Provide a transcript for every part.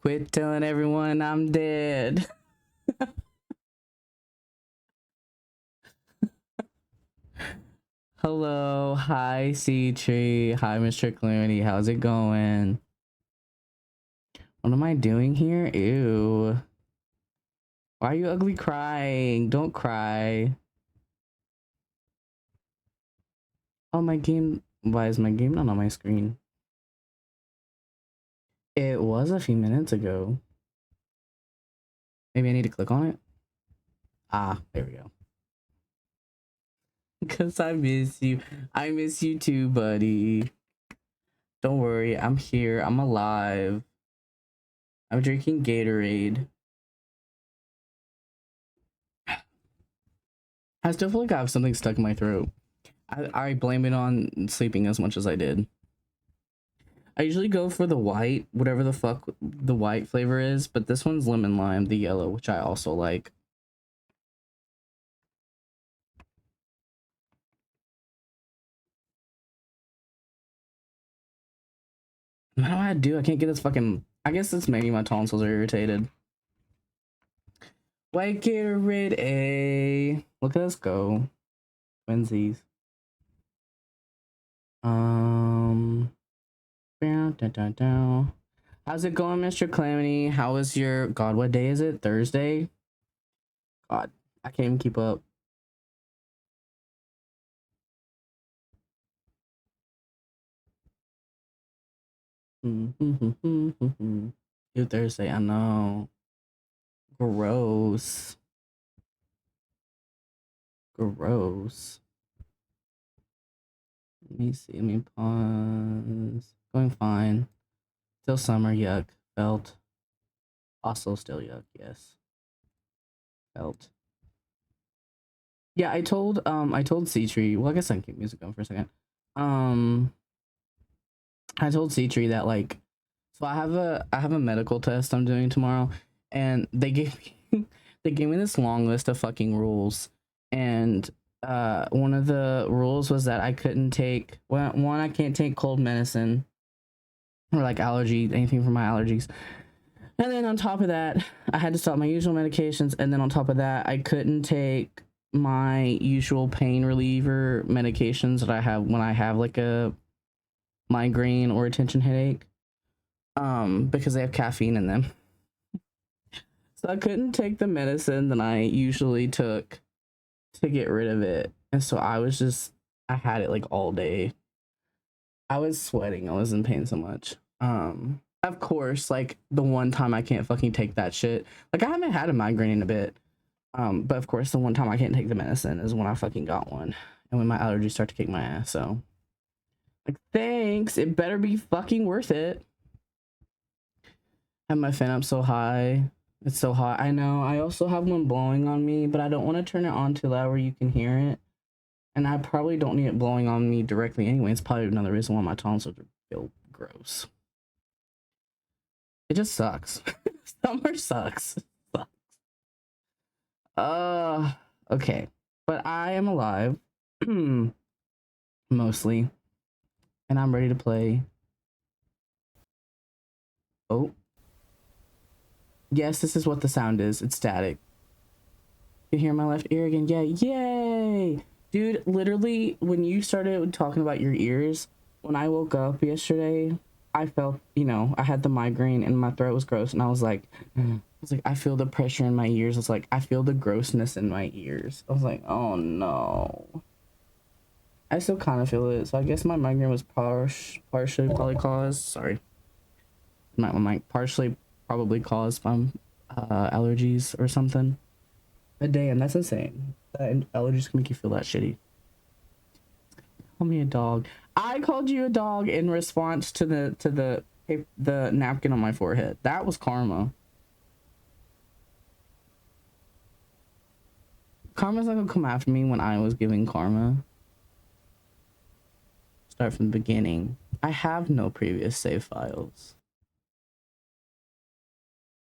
Quit telling everyone I'm dead. Hello, hi C Tree, hi Mr. Clooney, how's it going? What am I doing here? Ew. Why are you ugly crying? Don't cry. Oh, my game. Why is my game not on my screen? It was a few minutes ago. Maybe I need to click on it. Ah, there we go. Because I miss you. I miss you too, buddy. Don't worry, I'm here. I'm alive. I'm drinking Gatorade. I still feel like I have something stuck in my throat. I blame it on sleeping as much as I did. I usually go for the white, whatever the fuck the white flavor is, but this one's lemon lime, the yellow, which I also like. What do I do? I can't get this fucking... I guess it's maybe my tonsils are irritated. White Gatorade A. Look at us go. Twinsies. How's it going, Mr. Calamity? How is your... God, what day is it? Thursday? God, I can't even keep up. Dude, Thursday, I know. Gross. Gross. Let me see. Let me pause. Going fine. Still summer. Yuck. Felt. Also still yuck. Yes. Felt. Yeah, I told C-Tree. Well, I guess I can keep music going for a second. I told C-Tree that like, so I have a medical test I'm doing tomorrow, and they gave me this long list of fucking rules, and one of the rules was that I couldn't take one, I can't take cold medicine or like anything for my allergies. And then on top of that, I had to stop my usual medications, and then on top of that, I couldn't take my usual pain reliever medications that I have when I have like a migraine or a tension headache, because they have caffeine in them. So I couldn't take the medicine that I usually took to get rid of it. And so I had it like all day. I was sweating. I was in pain so much. Of course, like the one time I can't fucking take that shit. Like I haven't had a migraine in a bit. But of course the one time I can't take the medicine is when I fucking got one. And when my allergies start to kick my ass, so. Like, thanks. It better be fucking worth it. Have my fan up so high. It's so hot. I know. I also have one blowing on me, but I don't want to turn it on too loud where you can hear it. And I probably don't need it blowing on me directly anyway. It's probably another reason why my tonsils feel gross. It just sucks. Summer sucks. It sucks. Okay. But I am alive. Mostly. And I'm ready to play. Oh. Yes, this is what the sound is. It's static. You hear my left ear again? Yeah, yay! Dude, literally, when you started talking about your ears, when I woke up yesterday, I felt, I had the migraine and my throat was gross, and I was like, I feel the pressure in my ears. It's like, I feel the grossness in my ears. I was like, oh no. I still kind of feel it, so I guess my migraine was partially probably caused, sorry. My partially probably caused by allergies or something. But damn, that's insane. That allergies can make you feel that shitty. Call me a dog. I called you a dog in response to the napkin on my forehead. That was karma. Karma's not gonna come after me when I was giving karma. Start from the beginning. I have no previous save files.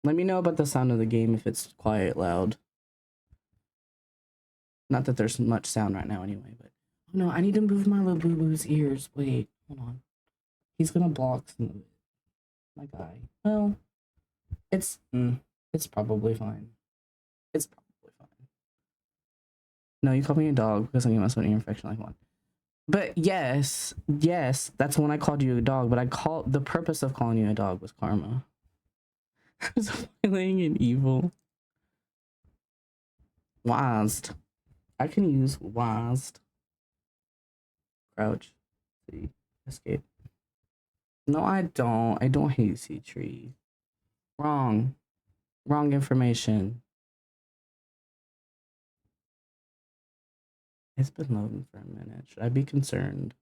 Let me know about the sound of the game if it's quiet, loud. Not that there's much sound right now anyway, but... Oh no, I need to move my little boo-boo's ears. Wait, hold on. He's gonna block some of it. My guy. Well, It's probably fine. It's probably fine. No, you called me a dog because I gave myself an ear infection like one. But yes, that's when I called you a dog. But the purpose of calling you a dog was karma. I was violating an evil. Wazed. I can use Wazed. Crouch. See. Escape. No, I don't. I don't hate sea tree. Wrong. Wrong information. It's been loading for a minute. Should I be concerned?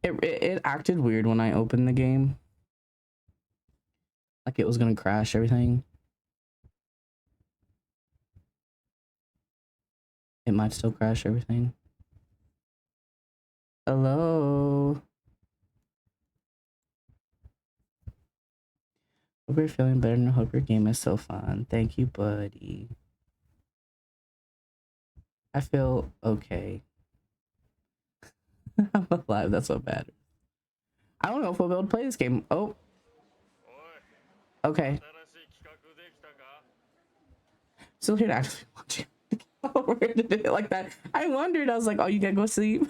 It acted weird when I opened the game. Like it was gonna crash everything. It might still crash everything. Hello. Hope you're feeling better and hope your game is so fun. Thank you, buddy. I feel okay. I'm alive. That's so bad. I don't know if we'll be able to play this game. Oh. Okay. Still here to actually watch it. Where did it like that? I wondered. I was like, oh, you gotta go sleep.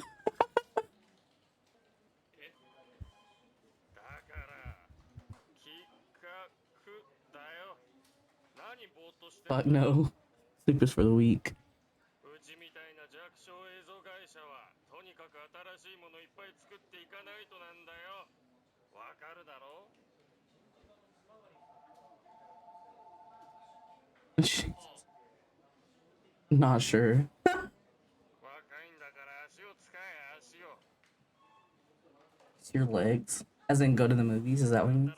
But no. Sleep is for the weak. Not sure. It's your legs. As in go to the movies, is that what you mean?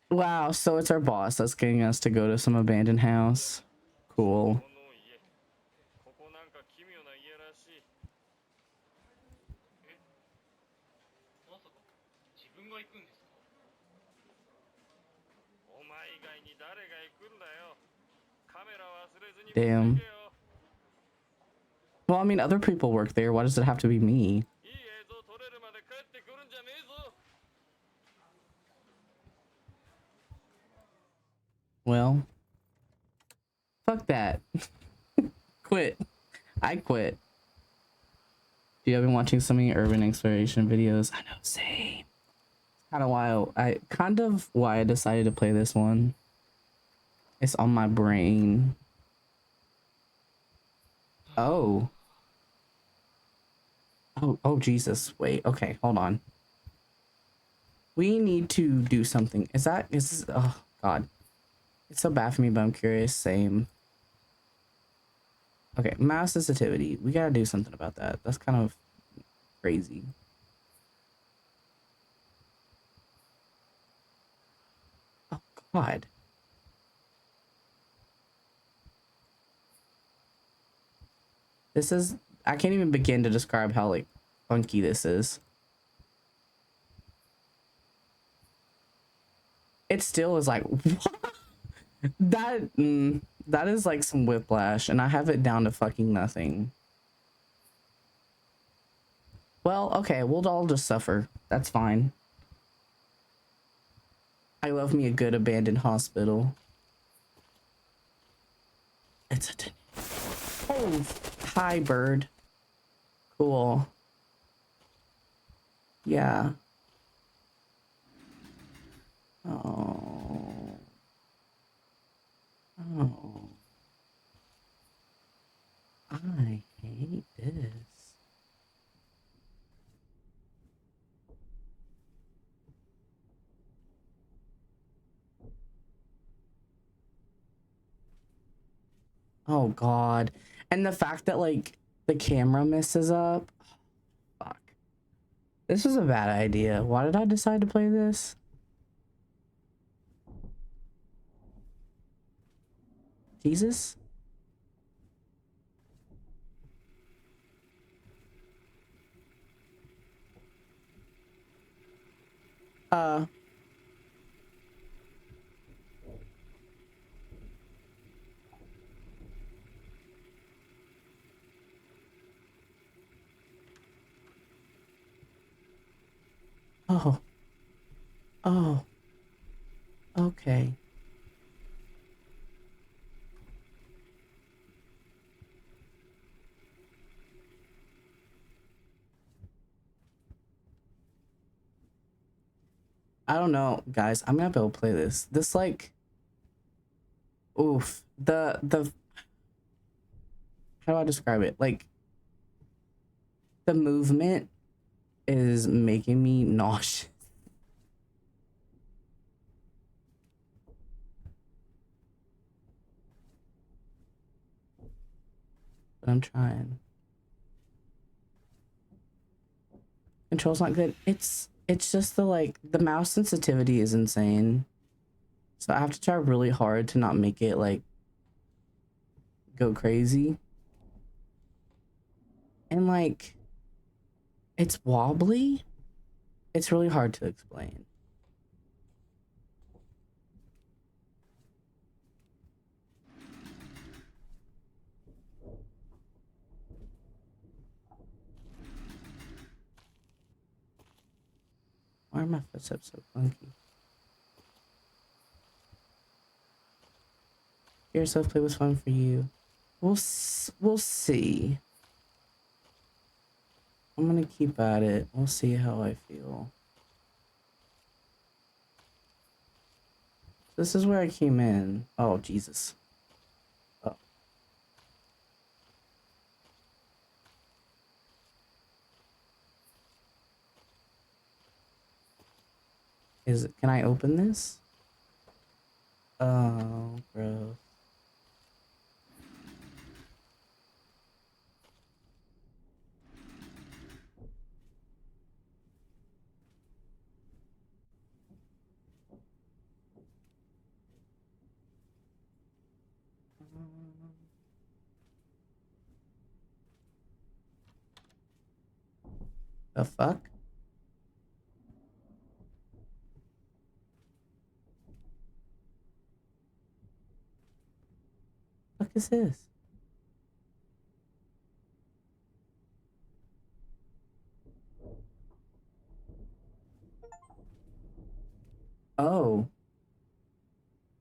Wow, so it's our boss that's getting us to go to some abandoned house. Cool. Damn. Well, I mean, other people work there. Why does it have to be me? Well, fuck that. Quit. I quit. You have been watching so many urban exploration videos. I know, same. Kind of why I decided to play this one. It's on my brain. Oh. Oh, Jesus. Wait, okay, hold on. We need to do something. Is this, oh, God. It's so bad for me, but I'm curious. Same. Okay, mouse sensitivity. We gotta do something about that. That's kind of crazy. Oh, God. This is, I can't even begin to describe how, like, funky this is. It still is like, what? That is like some whiplash, and I have it down to fucking nothing. Well, okay, we'll all just suffer. That's fine. I love me a good abandoned hospital. It's a... Oh, hi, bird. Cool. Yeah. Oh. Oh. I hate this. Oh, God. And the fact that, like, the camera messes up. Fuck. This was a bad idea. Why did I decide to play this? Jesus? Uh... Oh. Oh. Okay. I don't know, guys. I'm gonna be able to play this. This like, oof. The how do I describe it? Like the movement is making me nauseous. But I'm trying. Control's not good. It's just the like the mouse sensitivity is insane. So I have to try really hard to not make it like go crazy. And like it's wobbly. It's really hard to explain. Why are my footsteps so funky? Your self play was fun for you. We'll see. I'm gonna keep at it. We'll see how I feel. This is where I came in. Oh Jesus. Oh. Is it? Can I open this? Oh, gross. The fuck? Fuck is this? Oh,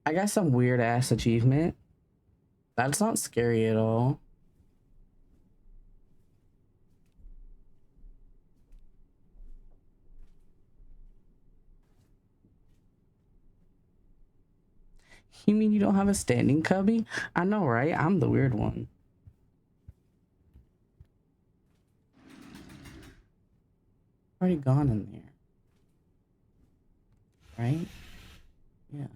I got some weird ass achievement. That's not scary at all. You mean you don't have a standing cubby? I know, right? I'm the weird one. Already gone in there. Right? Yeah.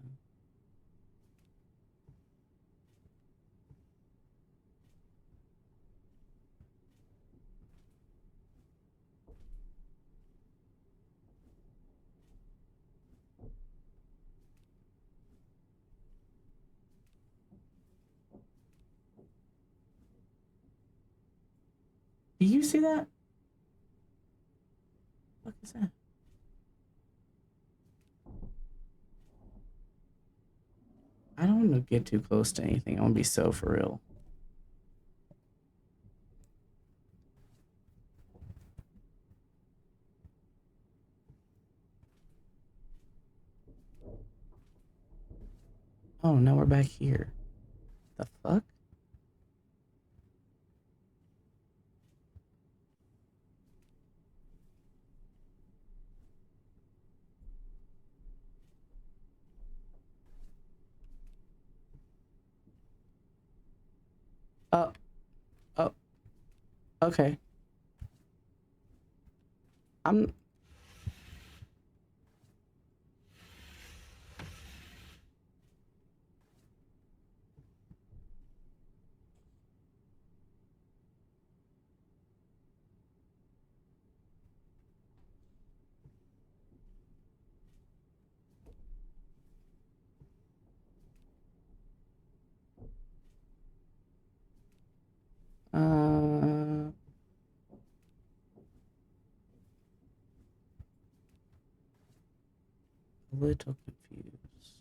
Do you see that? What is that? I don't want to get too close to anything. I want to be so for real. Oh, now we're back here. The fuck? Oh, oh, okay. I'm. A little confused.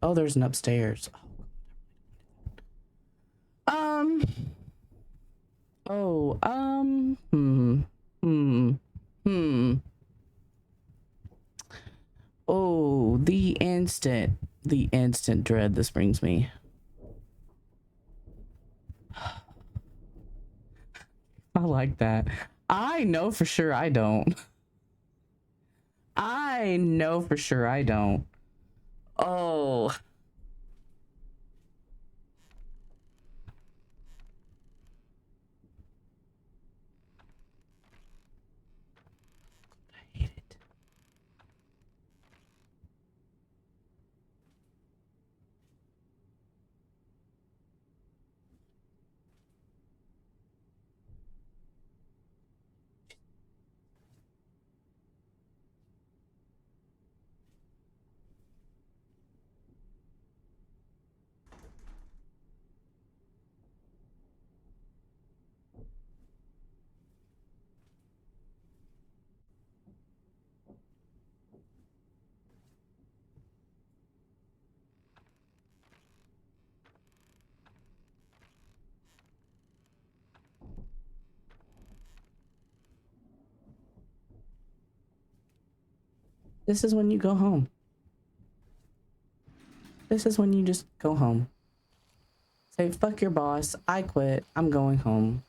Oh, there's an upstairs. Um. Oh. Hmm. Hmm. Hmm. the instant dread this brings me. I like that. I know for sure I don't. I know for sure I don't. Oh. I hate it. This is when you go home. This is when you just go home. Say, fuck your boss. I quit. I'm going home.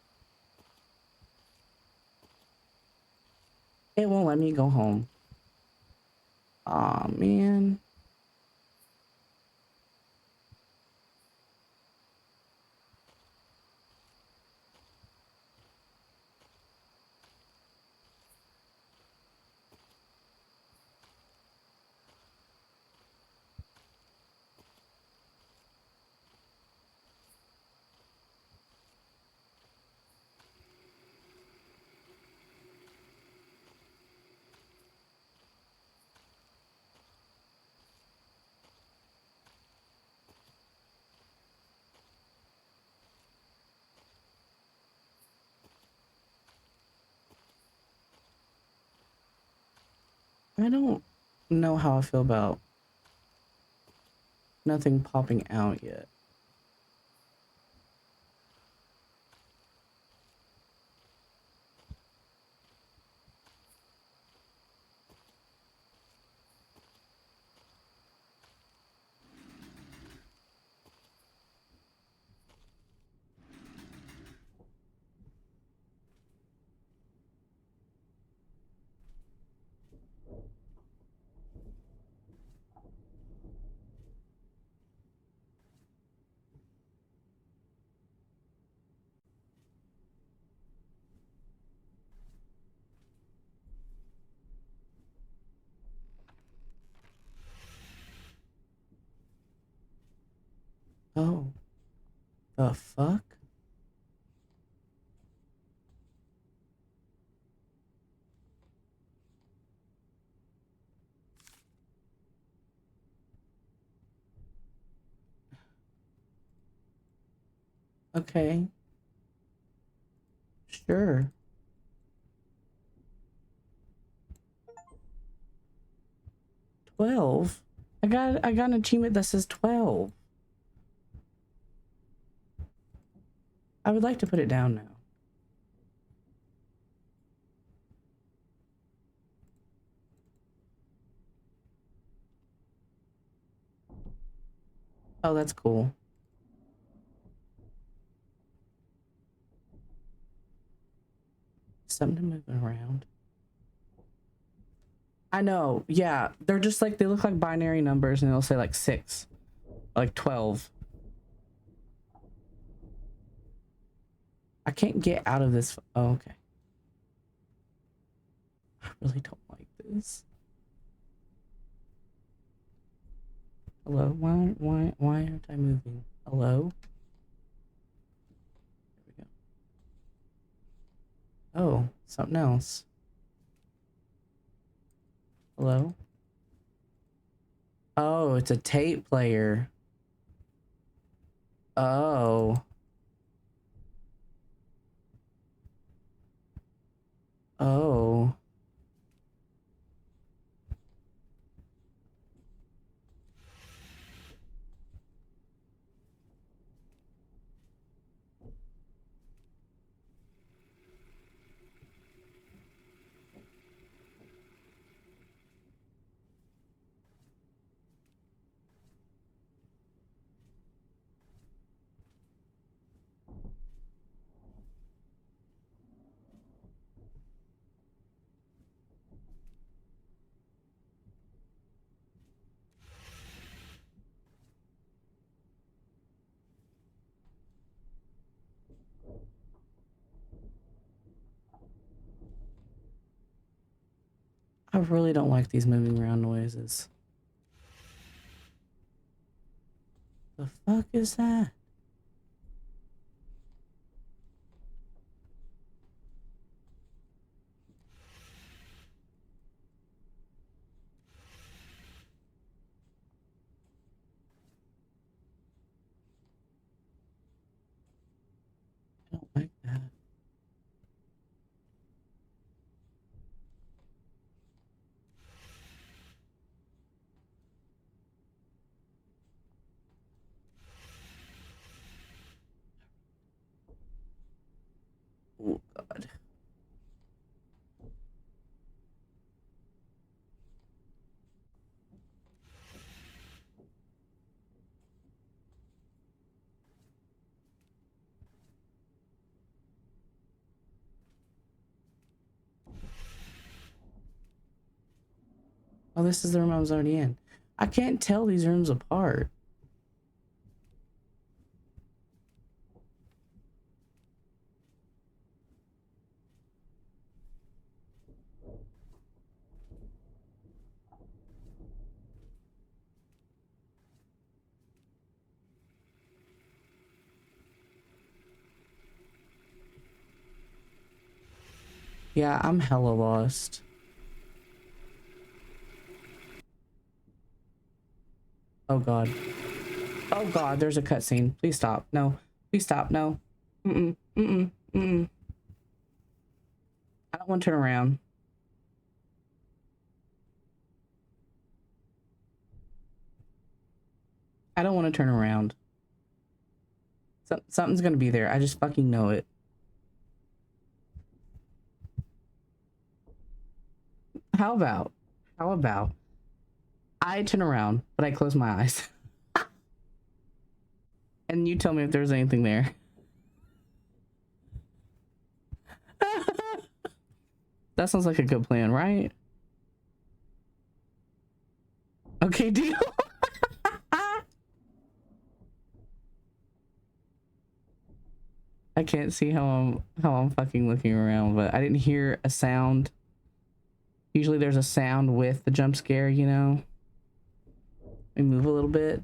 It won't let me go home. Aw, man. I don't know how I feel about nothing popping out yet. Oh. The fuck? Okay. Sure. 12? I got an achievement that says 12. I would like to put it down now. Oh, that's cool. Something moving around. I know. Yeah. They're just like, they look like binary numbers and it'll say like 6, like 12. I can't get out of this. Oh, okay. I really don't like this. Hello? Why aren't I moving? Hello? There we go. Oh, something else. Hello? Oh, it's a tape player. Oh. Oh. really don't like these moving around noises. The fuck is that? I don't like that. Oh god. Oh, this is the room I was already in. I can't tell these rooms apart. Yeah, I'm hella lost. Oh god. Oh god, there's a cutscene. Please stop. No. Please stop. No. Mm-mm. Mm-mm. Mm-mm. I don't want to turn around. I don't want to turn around. Something's gonna be there. I just fucking know it. How about? How about? I turn around, but I close my eyes. And you tell me if there's anything there. That sounds like a good plan, right? Okay, deal. I can't see how I'm fucking looking around, but I didn't hear a sound. Usually there's a sound with the jump scare, you know? We move a little bit.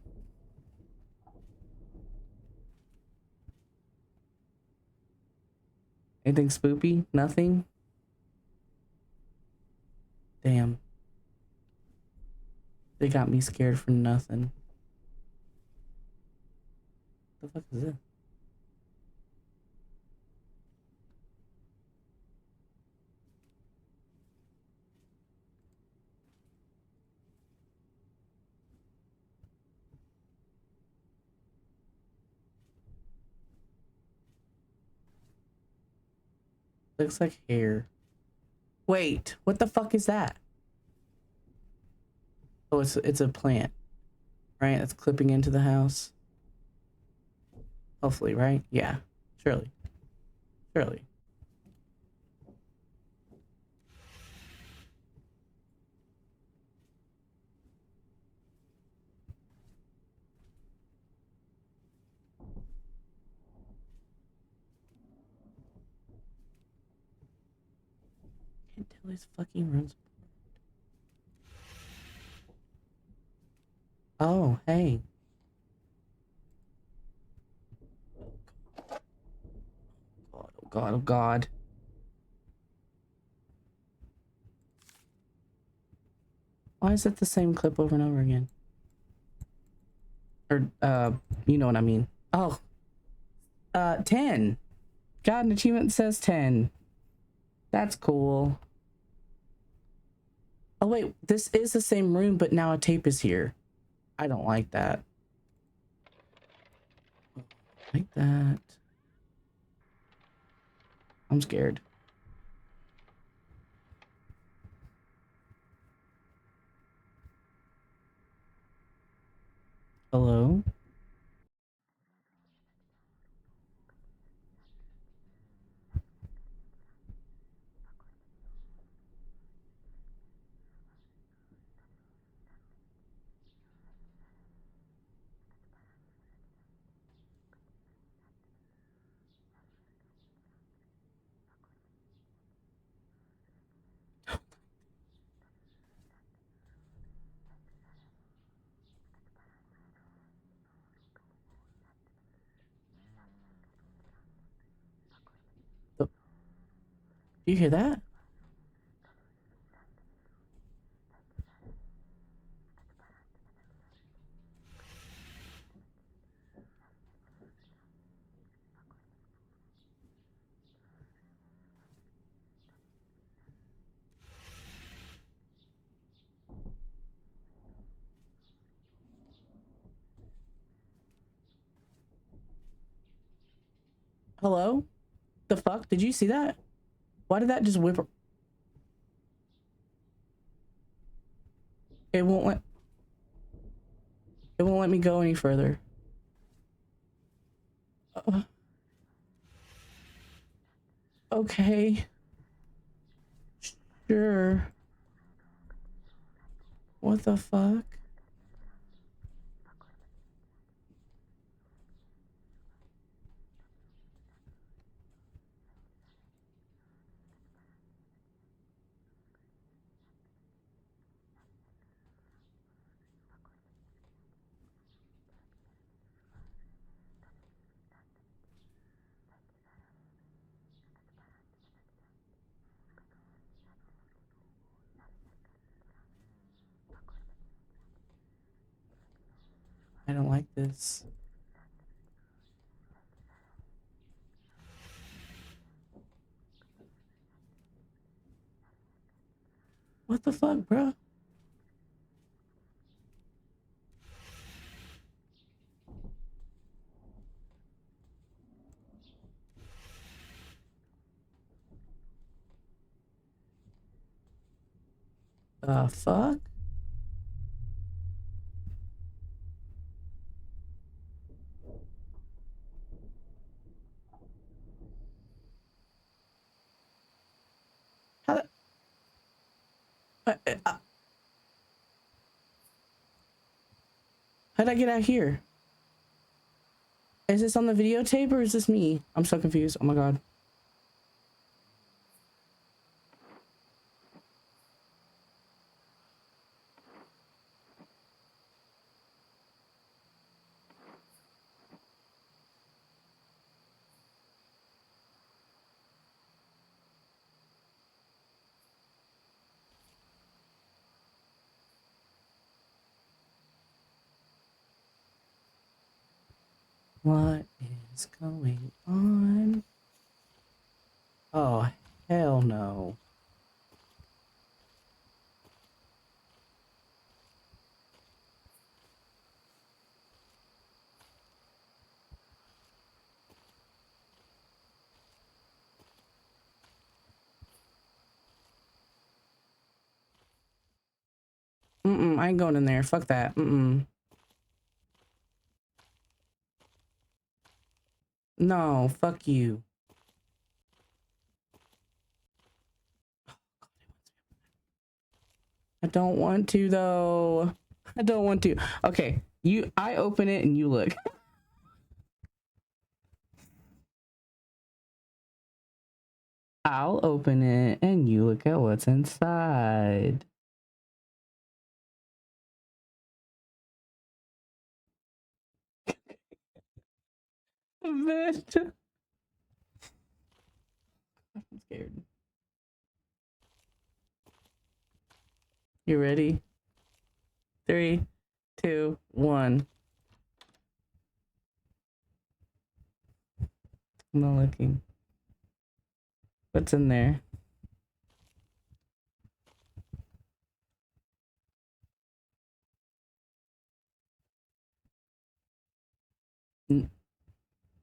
Anything spoopy? Nothing? Damn. They got me scared for nothing. The fuck is this? Looks like hair. Wait, what the fuck is that? Oh, it's a plant, right? That's clipping into the house. Hopefully, right? Yeah, surely. Surely. Can't tell these fucking rooms. Oh, hey. God, oh god, oh god. Why is it the same clip over and over again? Or, you know what I mean. Oh, 10. Got an achievement that says 10. That's cool. Oh wait, this is the same room, but now a tape is here. I don't like that. Like that. I'm scared. Hello? You hear that? Hello? The fuck? Did you see that? Why did that just whip? It won't let. It won't let me go any further. Uh, okay. Sure. What the fuck? I don't like this. What the fuck, bro? The fuck? How the, how'd I get out here? Is this on the videotape or is this me? I'm so confused. Oh my god. What is going on? Oh, hell no. I ain't going in there. Fuck that. No, fuck you. I don't want to though. I don't want to. Okay, I open it and you look. I'll open it and you look at what's inside. Bitch. I'm scared. You ready? 3, 2, 1. I'm not looking. What's in there?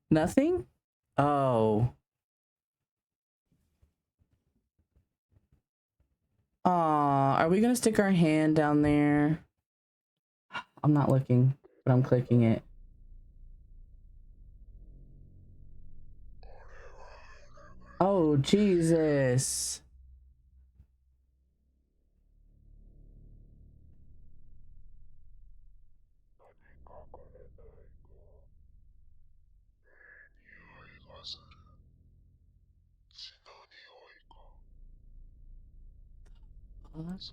Nothing? Oh. Aw, are we gonna stick our hand down there? I'm not looking, but I'm clicking it. Oh, Jesus. What?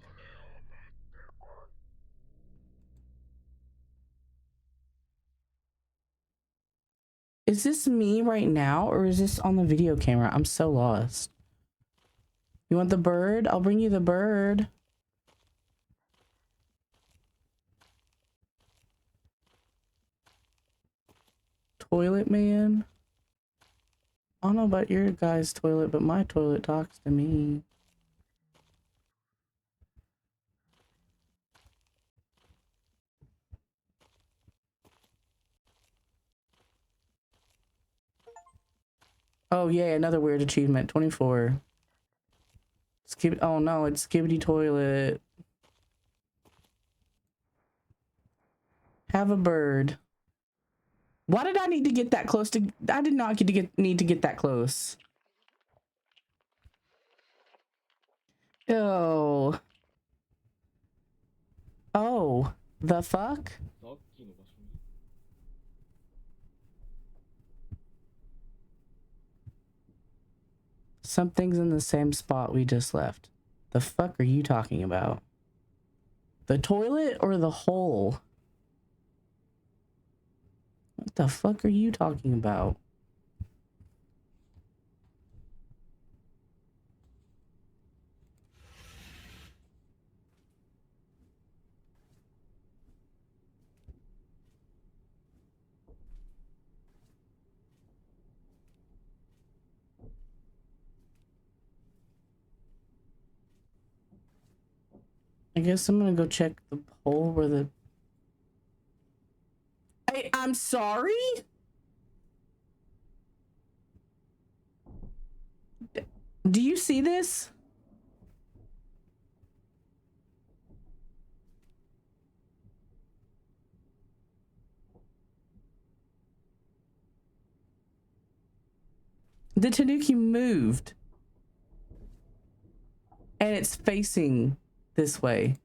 Is this me right now or is this on the video camera? I'm so lost. You want the bird? I'll bring you the bird. Toilet man. I don't know about your guy's toilet, but my toilet talks to me. Oh yeah, another weird achievement. 24. Skip. Oh no, it's Skibbity Toilet. Have a bird. Why did I need to get that close to? I did not need to get that close. Oh. Oh. The fuck? Something's in the same spot we just left. The fuck are you talking about? The toilet or the hole? What the fuck are you talking about? I guess I'm gonna go check the hole where the... I'm sorry? Do you see this? The Tanuki moved. And it's facing this way.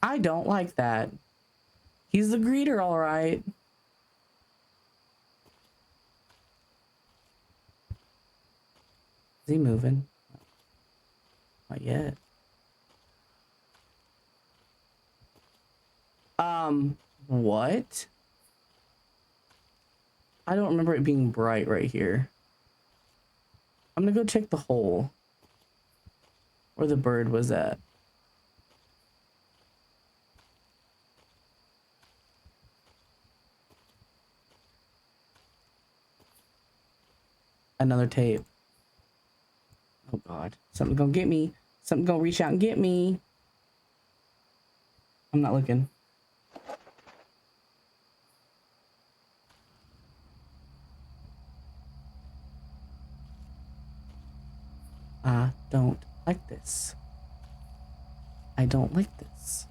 I don't like that. He's the greeter, all right. Is he moving? Not yet. What? I don't remember it being bright right here. I'm gonna go check the hole where the bird was at. Another tape. Oh god. Something gonna get me. Something gonna reach out and get me. I'm not looking. I don't like this. I don't like this.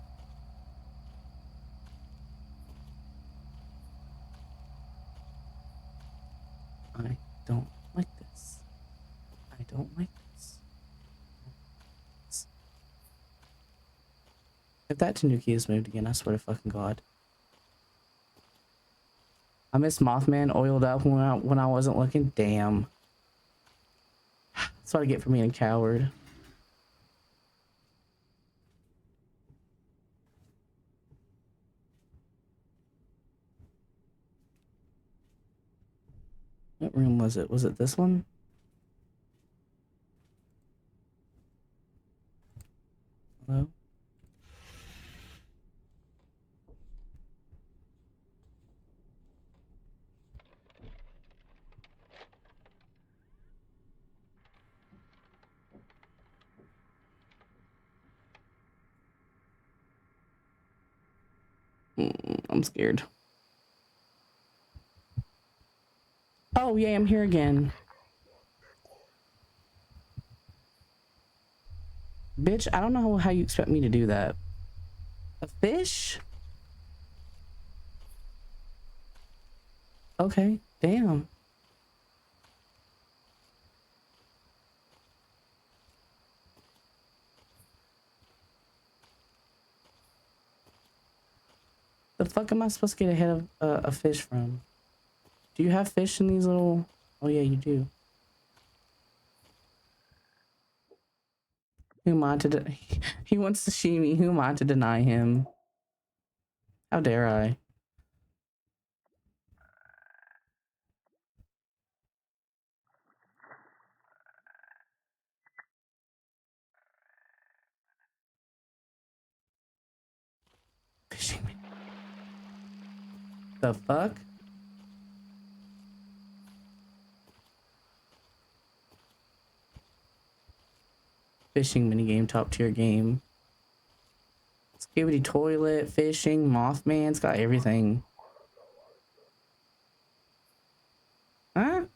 I don't like this. I don't like this. If that Tanuki has moved again, I swear to fucking god. I miss Mothman oiled up when I wasn't looking. Damn. That's what I get for being a coward. What room was it? Was it this one? Hello? I'm scared. Oh, yeah, I'm here again. Bitch, I don't know how you expect me to do that. A fish? Okay, damn. The fuck am I supposed to get ahead of a fish from? Do you have fish in these little... Oh, yeah, you do. Who am I to he wants to see me. Who am I to deny him? How dare I? Fishing mini. The fuck? Fishing minigame, top tier game. Skibidi toilet, fishing, Mothman's got everything. Huh?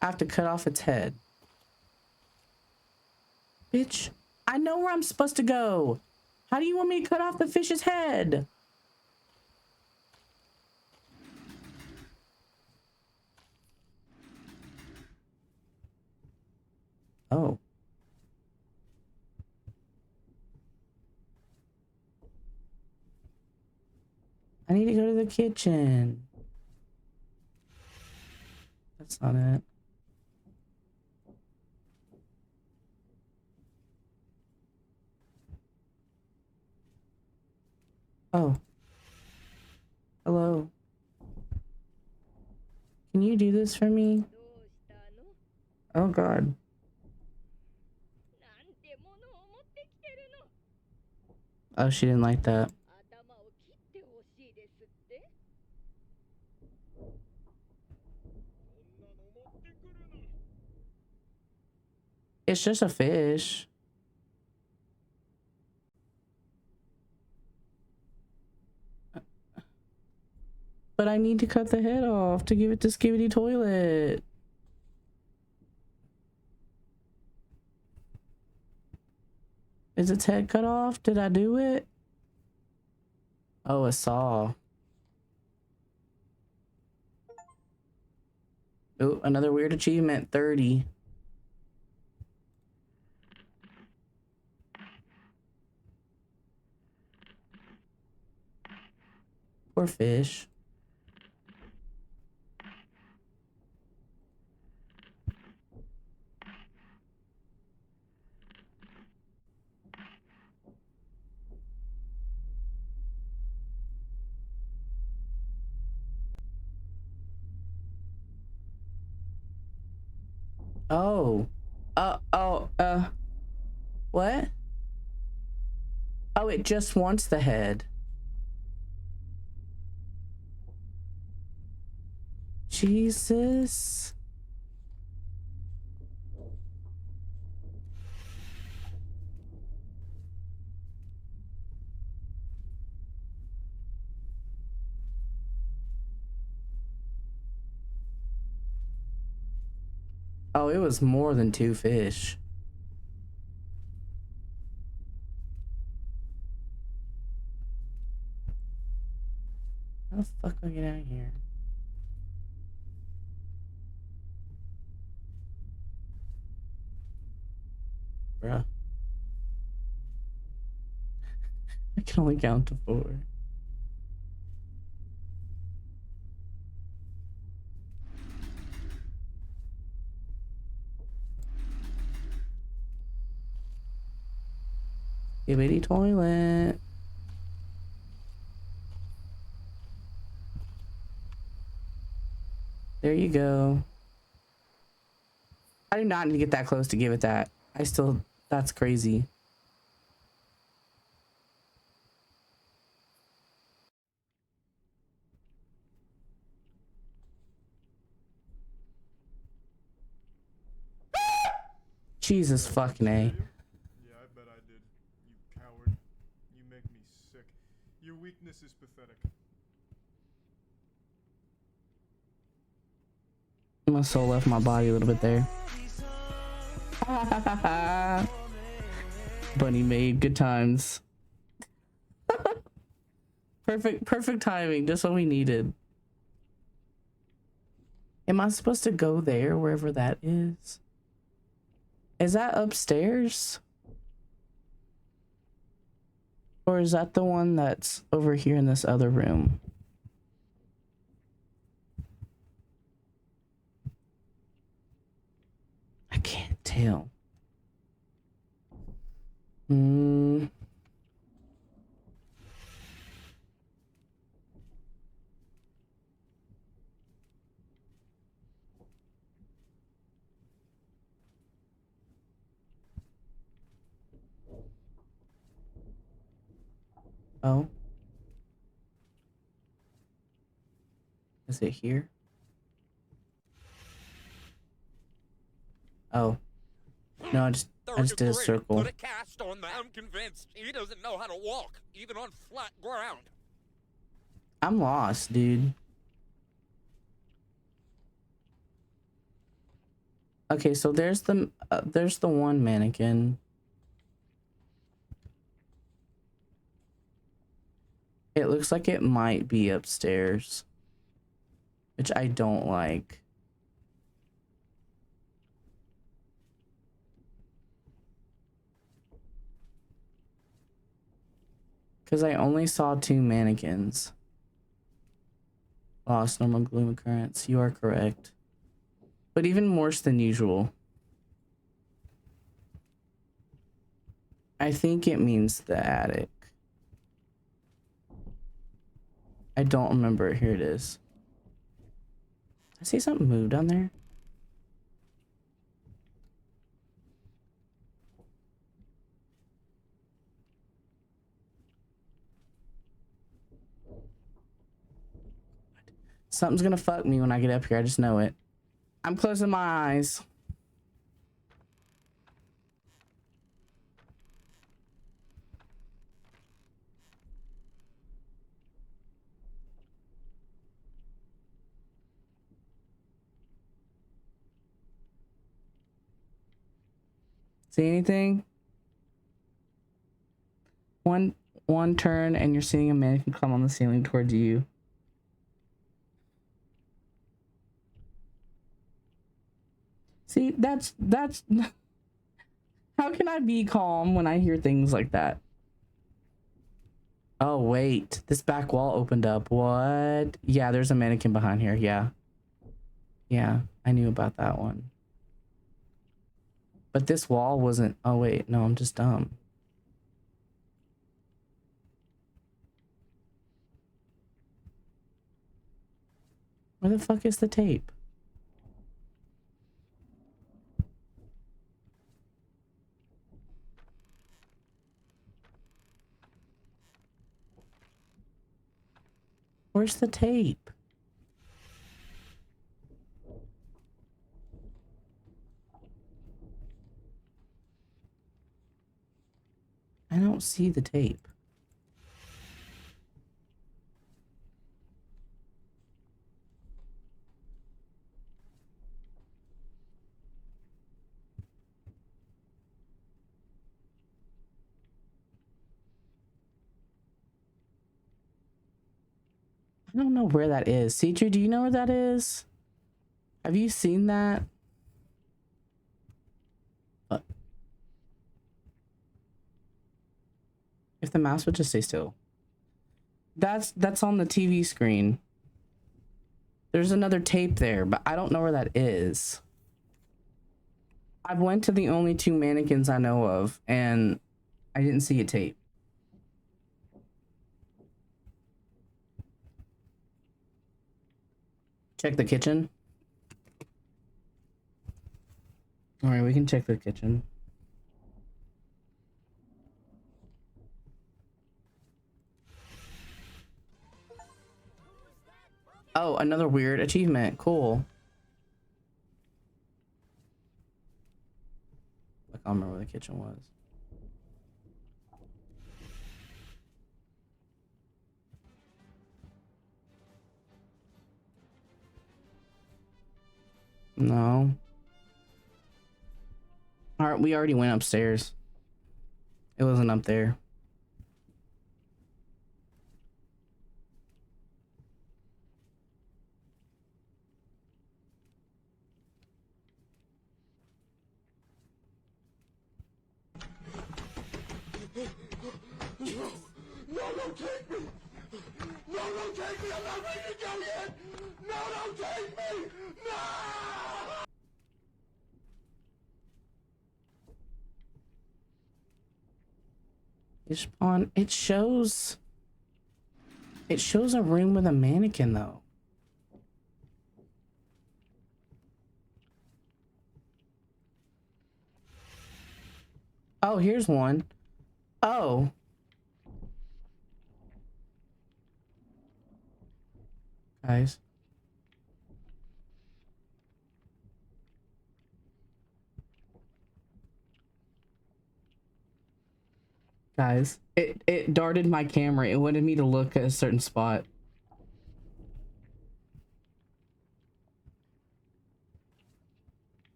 I have to cut off its head. Bitch, I know where I'm supposed to go. How do you want me to cut off the fish's head? Oh. I need to go to the kitchen. That's not it. Oh. Hello. Can you do this for me? Oh god. Oh, she didn't like that. It's just a fish. But I need to cut the head off to give it to Skibidi Toilet. Is its head cut off? Did I do it? Oh, a saw. Oh, another weird achievement. 30. Poor fish. Oh. What? Oh, it just wants the head. Jesus. Oh, it was more than 2 fish. How the fuck do I get out of here? Bruh. I can only count to 4. Skibidi Toilet. There you go. I do not need to get that close to give it that. That's crazy. Jesus fucking A. Yeah, I bet I did. You coward. You make me sick. Your weakness is pathetic. My soul left my body a little bit there. Bunny made good times. Perfect timing, just what we needed. Am I supposed to go there, wherever that is? Is that upstairs? Or is that the one that's over here in this other room? I can't tell. Oh. Is it here? Oh. No, I just did a circle. Put a cast on that. I'm convinced he doesn't know how to walk, even on flat ground. I'm lost, dude. Okay, so there's the one mannequin. It looks like it might be upstairs, which I don't like. Because I only saw 2 mannequins. Lost normal gloom occurrence. You are correct. But even worse than usual. I think it means the attic. I don't remember. Here it is. I see something move down there. Something's gonna fuck me when I get up here. I just know it. I'm closing my eyes. See anything? One turn and you're seeing a mannequin climb on the ceiling towards you. See, that's how can I be calm when I hear things like that? Oh wait, this back wall opened up. What? Yeah, there's a mannequin behind here. Yeah, I knew about that one. But this wall wasn't. Oh wait, no, I'm just dumb. Where the fuck is the tape? Where's the tape? I don't see the tape. I don't know where that is. Citru, do you know where that is? Have you seen that? If the mouse would just stay still. That's on the TV screen. There's another tape there, but I don't know where that is. I've went to the only 2 mannequins I know of, and I didn't see a tape. Check the kitchen. All right, we can check the kitchen. Oh, another weird achievement. Cool. I can't remember where the kitchen was. No. All right, we already went upstairs. It wasn't up there. No, don't take me! No, don't take me! I'm not ready to go yet! No, don't take me! No! It shows a room with a mannequin though. Oh, here's one. Oh. Guys. Guys, it darted my camera. It wanted me to look at a certain spot.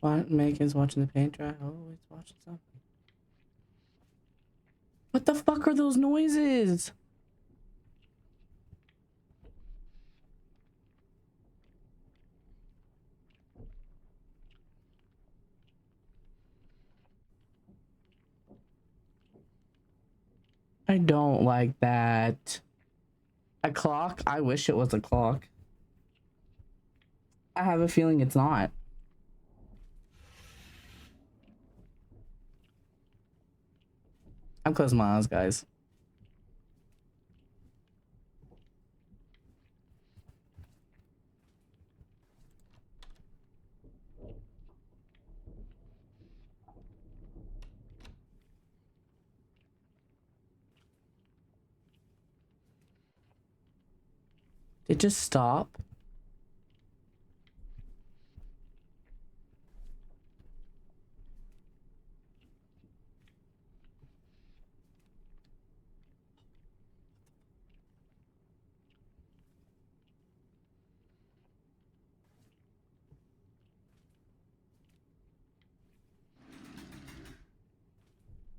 What? Megan's watching the paint dry. Oh, it's watching something. What the fuck are those noises? I don't like that. A clock? I wish it was a clock. I have a feeling it's not. I'm closing my eyes, guys. It just stop.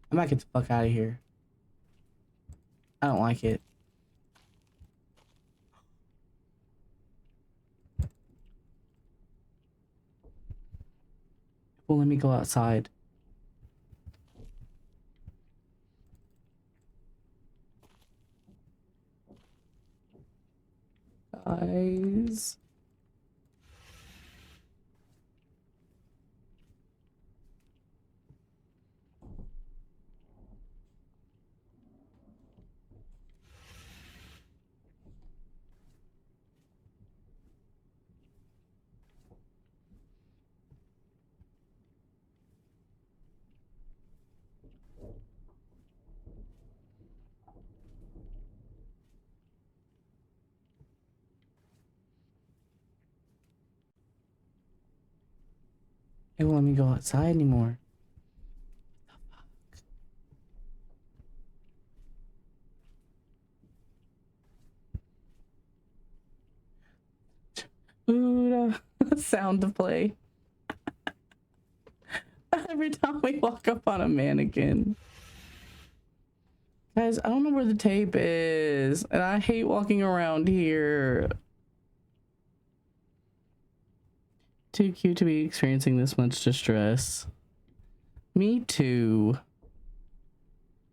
I might get the fuck out of here. I don't like it. Well, let me go outside. Guys. It won't let me go outside anymore. Ooh, sound to play. Every time we walk up on a mannequin. Guys, I don't know where the tape is, and I hate walking around here. Too cute to be experiencing this much distress. Me too.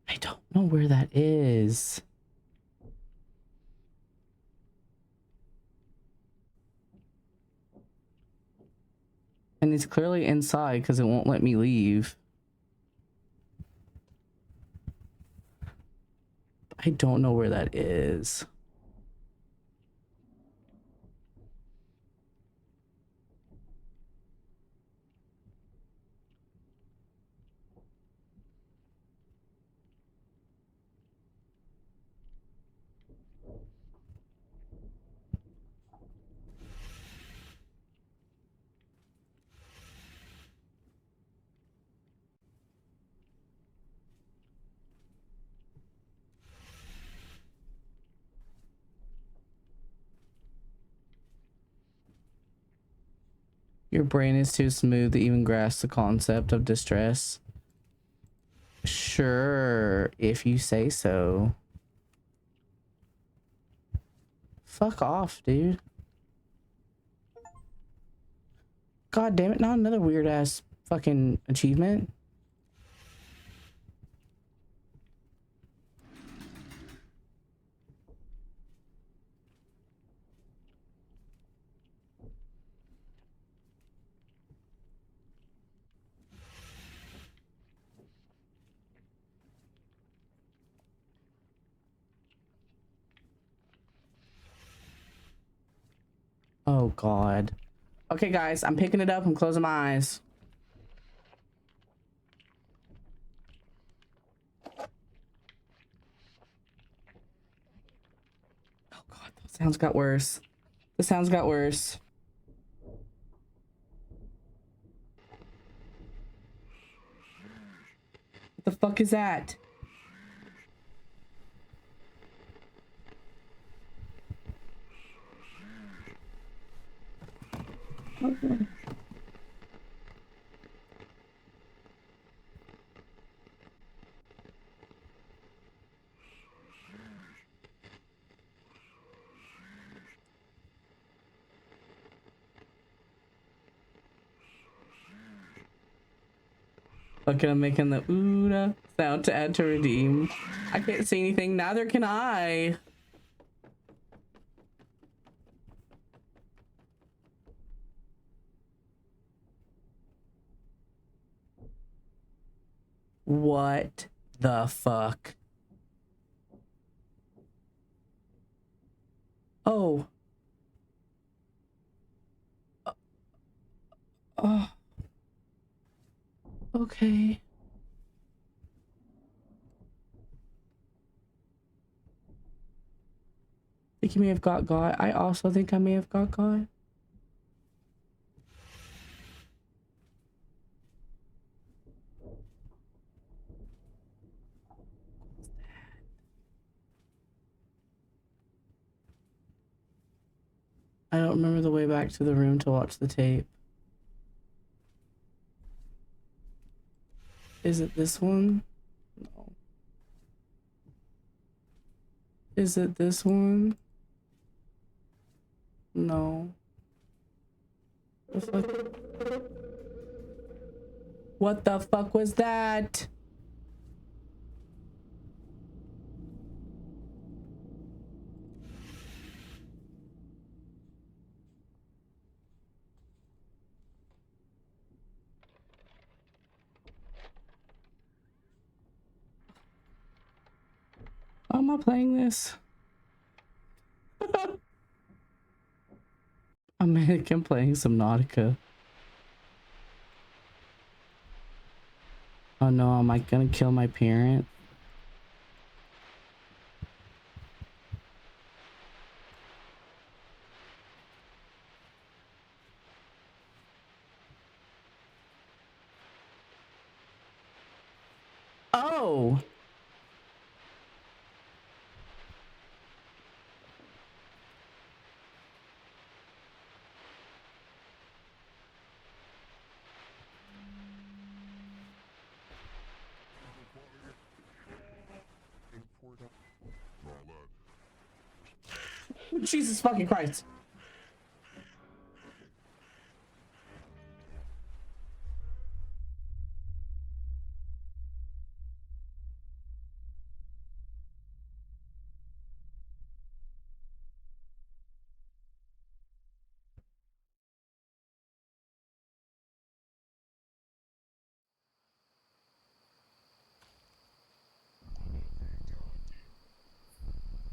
I don't know where that is. And it's clearly inside because it won't let me leave. I don't know where that is. Your brain is too smooth to even grasp the concept of distress. Sure, if you say so. Fuck off, dude. God damn it, not another weird ass fucking achievement. Oh god. Okay guys, I'm picking it up. I'm closing my eyes. Oh god, the sounds got worse. The sounds got worse. What the fuck is that? Fucking I'm making the ooh sound to add to redeem. I can't see anything, neither can I. What the fuck? Oh. Oh. Okay. I think you may have got God. I also think I may have got God. I don't remember the way back to the room to watch the tape. Is it this one? No. Is it this one? No. What the fuck was that? Why am I playing this? I'm Mannequin playing Subnautica. Oh no, am I gonna kill my parent? Oh! Jesus fucking Christ.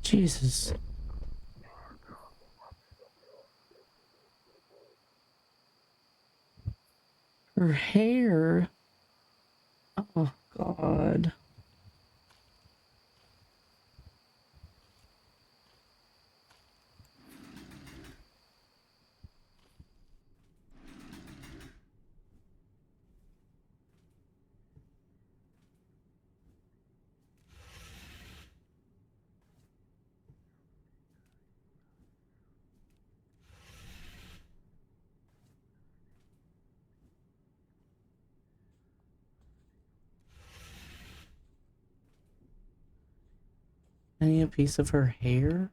Jesus. Her hair. Oh god. I need a piece of her hair.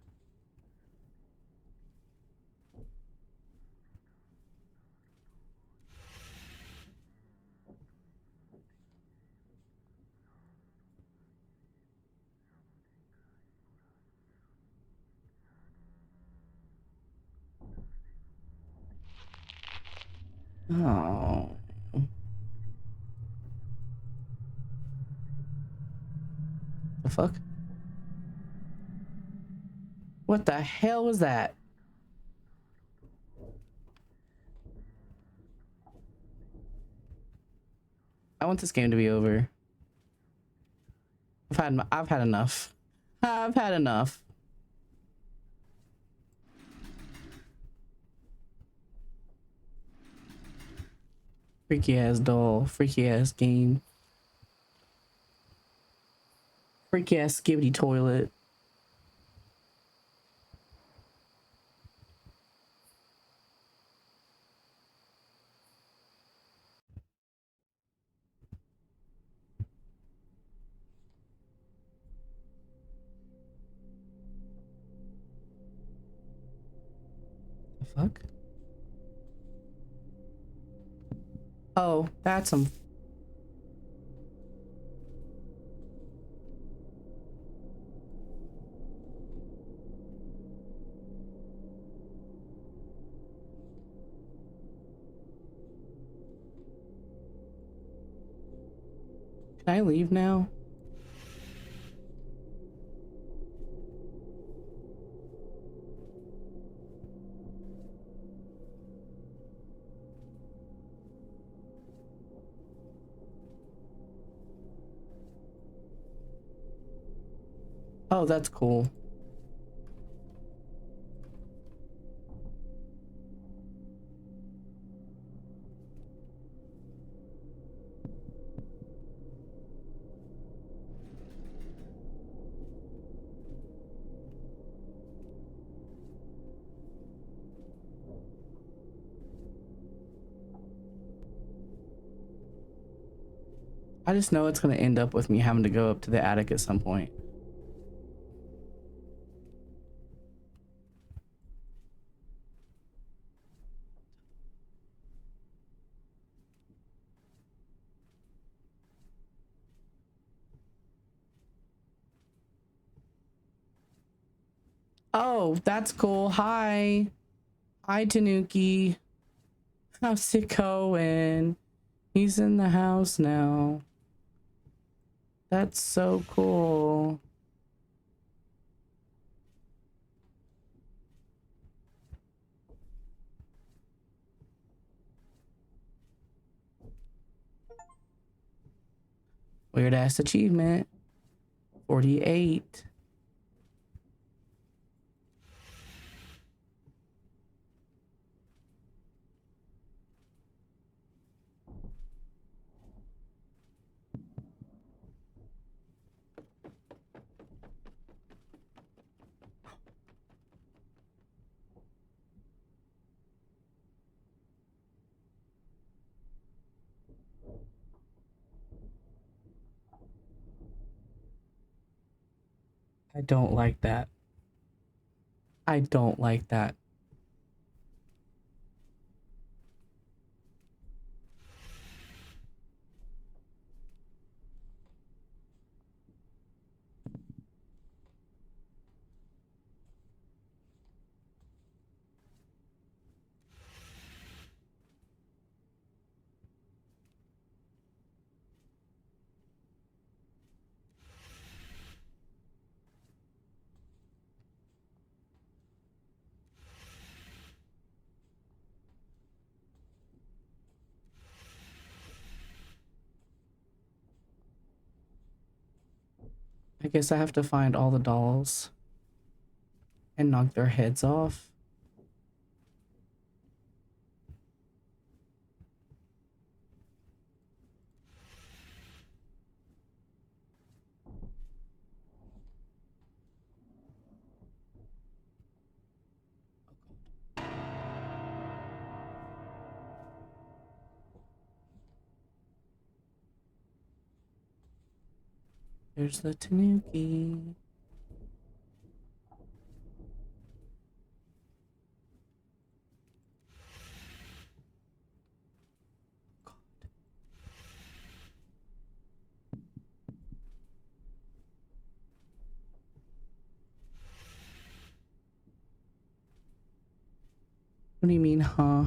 Oh. The fuck? What the hell was that? I want this game to be over. I've had enough. I've had enough. Freaky ass doll, freaky ass game. Freaky ass skibbity toilet. The fuck? Oh, that's some. Can I leave now? Oh, that's cool. I just know it's gonna end up with me having to go up to the attic at some point. Oh, that's cool. Hi. Hi, Tanuki. How's it going? He's in the house now. That's so cool. Weird ass achievement. 48. I don't like that. I don't like that. I guess I have to find all the dolls and knock their heads off. There's the Tanuki. What do you mean, huh?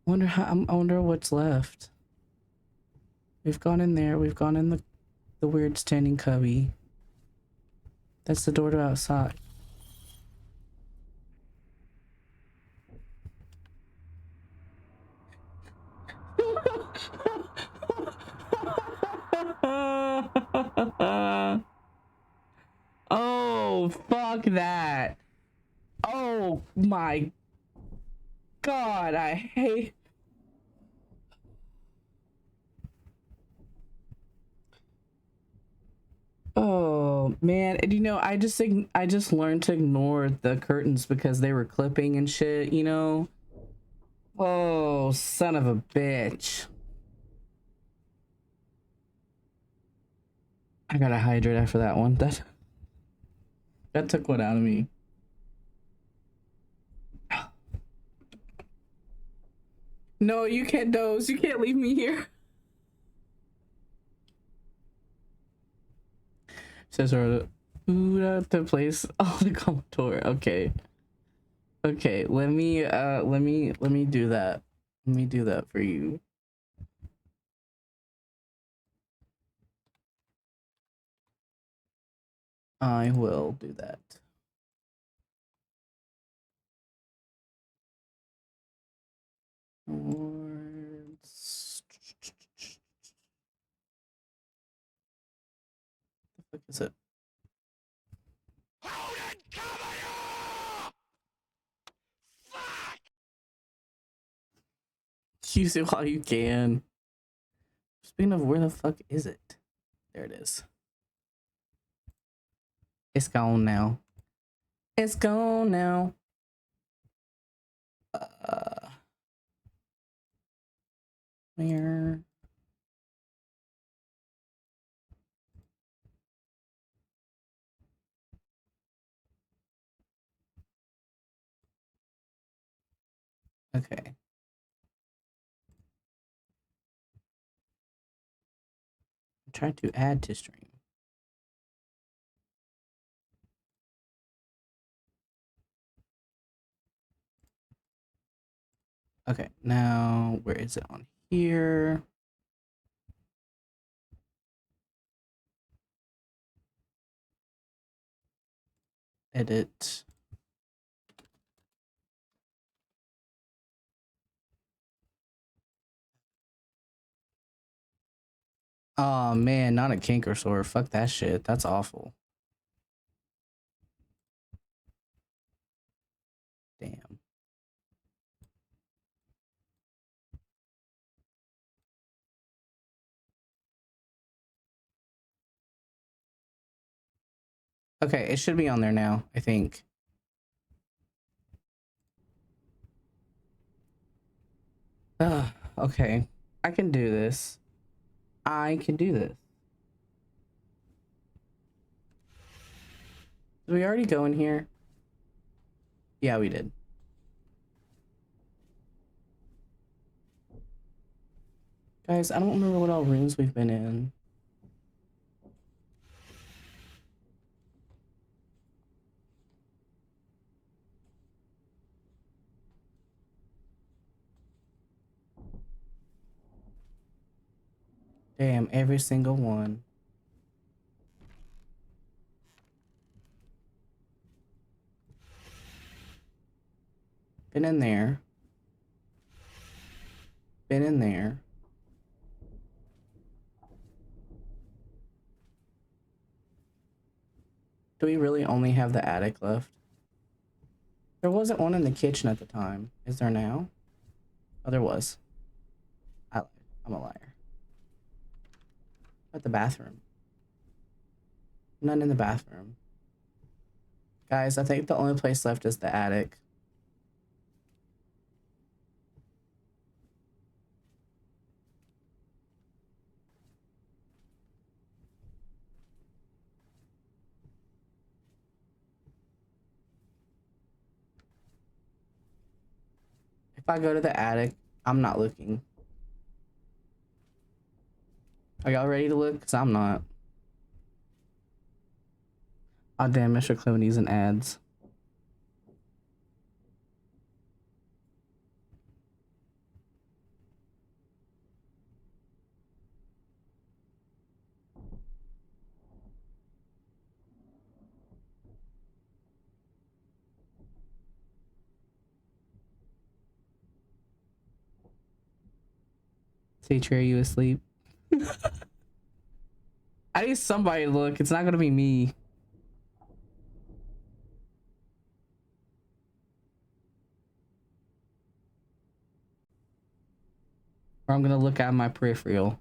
I wonder what's left. We've gone in there. We've gone in the weird standing cubby. That's the door to outside. Oh, fuck that. Oh my God, I hate. Oh man, and you know, I just learned to ignore the curtains because they were clipping and shit, you know? Oh, son of a bitch. I gotta hydrate after that one. That took one out of me. No, you can't doze. You can't leave me here. Says her food out the place. Oh, the Commodore. Okay. Okay, let me do that. Let me do that for you. I will do that. Awards. The fuck is it? Hold it, Commodore! Fuck! Use it while you can. Speaking of, where the fuck is it? There it is. It's gone now. It's gone now. Where? Okay. Try to add to stream. Okay, now where is it on here? Edit. Oh man, not a kinker sword. Fuck that shit. That's awful. Damn. Okay, it should be on there now, I think. Okay. I can do this. I can do this. Did we already go in here? Yeah, we did. Guys, I don't remember what all rooms we've been in. Damn, every single one. Been in there. Been in there. Do we really only have the attic left? There wasn't one in the kitchen at the time. Is there now? Oh, there was. I'm a liar. At the bathroom. None in the bathroom. Guys, I think the only place left is the attic. If I go to the attic, I'm not looking. Are y'all ready to look? Cause I'm not. Oh damn, Mr. Clooney's in ads. Teacher, are you asleep? I need somebody to look. It's not gonna be me. Or I'm gonna look at my peripheral.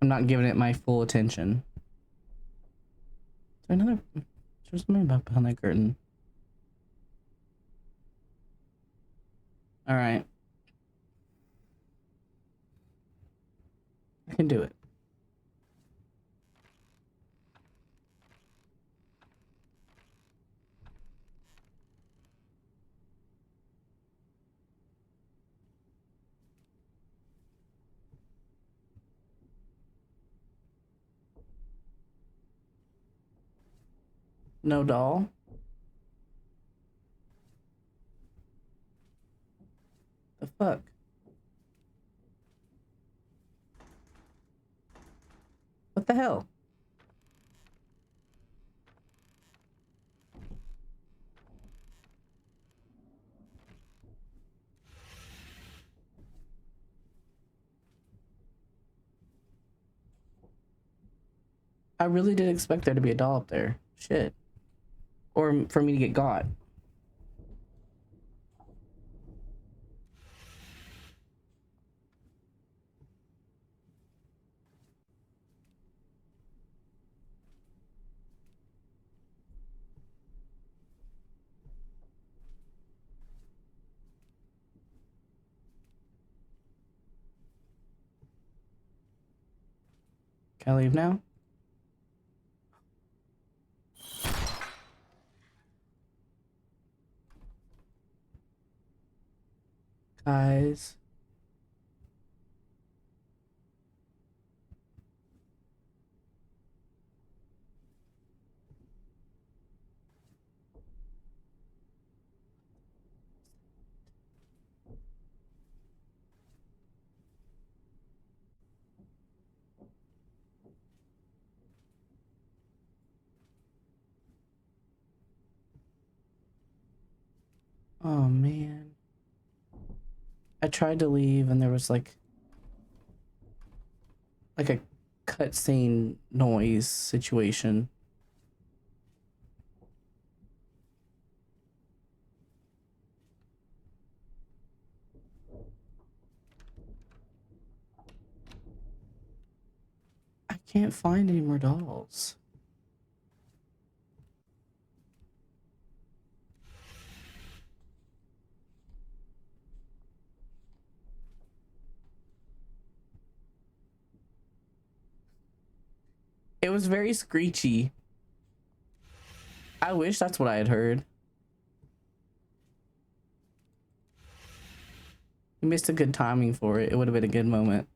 I'm not giving it my full attention. Is there another? There's something about behind that curtain. All right. I can do it. No doll. The fuck? What the hell? I really did expect there to be a doll up there. Shit. Or for me to get got. Can I leave now? Guys. Oh man. I tried to leave and there was like a cutscene noise situation. I can't find any more dolls. It was very screechy. I wish that's what I had heard. You missed a good timing for it. It would have been a good moment.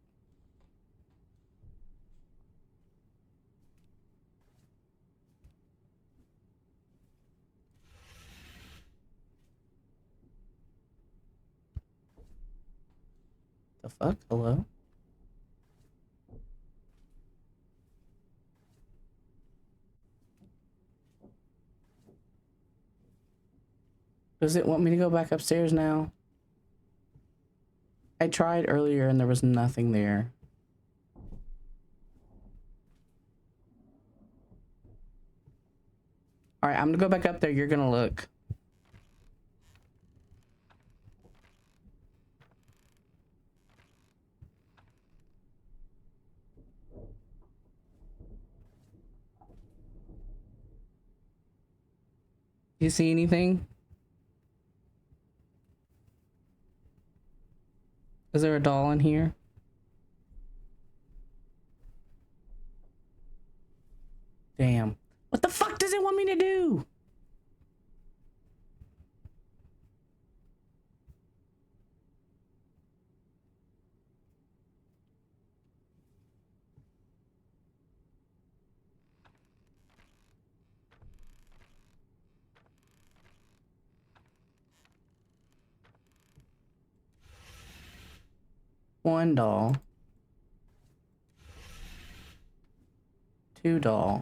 The fuck? Hello? Does it want me to go back upstairs now? I tried earlier and there was nothing there. All right, I'm gonna go back up there. You're gonna look. You see anything? Is there a doll in here? Damn. What the fuck does it want me to do? 1 doll. 2 doll.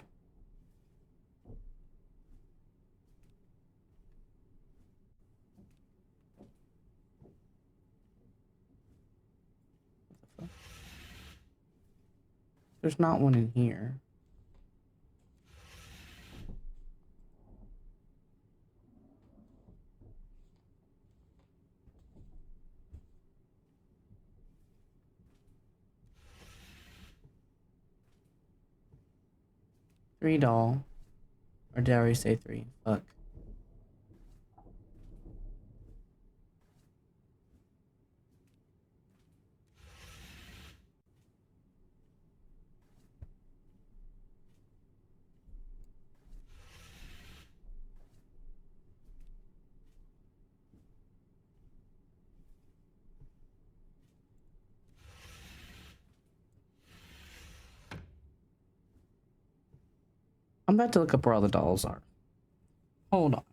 There's not one in here. Three doll. Or did I already say 3? Fuck. I'm about to look up where all the dolls are. Hold on.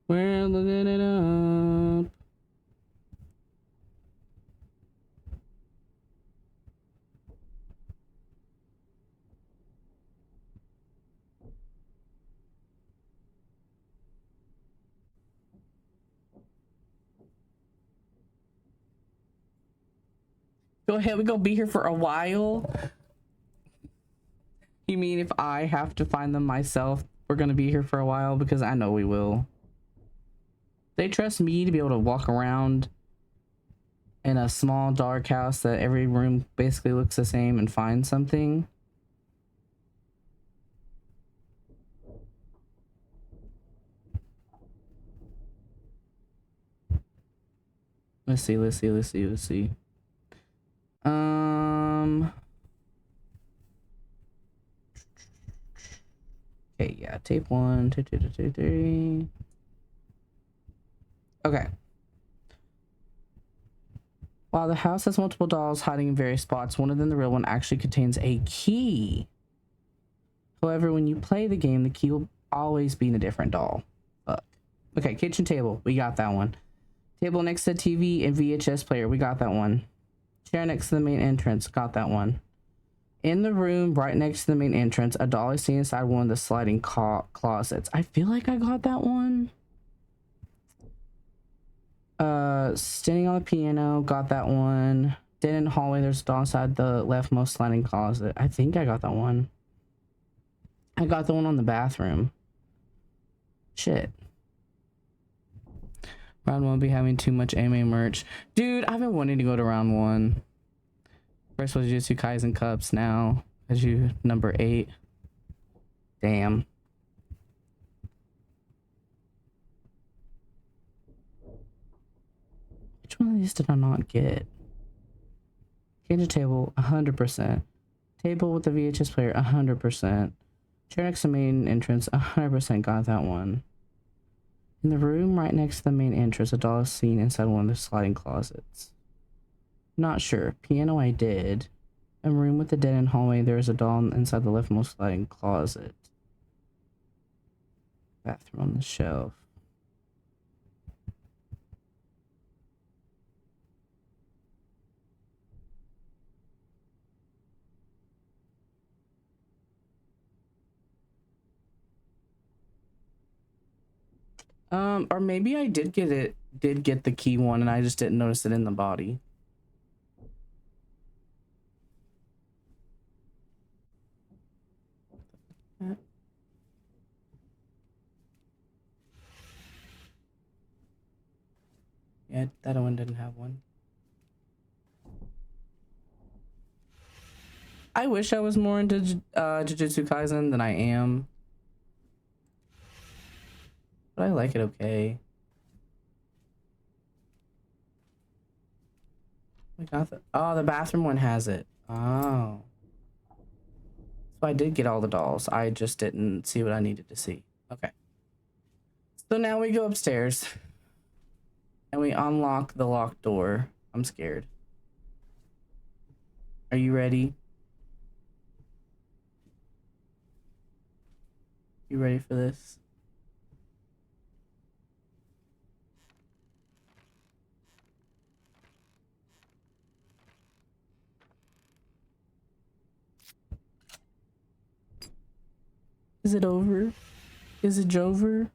We're looking it up. Go ahead, we gonna be here for a while. You mean if I have to find them myself, we're gonna be here for a while? Because I know we will. They trust me to be able to walk around in a small dark house that every room basically looks the same and find something. Let's see. Okay, yeah, tape 1, 2, 2, 2, 2, 3. Okay. While the house has multiple dolls hiding in various spots, one of them, the real one, actually contains a key. However, when you play the game, the key will always be in a different doll. Fuck. Okay, kitchen table. We got that one. Table next to TV and VHS player. We got that one. Chair next to the main entrance. Got that one. In the room right next to the main entrance, a doll is seen inside one of the sliding closets. I feel like I got that one. Standing on the piano. Got that one. Then in the hallway, there's a doll inside the leftmost sliding closet. I think I got that one. I got the one on the bathroom. Shit. Round 1 be having too much anime merch. Dude, I've been wanting to go to round 1. First was Jisatsu Kaisen Cups, now as you number 8. Damn. Which one of these did I not get? Kitchen table, 100%. Table with the VHS player, 100%. Chair next to the main entrance, 100% got that one. In the room right next to the main entrance, a doll is seen inside one of the sliding closets. Not sure. Piano I did. A room with the dead end hallway, there is a doll inside the leftmost sliding closet. Bathroom on the shelf. Or maybe I did get the key one and I just didn't notice it in the body. Yeah, that one didn't have one. I wish I was more into Jujutsu Kaisen than I am. But I like it okay. I got the the bathroom one has it. Oh. So I did get all the dolls. I just didn't see what I needed to see. Okay. So now we go upstairs. And we unlock the locked door. I'm scared. Are you ready? You ready for this? Is it over? Is it Jover?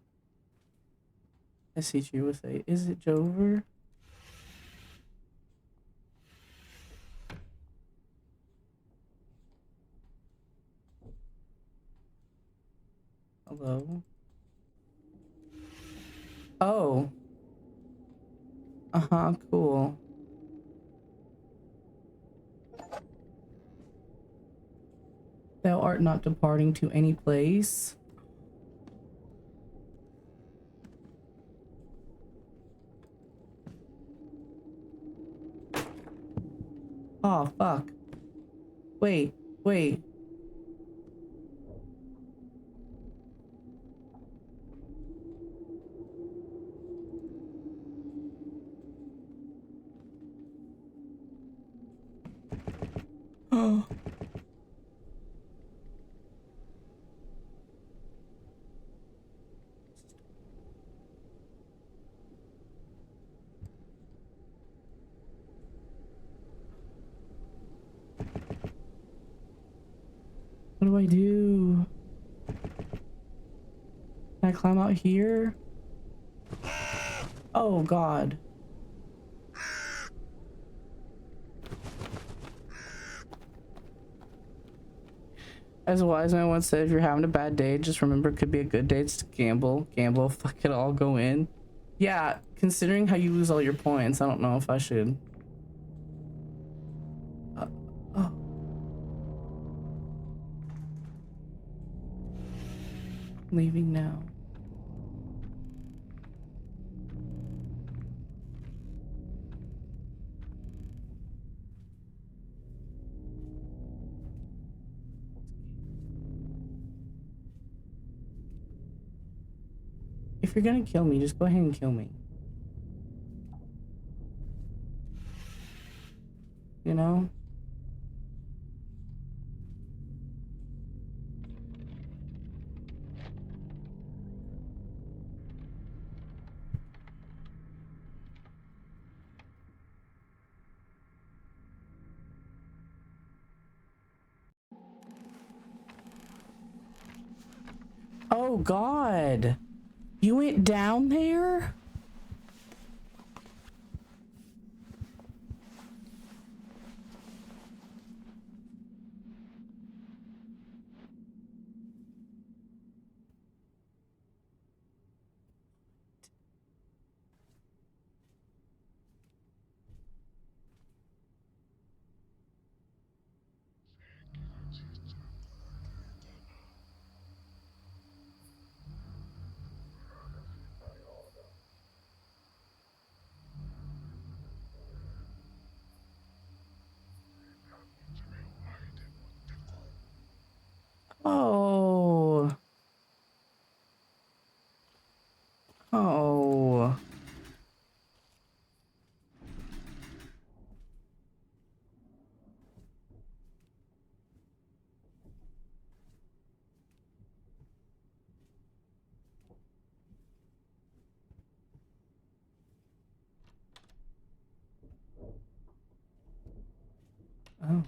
I see you would say, is it Jover? Hello? Oh. Uh-huh, cool. Thou art not departing to any place. Oh, fuck. Wait, wait. Oh. What do I do? Can I climb out here? Oh, God. As a wise man once said, if you're having a bad day, just remember it could be a good day to gamble. Gamble, fuck it all, go in. Yeah, considering how you lose all your points, I don't know if I should. Oh. Leaving now. If you're gonna kill me, just go ahead and kill me. You know? Oh, God. You went down there? Oh. Oh. Oh.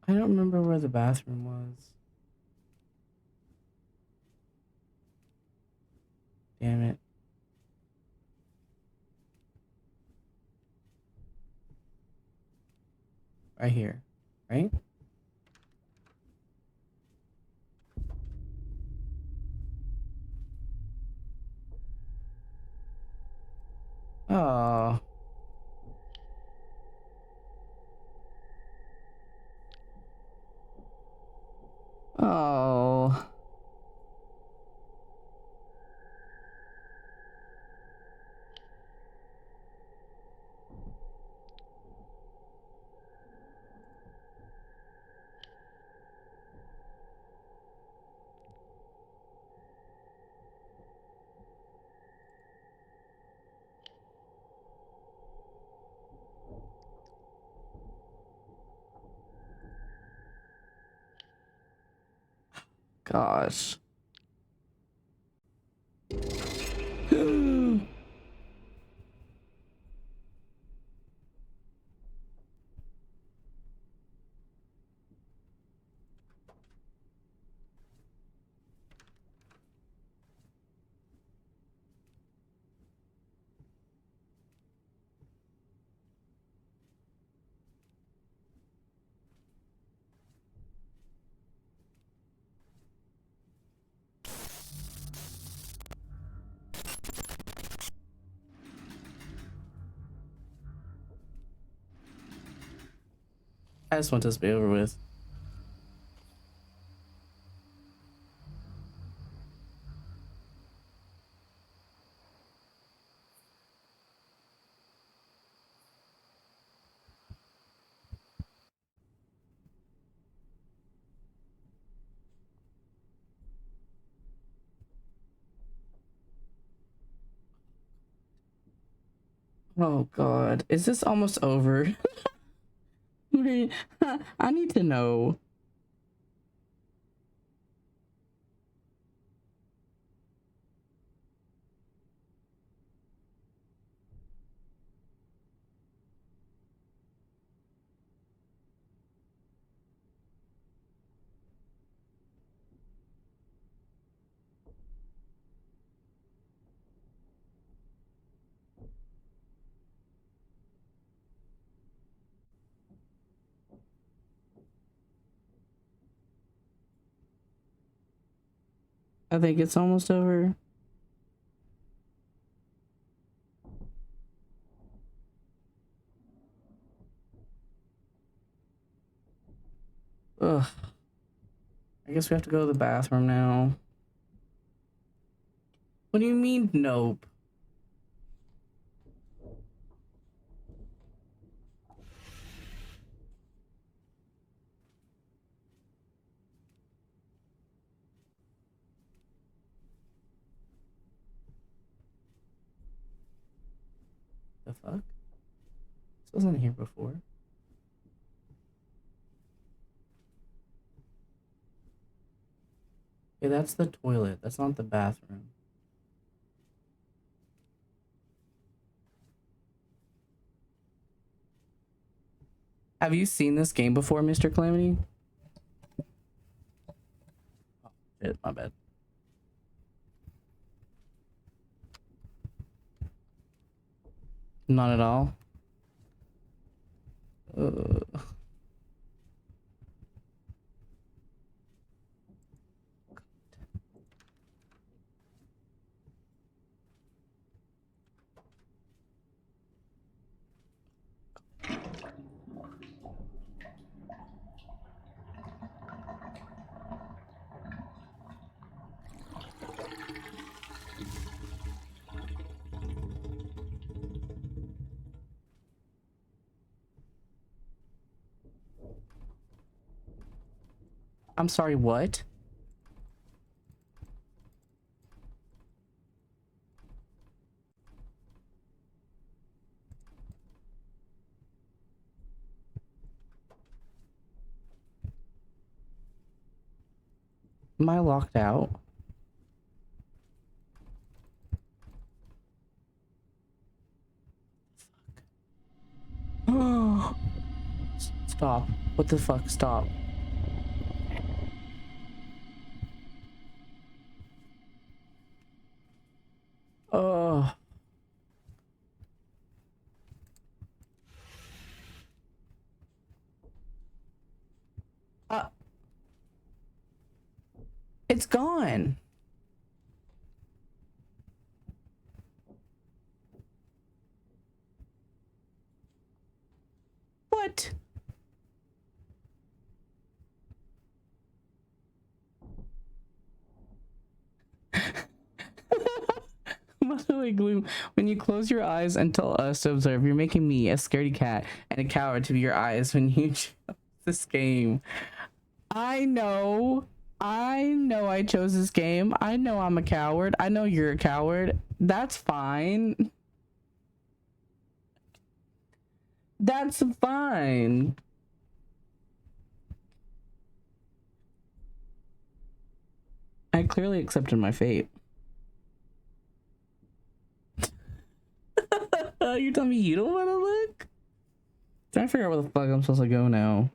I don't remember where the bathroom was. Damn it. Right here. Right? Oh. Oh. gosh. I just want this to be over with. Oh god, is this almost over? I need to know. I think it's almost over. Ugh. I guess we have to go to the bathroom now. What do you mean, nope? The fuck? This wasn't here before. Okay, that's the toilet. That's not the bathroom. Have you seen this game before, Mr. Calamity? Oh, shit, my bad. Not at all. I'm sorry, what? Am I locked out? Stop. What the fuck? Stop. Oh. It's gone. What? By the way, Gloom, when you close your eyes and tell us to observe, you're making me a scaredy cat and a coward to be your eyes when you chose this game. I know I chose this game. I know I'm a coward. I know you're a coward. That's fine. That's fine. I clearly accepted my fate. You tell me you don't want to look? Trying to figure out where the fuck I'm supposed to go now.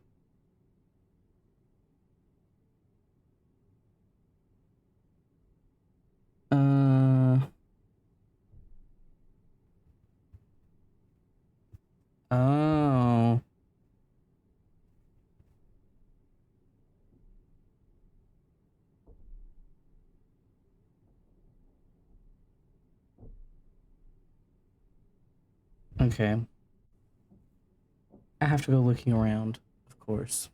Oh. Okay. I have to go looking around, of course.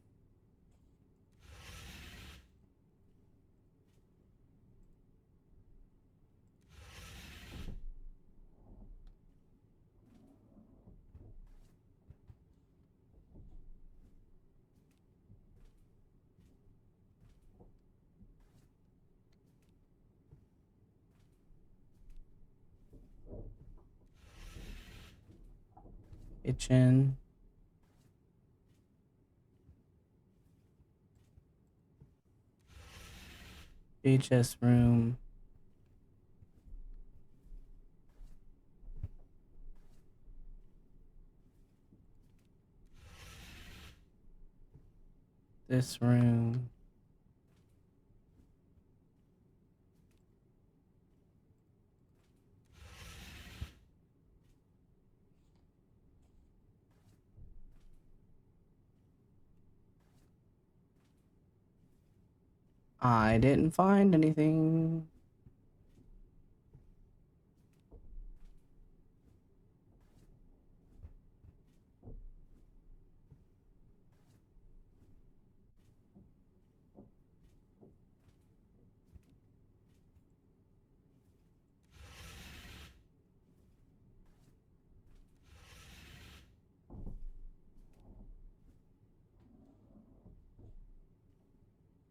Kitchen. VHS room. This room. I didn't find anything.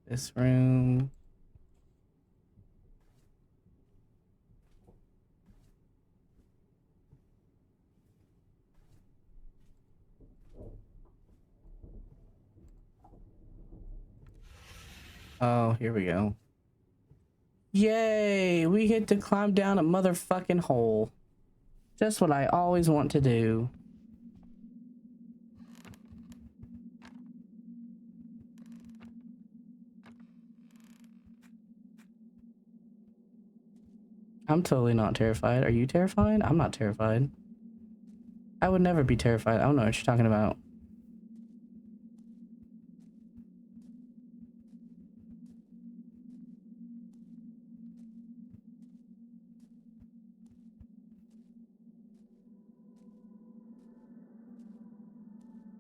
This room. Oh, here we go. Yay! We get to climb down a motherfucking hole. Just what I always want to do. I'm totally not terrified. Are you terrified? I'm not terrified. I would never be terrified. I don't know what you're talking about.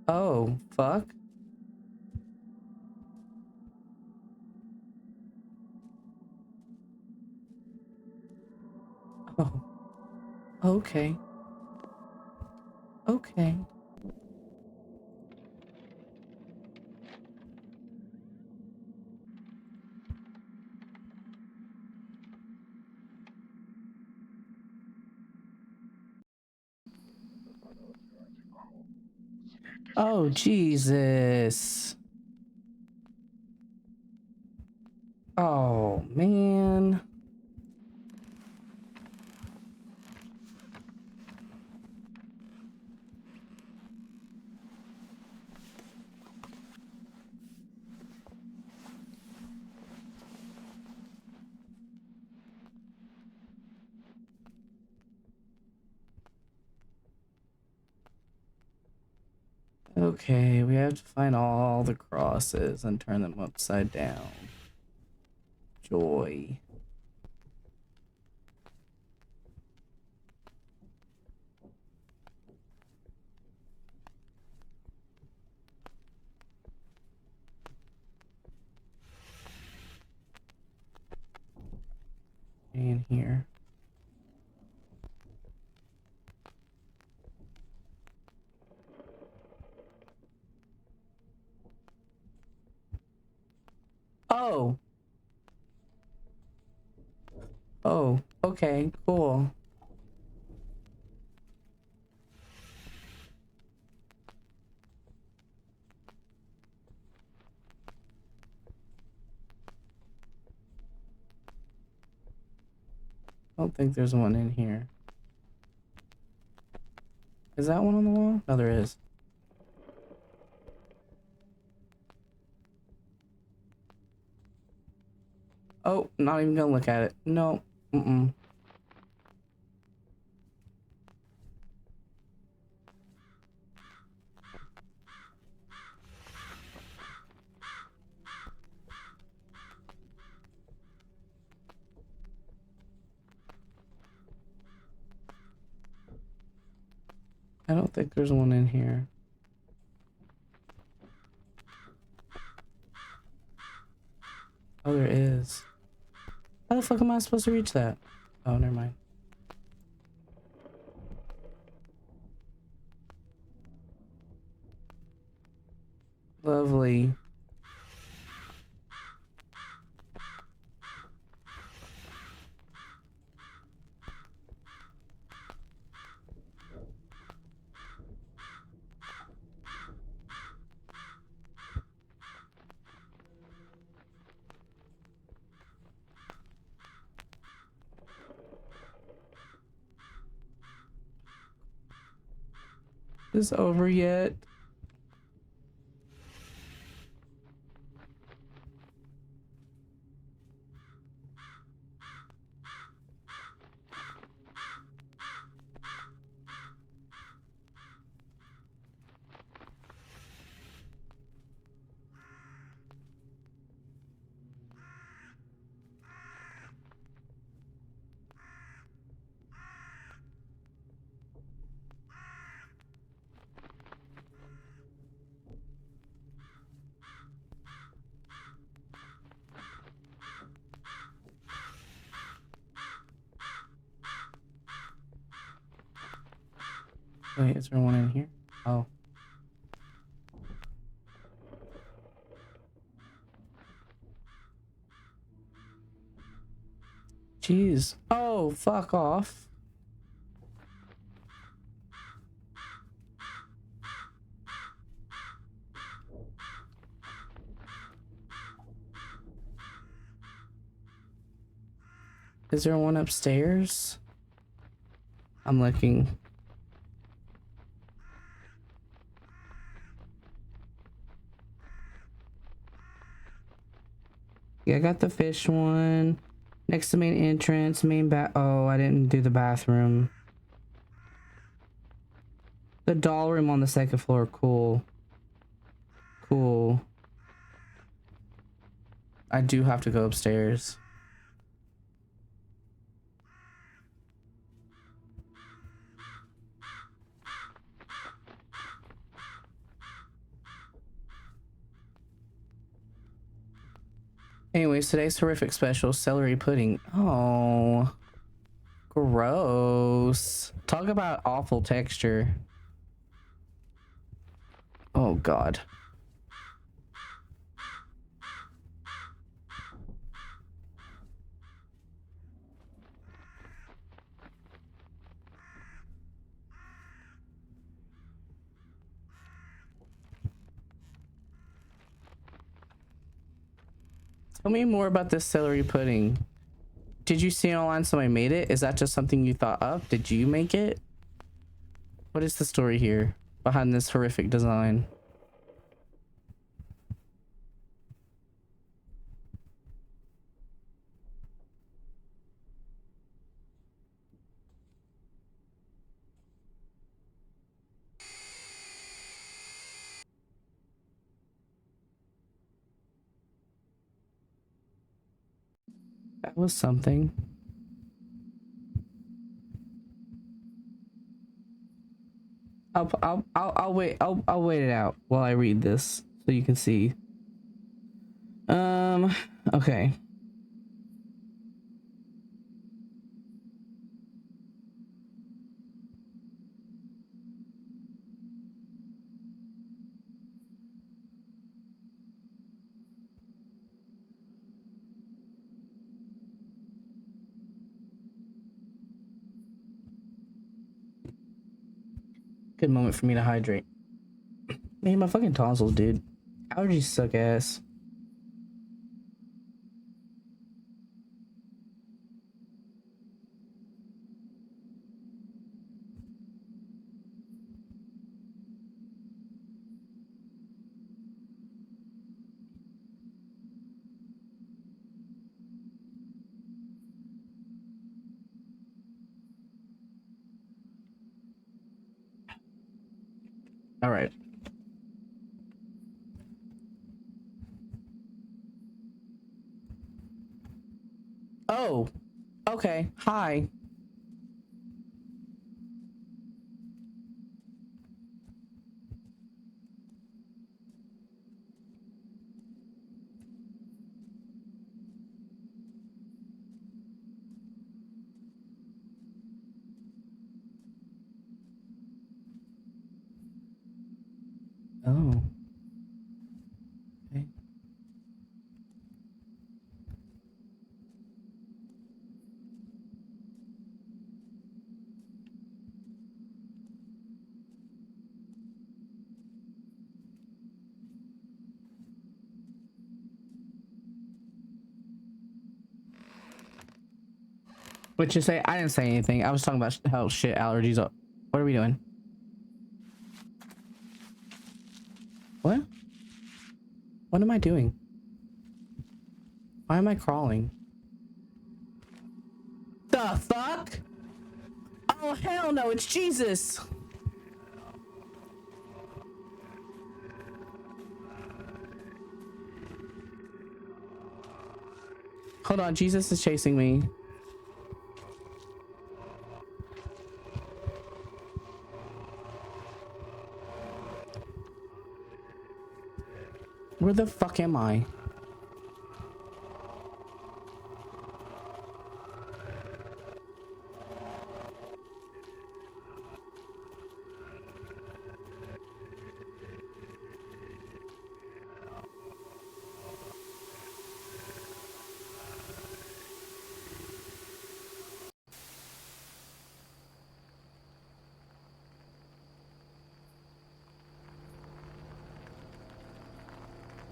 Oh, fuck. Oh, okay. Okay. Oh, Jesus. Oh, man. Okay, we have to find all the crosses and turn them upside down. Joy. In here. Oh. Oh, okay, cool. I don't think there's one in here. Is that one on the wall? No, there is. Oh, not even gonna look at it. No. Mm-mm. I don't think there's one in here. Oh, there is. How the fuck am I supposed to reach that? Oh, never mind. Lovely. Is this over yet? Wait, is there one in here? Oh. Jeez. Oh, fuck off. Is there one upstairs? I'm looking. Yeah, I got the fish one. Next to main entrance, main oh, I didn't do the bathroom. The doll room on the second floor, cool. Cool. I do have to go upstairs. Anyways, today's horrific special, celery pudding. Oh, gross. Talk about awful texture. Oh, God. Tell me more about this celery pudding. Did you see it online somebody made it? Is that just something you thought up? Did you make it? What is the story here behind this horrific design? That was something. I'll wait. I'll wait it out while I read this so you can see. Okay. Good moment for me to hydrate. Man, my fucking tonsils, dude. Allergies suck ass. All right. Oh, okay. Hi. Oh. Okay. What you say? I didn't say anything. I was talking about how shit allergies are. What are we doing? What? What am I doing? Why am I crawling? The fuck? Oh, hell no, it's Jesus. Hold on, Jesus is chasing me. Where the fuck am I?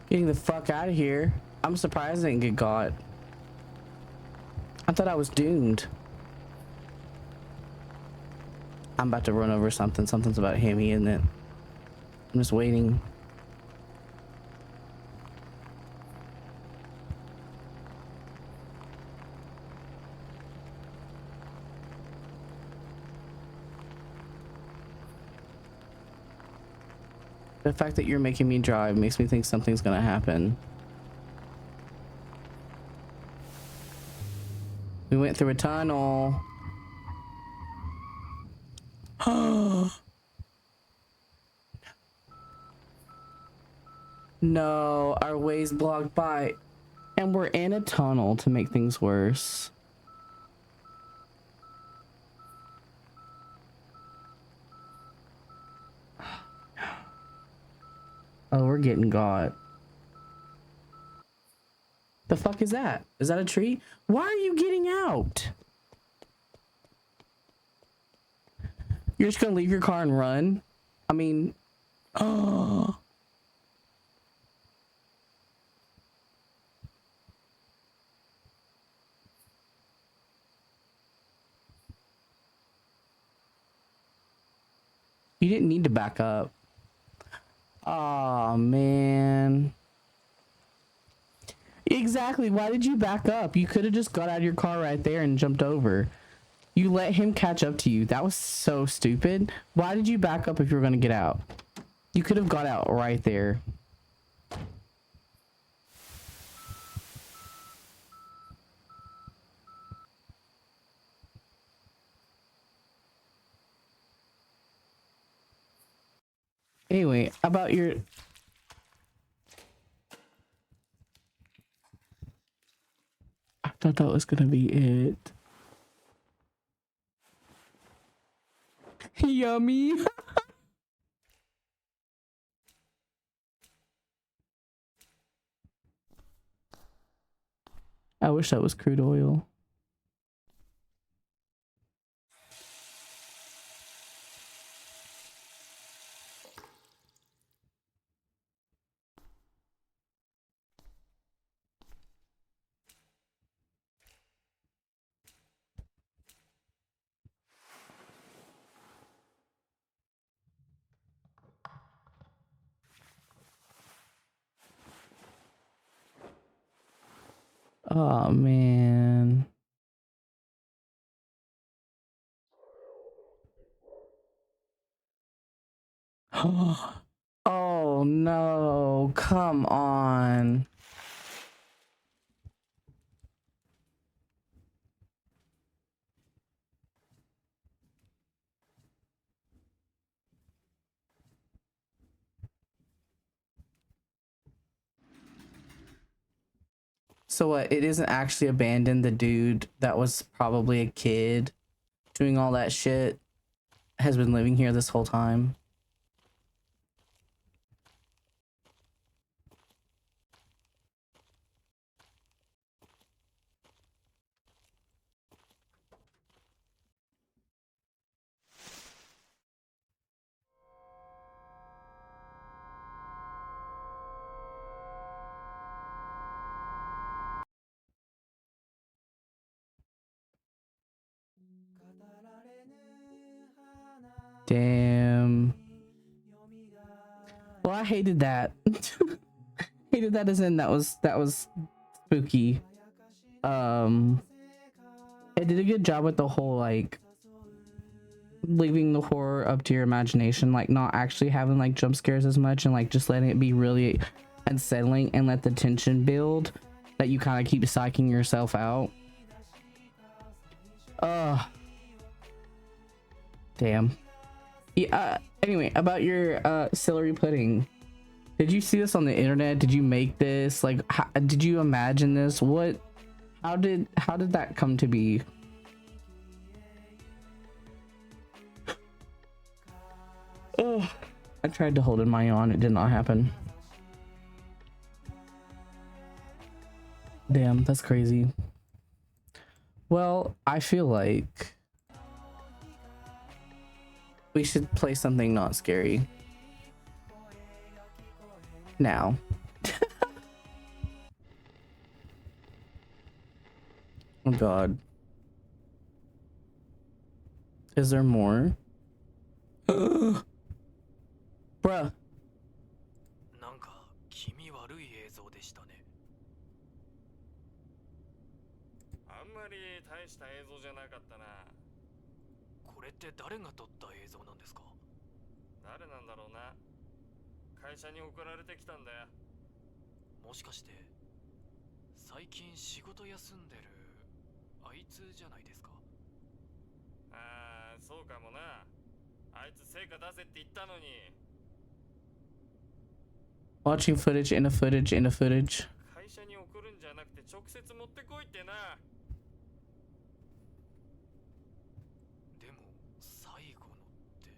Getting the fuck out of here. I'm surprised I didn't get got. I thought I was doomed. I'm about to run over something. Something's about to hit me, isn't it? I'm just waiting. The fact that you're making me drive makes me think something's gonna happen. We went through a tunnel. No, our way's blocked by, and we're in a tunnel to make things worse. Oh, we're getting got. The fuck is that? Is that a tree? Why are you getting out? You're just gonna leave your car and run? I mean, oh. You didn't need to back up. Oh man. Exactly. Why did you back up? You could have just got out of your car right there and jumped over. You let him catch up to you. That was so stupid. Why did you back up if you were going to get out? You could have got out right there. Anyway, about your... I thought that was going to be it. Yummy. I wish that was crude oil. Oh, man. Oh no, come on. So what, it isn't actually abandoned the dude that was probably a kid doing all that shit has been living here this whole time? Damn. Well, I hated that. Hated that as in that was spooky. It did a good job with the whole like leaving the horror up to your imagination, like not actually having like jump scares as much and like just letting it be really unsettling and let the tension build that you kind of keep psyching yourself out. Damn. Yeah, anyway, about your celery pudding. Did you see this on the internet? Did you make this? Like, how, did you imagine this? What? How did that come to be? Oh, I tried to hold in my yawn. It did not happen. Damn, that's crazy. Well, I feel like we should play something not scary now. Oh god. Is there more? Bruh. なんか気味悪い映像でしたね。あんまり大した映像じゃなかったな。これって誰が撮った映像なんですか？誰なんだろうな。会社に送られてきたんだよ。もしかして最近仕事休んでるあいつじゃないですか？ああ、そうかもな。あいつ成果出せって言ったのに。Watching footage in a footage in a footage. 会社に送るんじゃなくて直接持ってこいってな。でも最後のって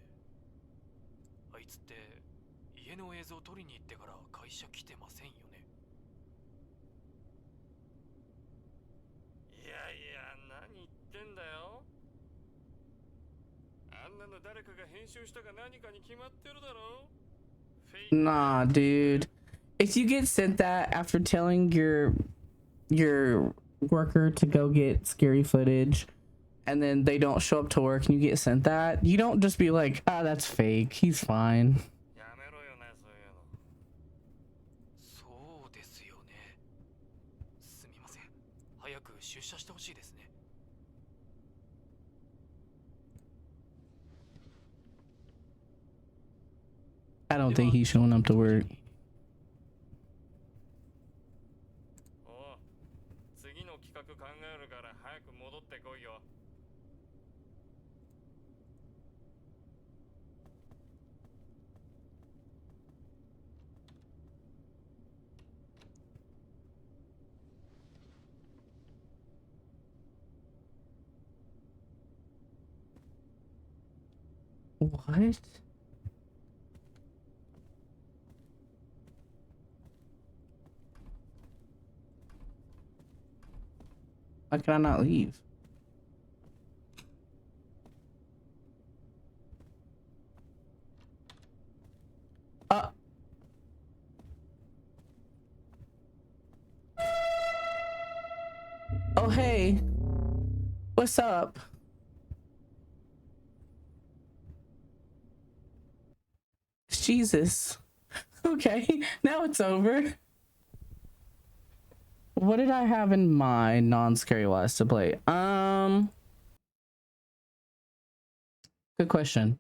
あいつって家の映像撮りに行ってから会社来てませんよね。いやいや、何言ってんだよ。あんなの誰かが編集したか何かに決まってるだろ。Nah, dude. If you get sent that after telling your worker to go get scary footage and then they don't show up to work and you get sent that, you don't just be like, ah, that's fake. He's fine. やめろよな、そういうの。そうですよね。すみません。早く出社してほしいですね。I don't think he's showing up to work. おう、次の企画考えるから早く戻ってこいよ。What? Why can I not leave? Oh, hey. What's up? Jesus. Okay, now it's over. What did I have in mind non-scary wise to play? Good question.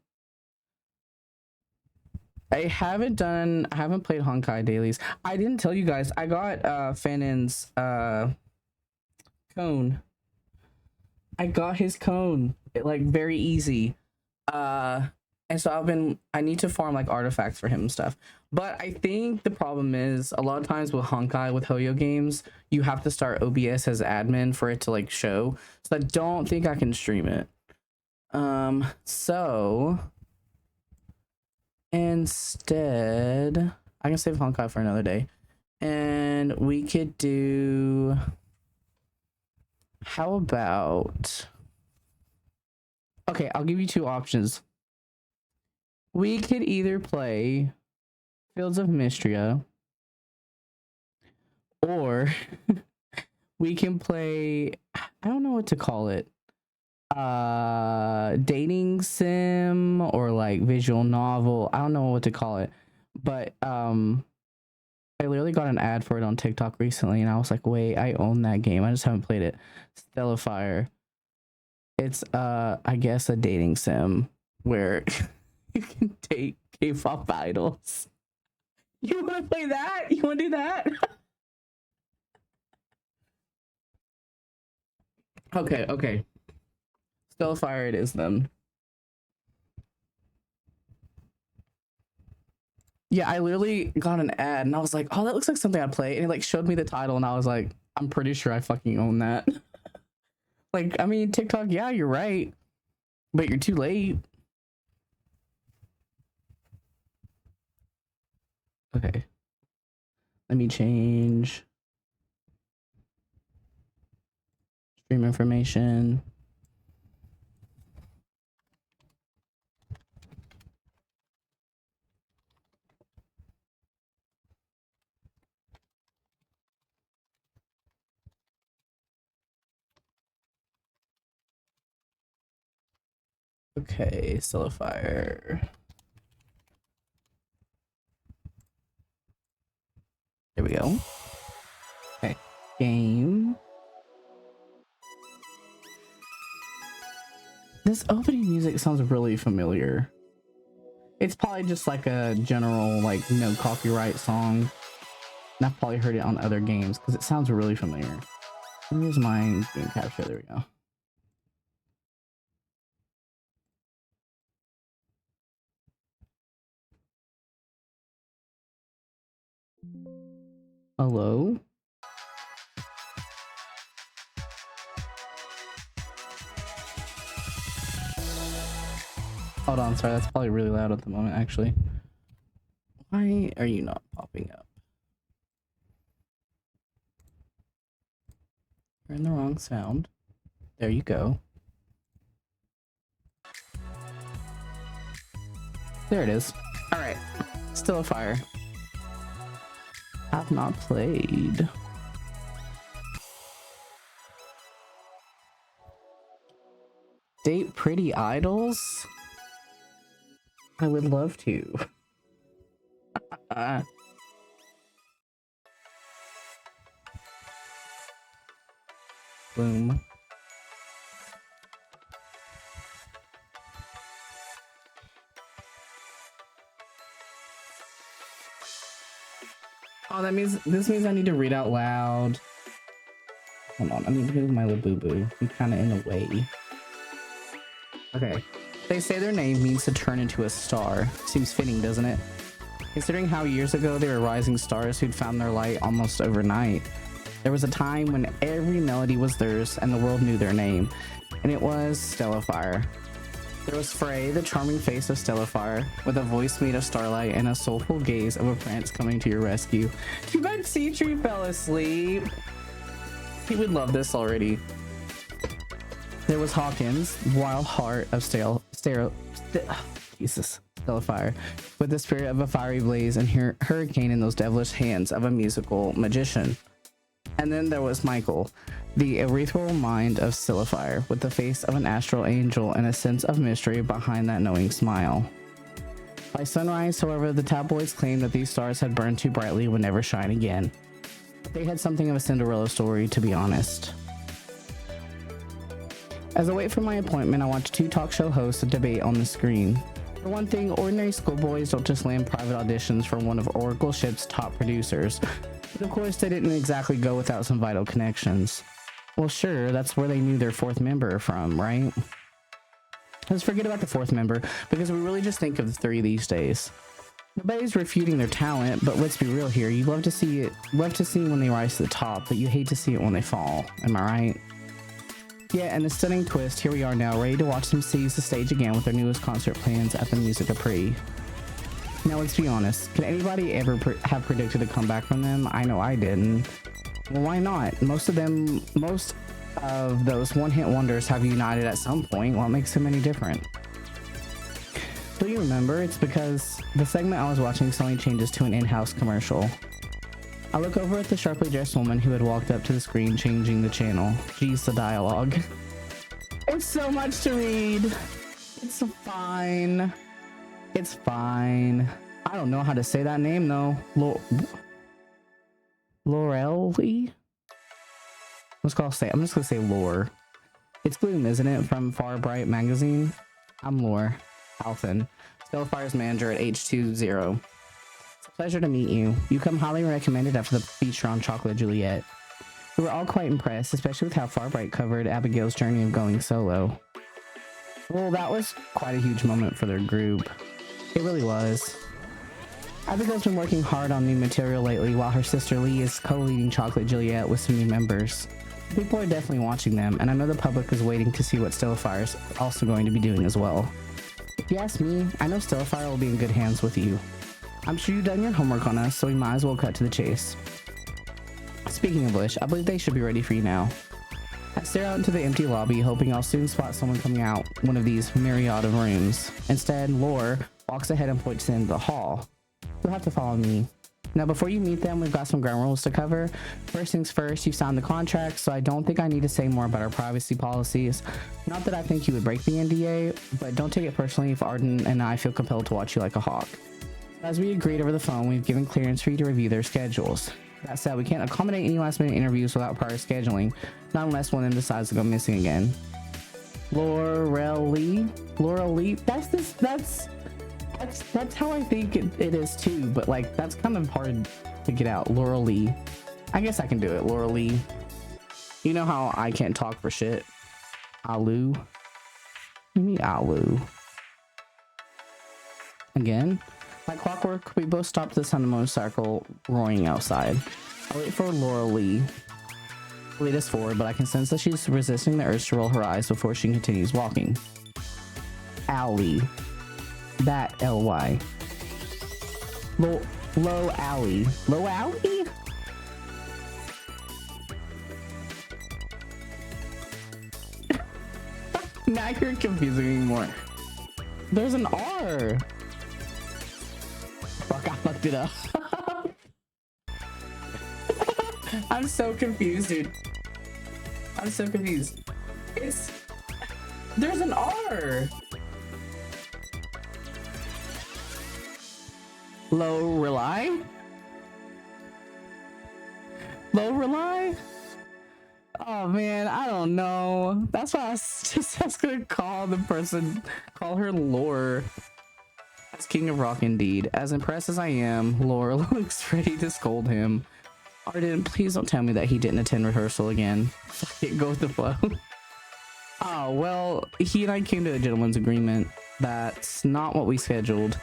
I haven't played Honkai dailies. I didn't tell you guys. I got Fanon's cone. I got his cone. Like very easy. And so I need to farm like artifacts for him and stuff. But I think the problem is a lot of times with Honkai, with Hoyo games, you have to start OBS as admin for it to like show. So I don't think I can stream it. So instead, I can save Honkai for another day. And we could do, how about, okay, I'll give you two options. We could either play Fields of Mystria, or we can play, I don't know what to call it, dating sim or like visual novel. I don't know what to call it, but I literally got an ad for it on TikTok recently, and I was like, wait, I own that game. I just haven't played it. Stellifier. It's I guess a dating sim where you can date K-pop idols. You want to play that? You want to do that? Okay. Stellifier it is then. Yeah, I literally got an ad and I was like, oh, that looks like something I'd play. And it like showed me the title and I was like, I'm pretty sure I fucking own that. Like, I mean, TikTok, yeah, you're right. But you're too late. Okay. Let me change stream information. Okay, Stellifier. There we go. Okay, game. This opening music sounds really familiar. It's probably just like a general, like, no copyright song. And I've probably heard it on other games because it sounds really familiar. Here's my game capture. There we go. Hello? Hold on, sorry, that's probably really loud at the moment, actually. Why are you not popping up? You're in the wrong sound. There you go. There it is. Alright. Stellifier. Have not played. Date pretty idols? I would love to. Boom. Oh, this means I need to read out loud. Hold on, I need to move my little boo-boo. I'm kind of in the way. Okay. They say their name means to turn into a star. Seems fitting, doesn't it? Considering how years ago they were rising stars who'd found their light almost overnight. There was a time when every melody was theirs and the world knew their name. And it was Stellifier. There was Frey, the charming face of Stellifier, with a voice made of starlight and a soulful gaze of a prince coming to your rescue. Too bad Seatree fell asleep. He would love this already. There was Hawkins, wild heart of Stellifier, with the spirit of a fiery blaze and hurricane in those devilish hands of a musical magician. And then there was Michael, the ethereal mind of Stellifier, with the face of an astral angel and a sense of mystery behind that knowing smile. By sunrise, however, the tabloids claimed that these stars had burned too brightly and would never shine again. They had something of a Cinderella story, to be honest. As I wait for my appointment, I watch two talk show hosts debate on the screen. For one thing, ordinary schoolboys don't just land private auditions for one of Oracle Ship's top producers. But of course, they didn't exactly go without some vital connections. Well, sure, that's where they knew their fourth member from, right? Let's forget about the fourth member, because we really just think of the three these days. Nobody's refuting their talent, but let's be real here. You love to see it, when they rise to the top, but you hate to see it when they fall. Am I right? Yeah, and a stunning twist, here we are now, ready to watch them seize the stage again with their newest concert plans at the Music Capri. Now let's be honest, could anybody ever have predicted a comeback from them? I know I didn't. Well, why not? Most of those one-hit wonders have united at some point. What makes them any different? Do you remember? It's because the segment I was watching suddenly changes to an in-house commercial. I look over at the sharply dressed woman who had walked up to the screen, changing the channel. Geez, the dialogue. It's so much to read. It's fine. It's fine. I don't know how to say that name though. Lorelli? I'm just gonna say Lore. It's Bloom, isn't it? From Far Bright magazine. I'm Lore Alphen, Stellifier's manager at H20. It's a pleasure to meet you. You come highly recommended after the feature on Chocolate Juliet. We were all quite impressed, especially with how Far Bright covered Abigail's journey of going solo. Well, that was quite a huge moment for their group. It really was. Abigail's been working hard on new material lately, while her sister Lee is co-leading Chocolate Juliet with some new members. People are definitely watching them, and I know the public is waiting to see what Stellifier is also going to be doing as well. If you ask me, I know Stellifier will be in good hands with you. I'm sure you've done your homework on us, so we might as well cut to the chase. Speaking of which, I believe they should be ready for you now. I stare out into the empty lobby, hoping I'll soon spot someone coming out one of these myriad of rooms. Instead, Lore walks ahead and points into the hall. You'll have to follow me. Now, before you meet them, we've got some ground rules to cover. First things first, you signed the contract, so I don't think I need to say more about our privacy policies. Not that I think you would break the NDA, but don't take it personally if Arden and I feel compelled to watch you like a hawk. As we agreed over the phone, we've given clearance for you to review their schedules. That said, we can't accommodate any last-minute interviews without prior scheduling, not unless one of them decides to go missing again. Lorelli? That's how I think it is too, but like that's kind of hard to get out. Lorelli. I guess I can do it. Lorelli. You know how I can't talk for shit. Alu. Give me Alu. Again. Like clockwork, we both stopped the sound of motorcycle roaring outside. I wait for Lorelli to lead us forward, but I can sense that she's resisting the urge to roll her eyes before she continues walking. Alley. That L-Y. Low alley. Low alley? Now you're confusing me more. There's an R. Fuck, I fucked it up. I'm so confused, dude. I'm so confused. There's an R. Low rely? Low rely? Oh man, I don't know. That's why I was gonna call her Lore. As King of Rock indeed. As impressed as I am, Lore looks ready to scold him. Arden, please don't tell me that he didn't attend rehearsal again. Fuck it, go with the flow. Oh, well, he and I came to a gentleman's agreement. That's not what we scheduled.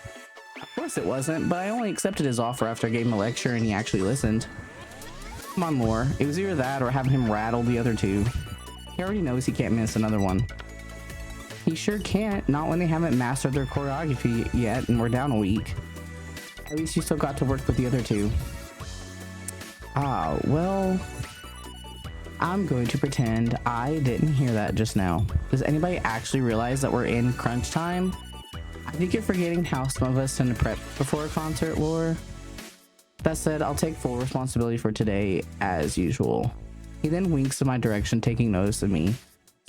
Of course it wasn't, but I only accepted his offer after I gave him a lecture and he actually listened. Come on, Lore. It was either that or having him rattle the other two. He already knows he can't miss another one. He sure can't, not when they haven't mastered their choreography yet and we're down a week. At least you still got to work with the other two. Ah, well, I'm going to pretend I didn't hear that just now. Does anybody actually realize that we're in crunch time? I think you're forgetting how some of us tend to prep before a concert, Lore. That said, I'll take full responsibility for today as usual. He then winks in my direction, taking notice of me.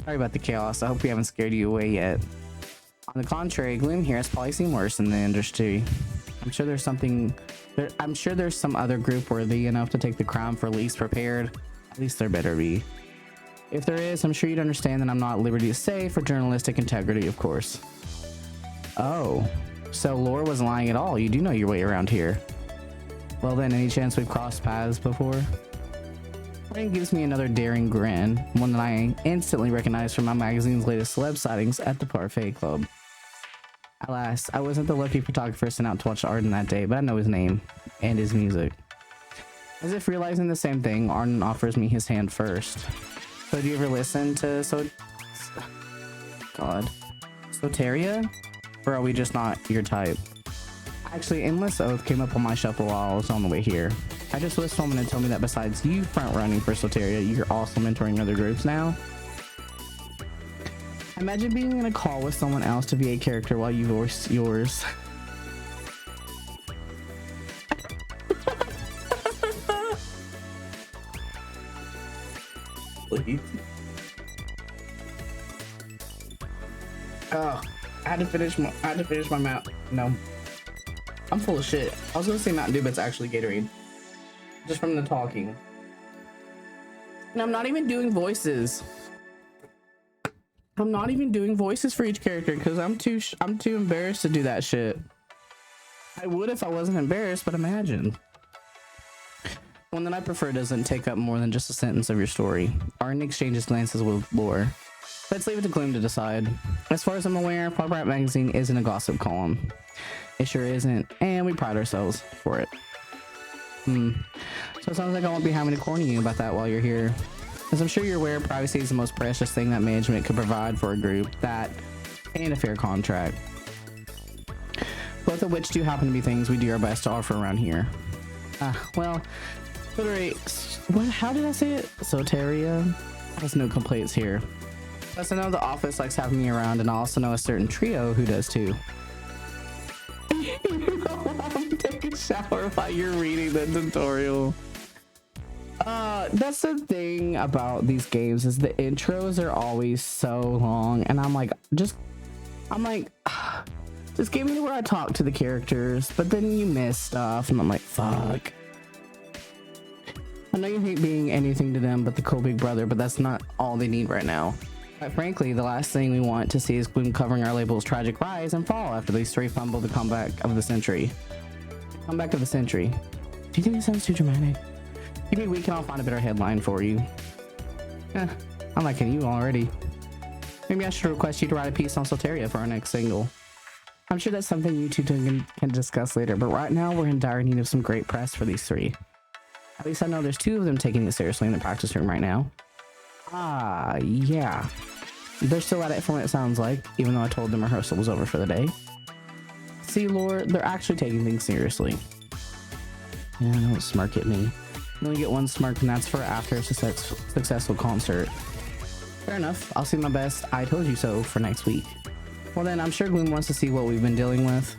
Sorry about the chaos. I hope we haven't scared you away yet. On the contrary, gloom here has probably seen worse in the industry. I'm sure there's some other group worthy enough to take the crown for least prepared. At least there better be. If there is, I'm sure you'd understand that I'm not at liberty to say for journalistic integrity, of course. Oh, So Laura wasn't lying at all. You do know your way around here. Well then, any chance we've crossed paths before? Rain gives me another daring grin, one that I instantly recognize from my magazine's latest celeb sightings at the Parfait Club. Alas, I wasn't the lucky photographer sent out to watch Arden that day, but I know his name and his music. As if realizing the same thing, Arden offers me his hand first. So do you ever listen to Soteria? Or are we just not your type? Actually, Endless Oath came up on my shuffle while I was on the way here. I just wish someone had told me that besides you front running for Soteria, you're also mentoring other groups now. Imagine being in a call with someone else to be a character while you voice yours. Please. Oh, I had to finish my mouth. No. I'm full of shit. I was gonna say Mountain Dew, but it's actually Gatorade. Just from the talking. And I'm not even doing voices. I'm not even doing voices for each character because I'm too embarrassed to do that shit. I would if I wasn't embarrassed, but imagine. One that I prefer doesn't take up more than just a sentence of your story. Arden exchanges glances with Lore. Let's leave it to Gloom to decide. As far as I'm aware, Pop Rap Magazine isn't a gossip column. It sure isn't, and we pride ourselves for it. So it sounds like I won't be having to corner you about that while you're here. As I'm sure you're aware, privacy is the most precious thing that management could provide for a group, that and a fair contract. Both of which do happen to be things we do our best to offer around here. Well, how did I say it? Soteria has no complaints here. Plus I know the office likes having me around, and I also know a certain trio who does too. You don't want to take a shower while you're reading the tutorial. That's the thing about these games, is the intros are always so long, and I'm like, just give me where I talk to the characters, but then you miss stuff, and I'm like, fuck. I know you hate being anything to them but the cool big brother, but that's not all they need right now. Quite frankly, the last thing we want to see is Gloom covering our label's tragic rise and fall after these three fumble the comeback of the century. Comeback of the century. Do you think it sounds too dramatic? Give me a week and I'll find a better headline for you. I'm liking you already. Maybe I should request you to write a piece on Soteria for our next single. I'm sure that's something you two can discuss later, but right now we're in dire need of some great press for these three. At least I know there's two of them taking it seriously in the practice room right now. Yeah. They're still at it from what it sounds like, even though I told them rehearsal was over for the day. See, Lore, they're actually taking things seriously. Yeah, don't smirk at me. You only get one smirk, and that's for after a successful concert. Fair enough. I'll see my best I told you so for next week. Well then, I'm sure Gloom wants to see what we've been dealing with.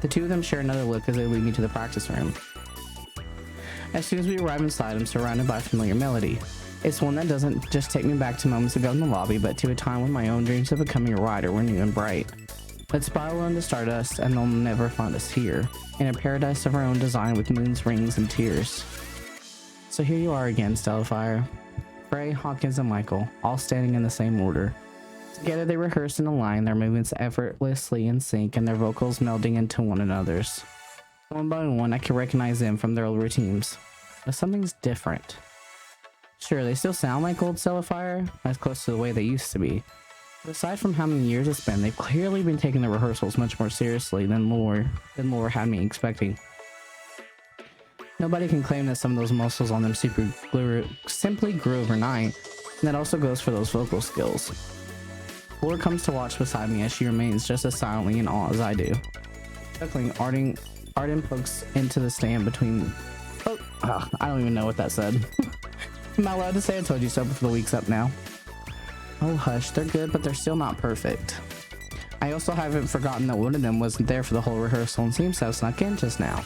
The two of them share another look as they lead me to the practice room. As soon as we arrive inside, I'm surrounded by a familiar melody. It's one that doesn't just take me back to moments ago in the lobby, but to a time when my own dreams of becoming a writer were new and bright. Let's spiral into stardust, and they'll never find us here, in a paradise of our own design with moons, rings, and tears. So here you are again, Stellifier. Frey, Hawkins, and Michael, all standing in the same order. Together they rehearse in a line, their movements effortlessly in sync, and their vocals melding into one another's. One by one, I can recognize them from their old routines, but something's different. Sure, they still sound like old Stellifier, as close to the way they used to be. But aside from how many years it's been, they've clearly been taking the rehearsals much more seriously than Lore had me expecting. Nobody can claim that some of those muscles on them simply grew overnight, and that also goes for those vocal skills. Lore comes to watch beside me as she remains just as silently in awe as I do. Chuckling, Arden pokes into the stand between... I don't even know what that said. Am I allowed to say I told you so before the week's up now? Oh hush, they're good, but they're still not perfect. I also haven't forgotten that one of them wasn't there for the whole rehearsal and seems to have snuck in just now.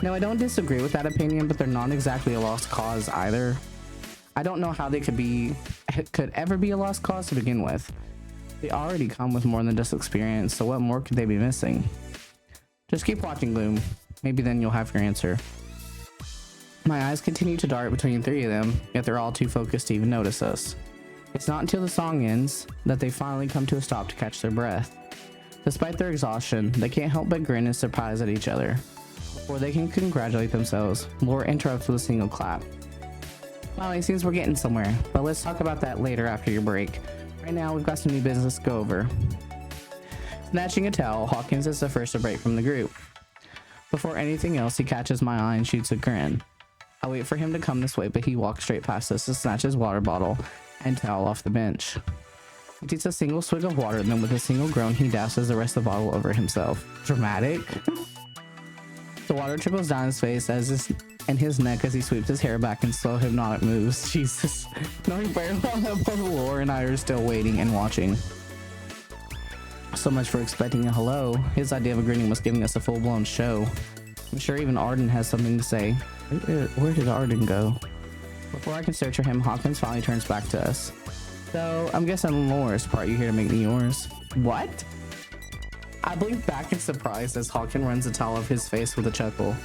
No, I don't disagree with that opinion, but they're not exactly a lost cause either. I don't know how they could ever be a lost cause to begin with. They already come with more than just experience, so what more could they be missing? Just keep watching, Gloom. Maybe then you'll have your answer. My eyes continue to dart between three of them, yet they're all too focused to even notice us. It's not until the song ends that they finally come to a stop to catch their breath. Despite their exhaustion, they can't help but grin in surprise at each other. Before they can congratulate themselves, Laura interrupts with a single clap. Well, it seems we're getting somewhere, but let's talk about that later after your break. Right now, we've got some new business to go over. Snatching a towel, Hawkins is the first to break from the group. Before anything else, he catches my eye and shoots a grin. I wait for him to come this way, but he walks straight past us to snatch his water bottle and towel off the bench. He takes a single swig of water, then with a single groan, he douses the rest of the bottle over himself. Dramatic. The water trickles down his face and his neck as he sweeps his hair back in slow hypnotic moves. Jesus. Knowing very well that both Laura and I are still waiting and watching. So much for expecting a hello. His idea of a greeting was giving us a full-blown show. I'm sure even Arden has something to say. Where did Arden go? Before I can search for him, Hawkins finally turns back to us. So, I'm guessing Laura's part, you here to make me yours. What? I blink back in surprise as Hawkins runs the towel off his face with a chuckle.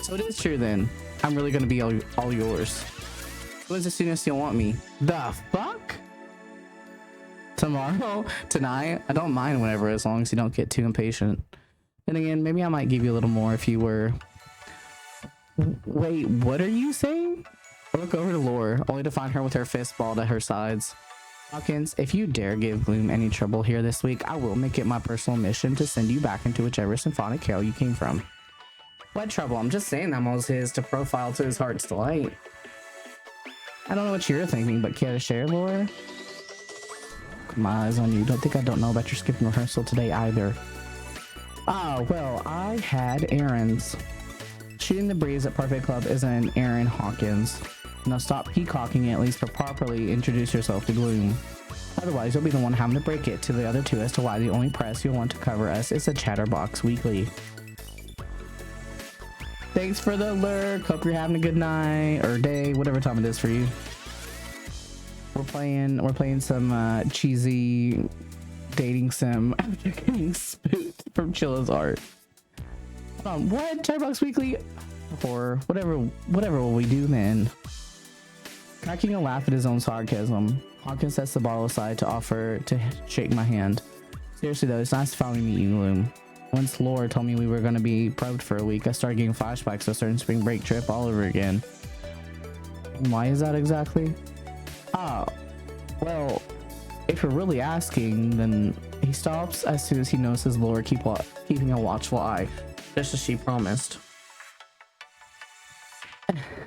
So it is true then. I'm really gonna be all yours. When's the soonest you'll want me? The fuck? Tomorrow? Tonight? I don't mind whenever, as long as you don't get too impatient. Then again, maybe I might give you a little more if you were... Wait, what are you saying? I look over to Laura, only to find her with her fist balled at her sides. Hawkins, if you dare give Gloom any trouble here this week, I will make it my personal mission to send you back into whichever symphonic hell you came from. What trouble? I'm just saying I'm all his to profile to his heart's delight. I don't know what you're thinking, but care to share, Laura? My eyes on you. Don't think I don't know about your skipping rehearsal today either. Ah, well, I had errands. Shooting the breeze at Parfait Club is an errand, Hawkins. Now stop peacocking at least, to properly introduce yourself to Gloom. Otherwise, you'll be the one having to break it to the other two as to why the only press you'll want to cover us is a Chatterbox Weekly. Thanks for the lurk. Hope you're having a good night or day, whatever time it is for you. We're playing some cheesy dating sim after getting spooked from Chilla's art. Hold on, what? Chatterbox Weekly? Or whatever will we do then? Cracking a laugh at his own sarcasm, Hawkins sets the bottle aside to offer to shake my hand. Seriously though, it's nice to finally meet you, Gloom. Once Laura told me we were going to be probed for a week, I started getting flashbacks to a certain spring break trip all over again. Why is that exactly? Ah, well, if you're really asking, then he stops as soon as he notices Laura keeping a watchful eye, just as she promised.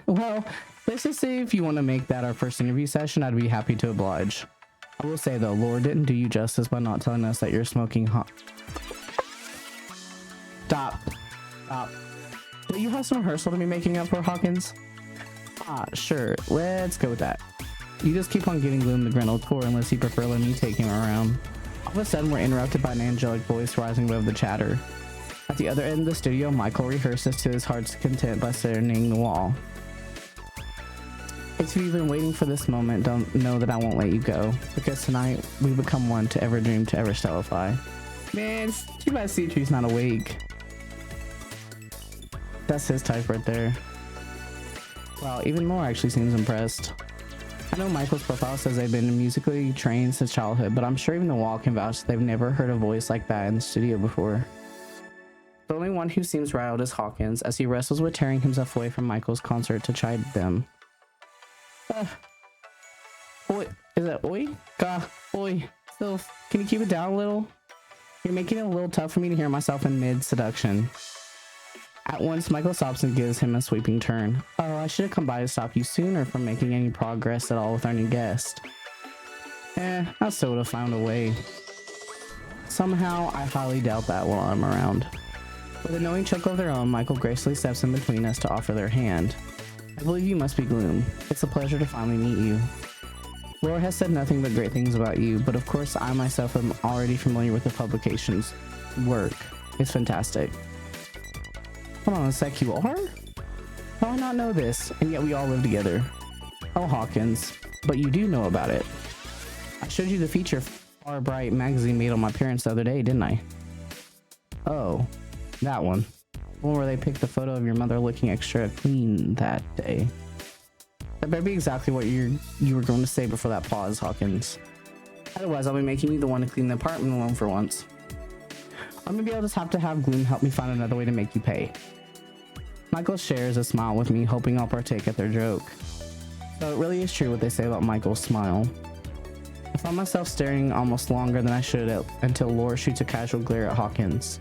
Well, let's just say if you want to make that our first interview session, I'd be happy to oblige. I will say though, Laura didn't do you justice by not telling us that you're smoking hot. Stop. Do you have some rehearsal to be making up for, Hawkins? Ah, sure. Let's go with that. You just keep on giving Gloom the Grendel tour unless you prefer letting me take him around. All of a sudden, we're interrupted by an angelic voice rising above the chatter. At the other end of the studio, Michael rehearses to his heart's content by serenading the wall. If you've been waiting for this moment, don't know that I won't let you go, because tonight we become one to ever dream to ever stellify. Man, it's too bad C-Tree's not awake. That's his type right there. Wow, even Laura actually seems impressed. I know Michael's profile says they've been musically trained since childhood, but I'm sure even the wall can vouch that they've never heard a voice like that in the studio before. The only one who seems riled is Hawkins, as he wrestles with tearing himself away from Michael's concert to chide them. Oi, is that oi? Oi, still, can you keep it down a little? You're making it a little tough for me to hear myself in mid-seduction. At once, Michael stops and gives him a sweeping turn. Oh, I should have come by to stop you sooner from making any progress at all with our new guest. I still would have found a way. Somehow, I highly doubt that while I'm around. With a knowing chuckle of their own, Michael gracefully steps in between us to offer their hand. I believe you must be Gloom. It's a pleasure to finally meet you. Laura has said nothing but great things about you, but of course I myself am already familiar with the publication's work. It's fantastic. Hold on a sec, you are? How do I not know this? And yet we all live together. Oh, Hawkins, but you do know about it. I showed you the feature Far Bright magazine made on my parents the other day, didn't I? Oh, that one. The one where they picked the photo of your mother looking extra clean that day. That better be exactly what you were going to say before that pause, Hawkins. Otherwise, I'll be making you the one to clean the apartment alone for once. Or maybe I'll just have to have Gloom help me find another way to make you pay. Michael shares a smile with me, hoping I'll partake at their joke. So it really is true what they say about Michael's smile. I found myself staring almost longer than I should until Laura shoots a casual glare at Hawkins.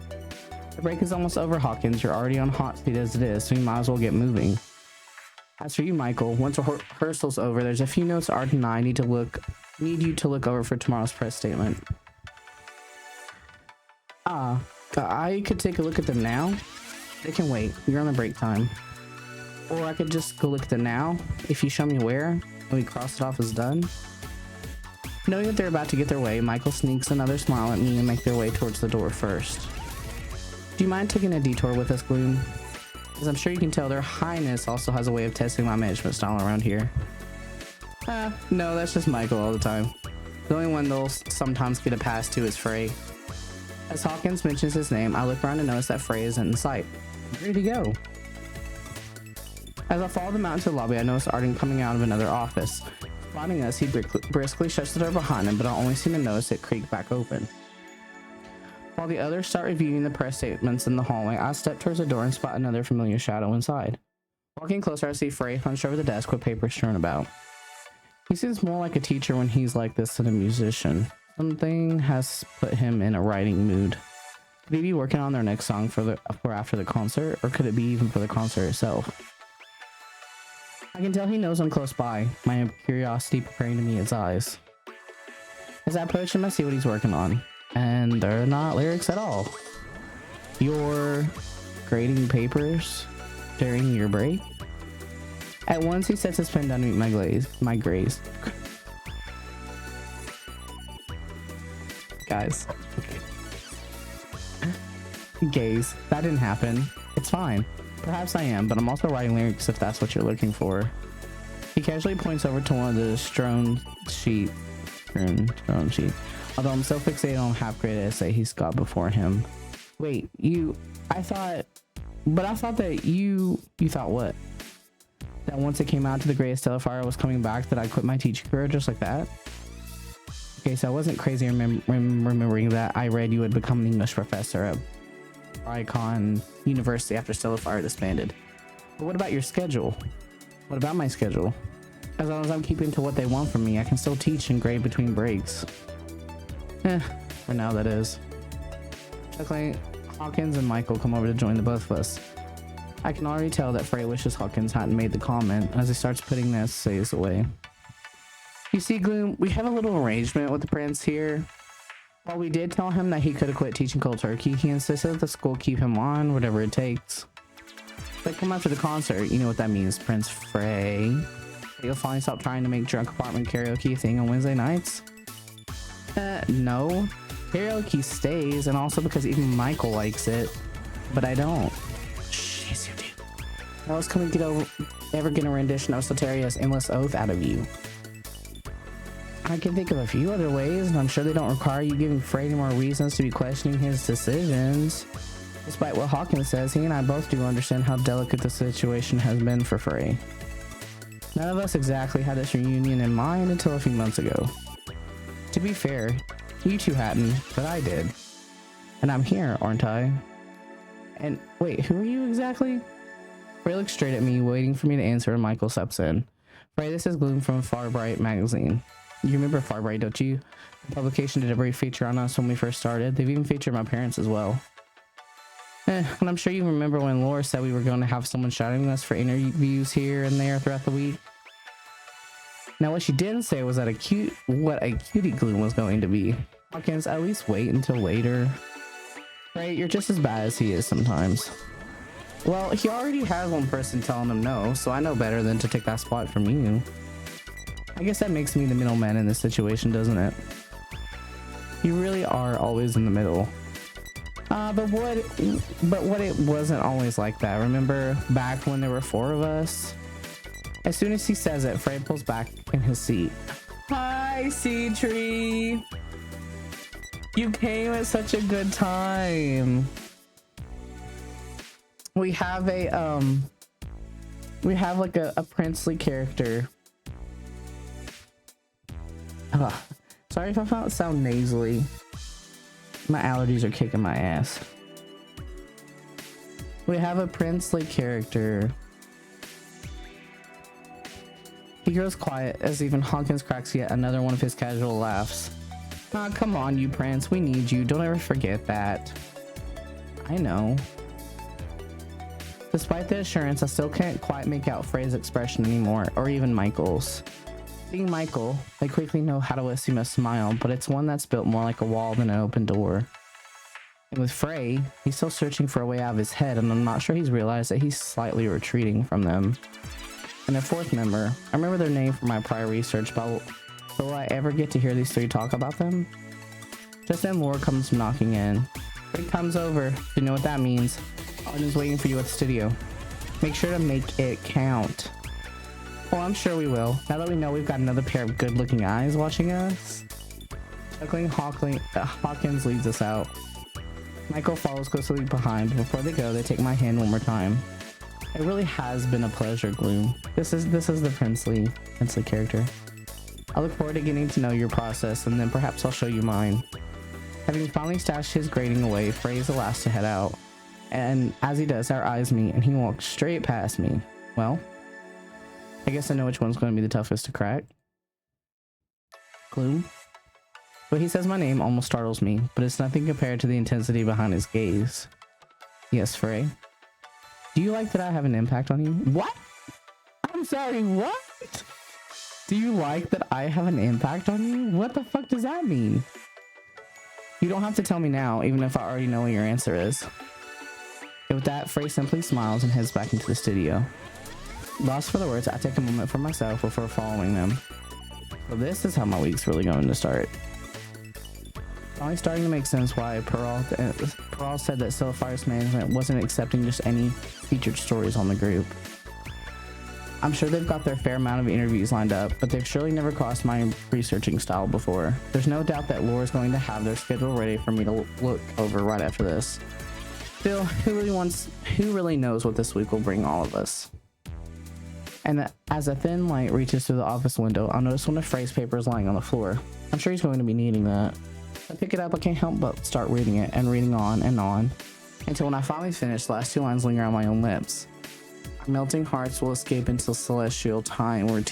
The break is almost over, Hawkins. You're already on hot seat as it is, so you might as well get moving. As for you, Michael, once rehearsal's over, there's a few notes Art and I need you to look over for tomorrow's press statement. I could take a look at them now. They can wait. You're on a break time. Or I could just go look at them now. If you show me where, and we cross it off as done. Knowing that they're about to get their way, Michael sneaks another smile at me and make their way towards the door first. Do you mind taking a detour with us, Gloom? As I'm sure you can tell, their highness also has a way of testing my management style around here. No, that's just Michael all the time. The only one they'll sometimes get a pass to is Frey. As Hawkins mentions his name, I look around and notice that Frey isn't in sight. Where'd he go? As I follow them out into the lobby, I notice Arden coming out of another office. Spotting us, he briskly shuts the door behind him, but I only seem to notice it creak back open. While the others start reviewing the press statements in the hallway, I step towards the door and spot another familiar shadow inside. Walking closer, I see Frey hunched over the desk with papers strewn about. He seems more like a teacher when he's like this than a musician. Something has put him in a writing mood. Could he be working on their next song for after the concert, or could it be even for the concert itself? I can tell he knows I'm close by, my curiosity preparing to meet his eyes. As I approach him, I see what he's working on, and they're not lyrics at all. You're grading papers during your break? At once, he sets his pen down to meet my graze. Guys, okay. Gaze. That didn't happen. It's fine. Perhaps I am, but I'm also writing lyrics if that's what you're looking for. He casually points over to one of the strewn sheet. Although I'm so fixated on half-grade essay he's got before him. Wait, I thought that you thought what? That once it came out to the greatest Stellifier was coming back, that I quit my teaching career just like that? Okay, so I wasn't crazy remembering that I read you had become an English professor at Icon University after Stellifier disbanded. But what about your schedule? What about my schedule? As long as I'm keeping to what they want from me, I can still teach and grade between breaks. For now that is. Luckily, Hawkins and Michael come over to join the both of us. I can already tell that Frey wishes Hawkins hadn't made the comment as he starts putting the essays away. You see, Gloom, we have a little arrangement with the prince here. While we did tell him that he could have quit teaching cold turkey, he insisted that the school keep him on, whatever it takes. But come after the concert, you know what that means, Prince Frey. You'll finally stop trying to make drunk apartment karaoke a thing on Wednesday nights? No. Karaoke stays, and also because even Michael likes it. But I don't. Shh, yes you do. How else can we ever get a rendition of Soteria's Endless Oath out of you? I can think of a few other ways, and I'm sure they don't require you giving Frey any more reasons to be questioning his decisions. Despite what Hawkins says, he and I both do understand how delicate the situation has been for Frey. None of us exactly had this reunion in mind until a few months ago. To be fair, you two hadn't, but I did. And I'm here, aren't I? And wait, who are you exactly? Frey looks straight at me, waiting for me to answer, and Michael steps in. Frey, this is Gloom from Far Bright magazine. You remember Far Bright, don't you? The publication did a brief feature on us when we first started. They've even featured my parents as well. And I'm sure you remember when Laura said we were going to have someone shouting us for interviews here and there throughout the week. Now what she didn't say was that what a cutie Gloom was going to be. Hawkins, at least wait until later. Right, you're just as bad as he is sometimes. Well, he already has one person telling him no, so I know better than to take that spot from you. I guess that makes me the middleman in this situation, doesn't it? You really are always in the middle. But what it wasn't always like that. Remember back when there were 4 of us? As soon as he says it, Frey pulls back in his seat. Hi, Sea Tree. You came at such a good time. We have like a princely character. Sorry if I sound nasally. My allergies are kicking my ass. We have a princely character. He grows quiet as even Hawkins cracks yet another one of his casual laughs. Ah, come on, you prince. We need you. Don't ever forget that. I know. Despite the assurance, I still can't quite make out Frey's expression anymore, or even Michael's. Being Michael, they quickly know how to assume a smile, but it's one that's built more like a wall than an open door. And with Frey, he's still searching for a way out of his head, and I'm not sure he's realized that he's slightly retreating from them. And their fourth member, I remember their name from my prior research, but will I ever get to hear these three talk about them? Just then Laura comes knocking in. Frey comes over. You know what that means. Arden's waiting for you at the studio. Make sure to make it count. Well, I'm sure we will. Now that we know we've got another pair of good-looking eyes watching us. Chuckling, Hawkins leads us out. Michael follows closely behind, but before they go, they take my hand one more time. It really has been a pleasure, Gloom. This is the princely character. I look forward to getting to know your process, and then perhaps I'll show you mine. Having finally stashed his grading away, Frey is the last to head out. And as he does, our eyes meet, and he walks straight past me. Well, I guess I know which one's going to be the toughest to crack. Gloom. But he says my name almost startles me, but it's nothing compared to the intensity behind his gaze. Yes, Frey. Do you like that I have an impact on you? What? I'm sorry, what? Do you like that I have an impact on you? What the fuck does that mean? You don't have to tell me now, even if I already know what your answer is. And with that, Frey simply smiles and heads back into the studio. Lost for the words, I take a moment for myself before following them. So this is how my week's really going to start. Finally starting to make sense why Pearl said that Stellifier's management wasn't accepting just any featured stories on the group. I'm sure they've got their fair amount of interviews lined up, but they've surely never crossed my researching style before. There's no doubt that Laura's going to have their schedule ready for me to look over right after this. Still, who really knows what this week will bring all of us? And as a thin light reaches through the office window, I'll notice one of Frey's papers lying on the floor. I'm sure he's going to be needing that. I pick it up, I can't help but start reading it and reading on, until when I finally finish, the last two lines linger on my own lips. Our melting hearts will escape into celestial time where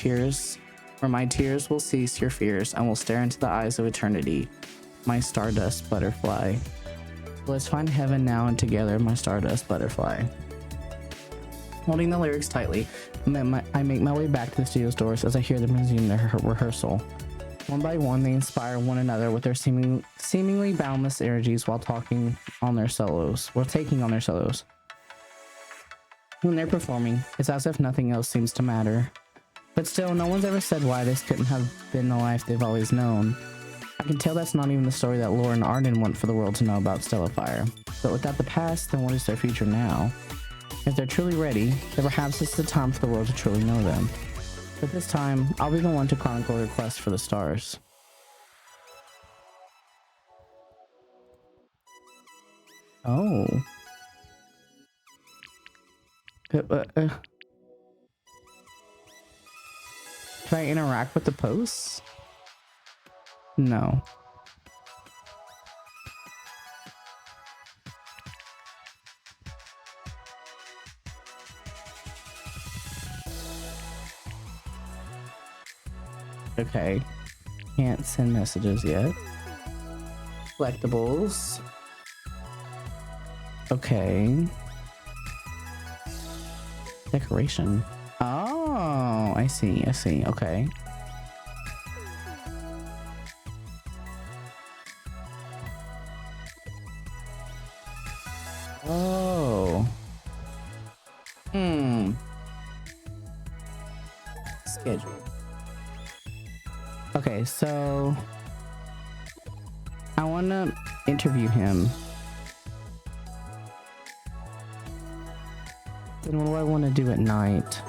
my tears will cease your fears and will stare into the eyes of eternity, my stardust butterfly. Let's find heaven now and together, my stardust butterfly. Holding the lyrics tightly, I make my way back to the studio's doors as I hear them resume their rehearsal. One by one, they inspire one another with their seemingly boundless energies while taking on their solos. When they're performing, it's as if nothing else seems to matter. But still, no one's ever said why this couldn't have been the life they've always known. I can tell that's not even the story that Laura and Arden want for the world to know about Stellifier. But without the past, then what is their future now? If they're truly ready, then perhaps it's the time for the world to truly know them. But this time, I'll be the one to chronicle their quest for the stars. Oh. Can I interact with the posts? No. Okay. Can't send messages yet. Collectibles. Okay. Decoration. Oh, I see. Okay. Oh. Schedule. Okay, so I want to interview him. Then what do I want to do at night?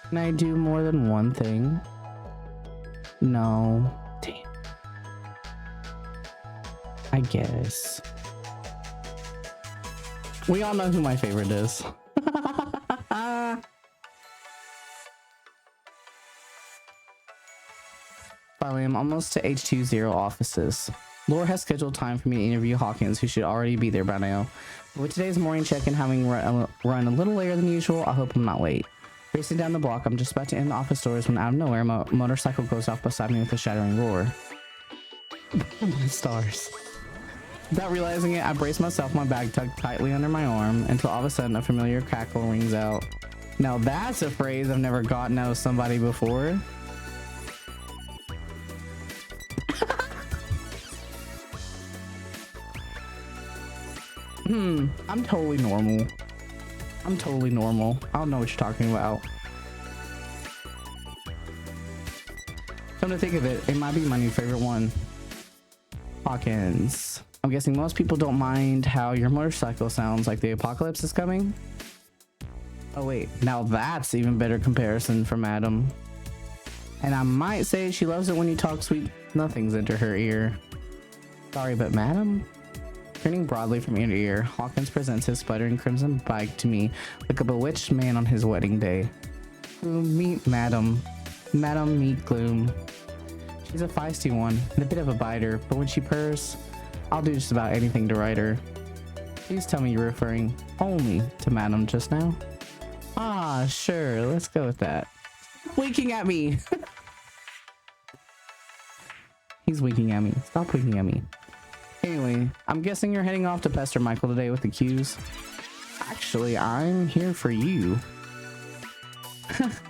Can I do more than one thing? No. Damn. I guess. We all know who my favorite is. Finally, I'm almost to H20 offices. Laura has scheduled time for me to interview Hawkins, who should already be there by now. But with today's morning check-in having run a little later than usual, I hope I'm not late. Racing down the block, I'm just about to end the office doors when out of nowhere, my motorcycle goes off beside me with a shattering roar. Stars. Without realizing it, I brace myself, my bag tucked tightly under my arm, until all of a sudden a familiar cackle rings out. Now that's a phrase I've never gotten out of somebody before. I'm totally normal. I'm totally normal. I don't know what you're talking about. Come to think of it, it might be my new favorite one. Hawkins. I'm guessing most people don't mind how your motorcycle sounds like the apocalypse is coming. Oh wait, now that's even better comparison from Adam. And I might say she loves it when you talk sweet nothings into her ear. Sorry, but madam? Turning broadly from ear to ear, Hawkins presents his sputtering crimson bike to me like a bewitched man on his wedding day. Meet Madam. Madam, meet Gloom. She's a feisty one and a bit of a biter, but when she purrs, I'll do just about anything to ride her. Please tell me you're referring only to Madam just now. Ah, sure, let's go with that. Winking at me! He's winking at me. Stop winking at me. Anyway, I'm guessing you're heading off to pester Michael today with the cues. Actually, I'm here for you.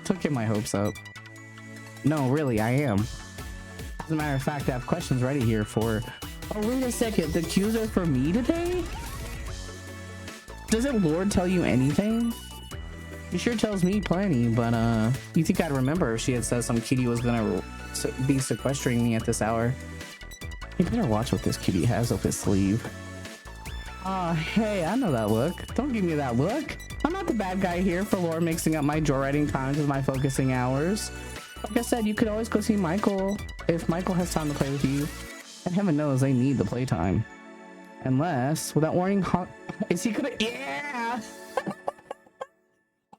Don't get my hopes up. No, really, I am. As a matter of fact, I have questions ready here for... Oh, wait a second. The cues are for me today? Doesn't Lord tell you anything? He sure tells me plenty, but you think I'd remember if she had said some kitty was gonna be sequestering me at this hour. You better watch what this kitty has up his sleeve. Aw, hey, I know that look. Don't give me that look. I'm not the bad guy here for Lord mixing up my joyriding times with my focusing hours. Like I said, you could always go see Michael if Michael has time to play with you. And heaven knows they need the playtime. Unless, without warning, is he gonna... Yeah!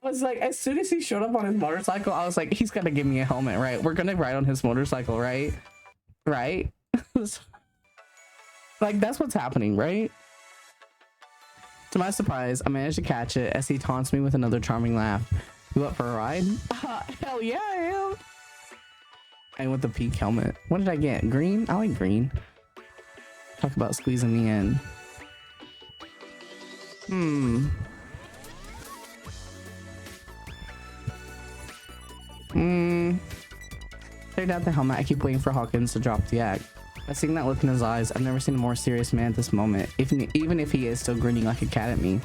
I was like, as soon as he showed up on his motorcycle, I was like, he's gonna give me a helmet, right? We're gonna ride on his motorcycle, right? Right? Like, that's what's happening, right? To my surprise, I managed to catch it as he taunts me with another charming laugh. You up for a ride? Hell yeah, I am! And with the peak helmet. What did I get? Green? I like green. Talk about squeezing me in. Cleared out the helmet. I keep waiting for Hawkins to drop the act. By seeing that look in his eyes, I've never seen a more serious man at this moment, even if he is still grinning like a cat at me.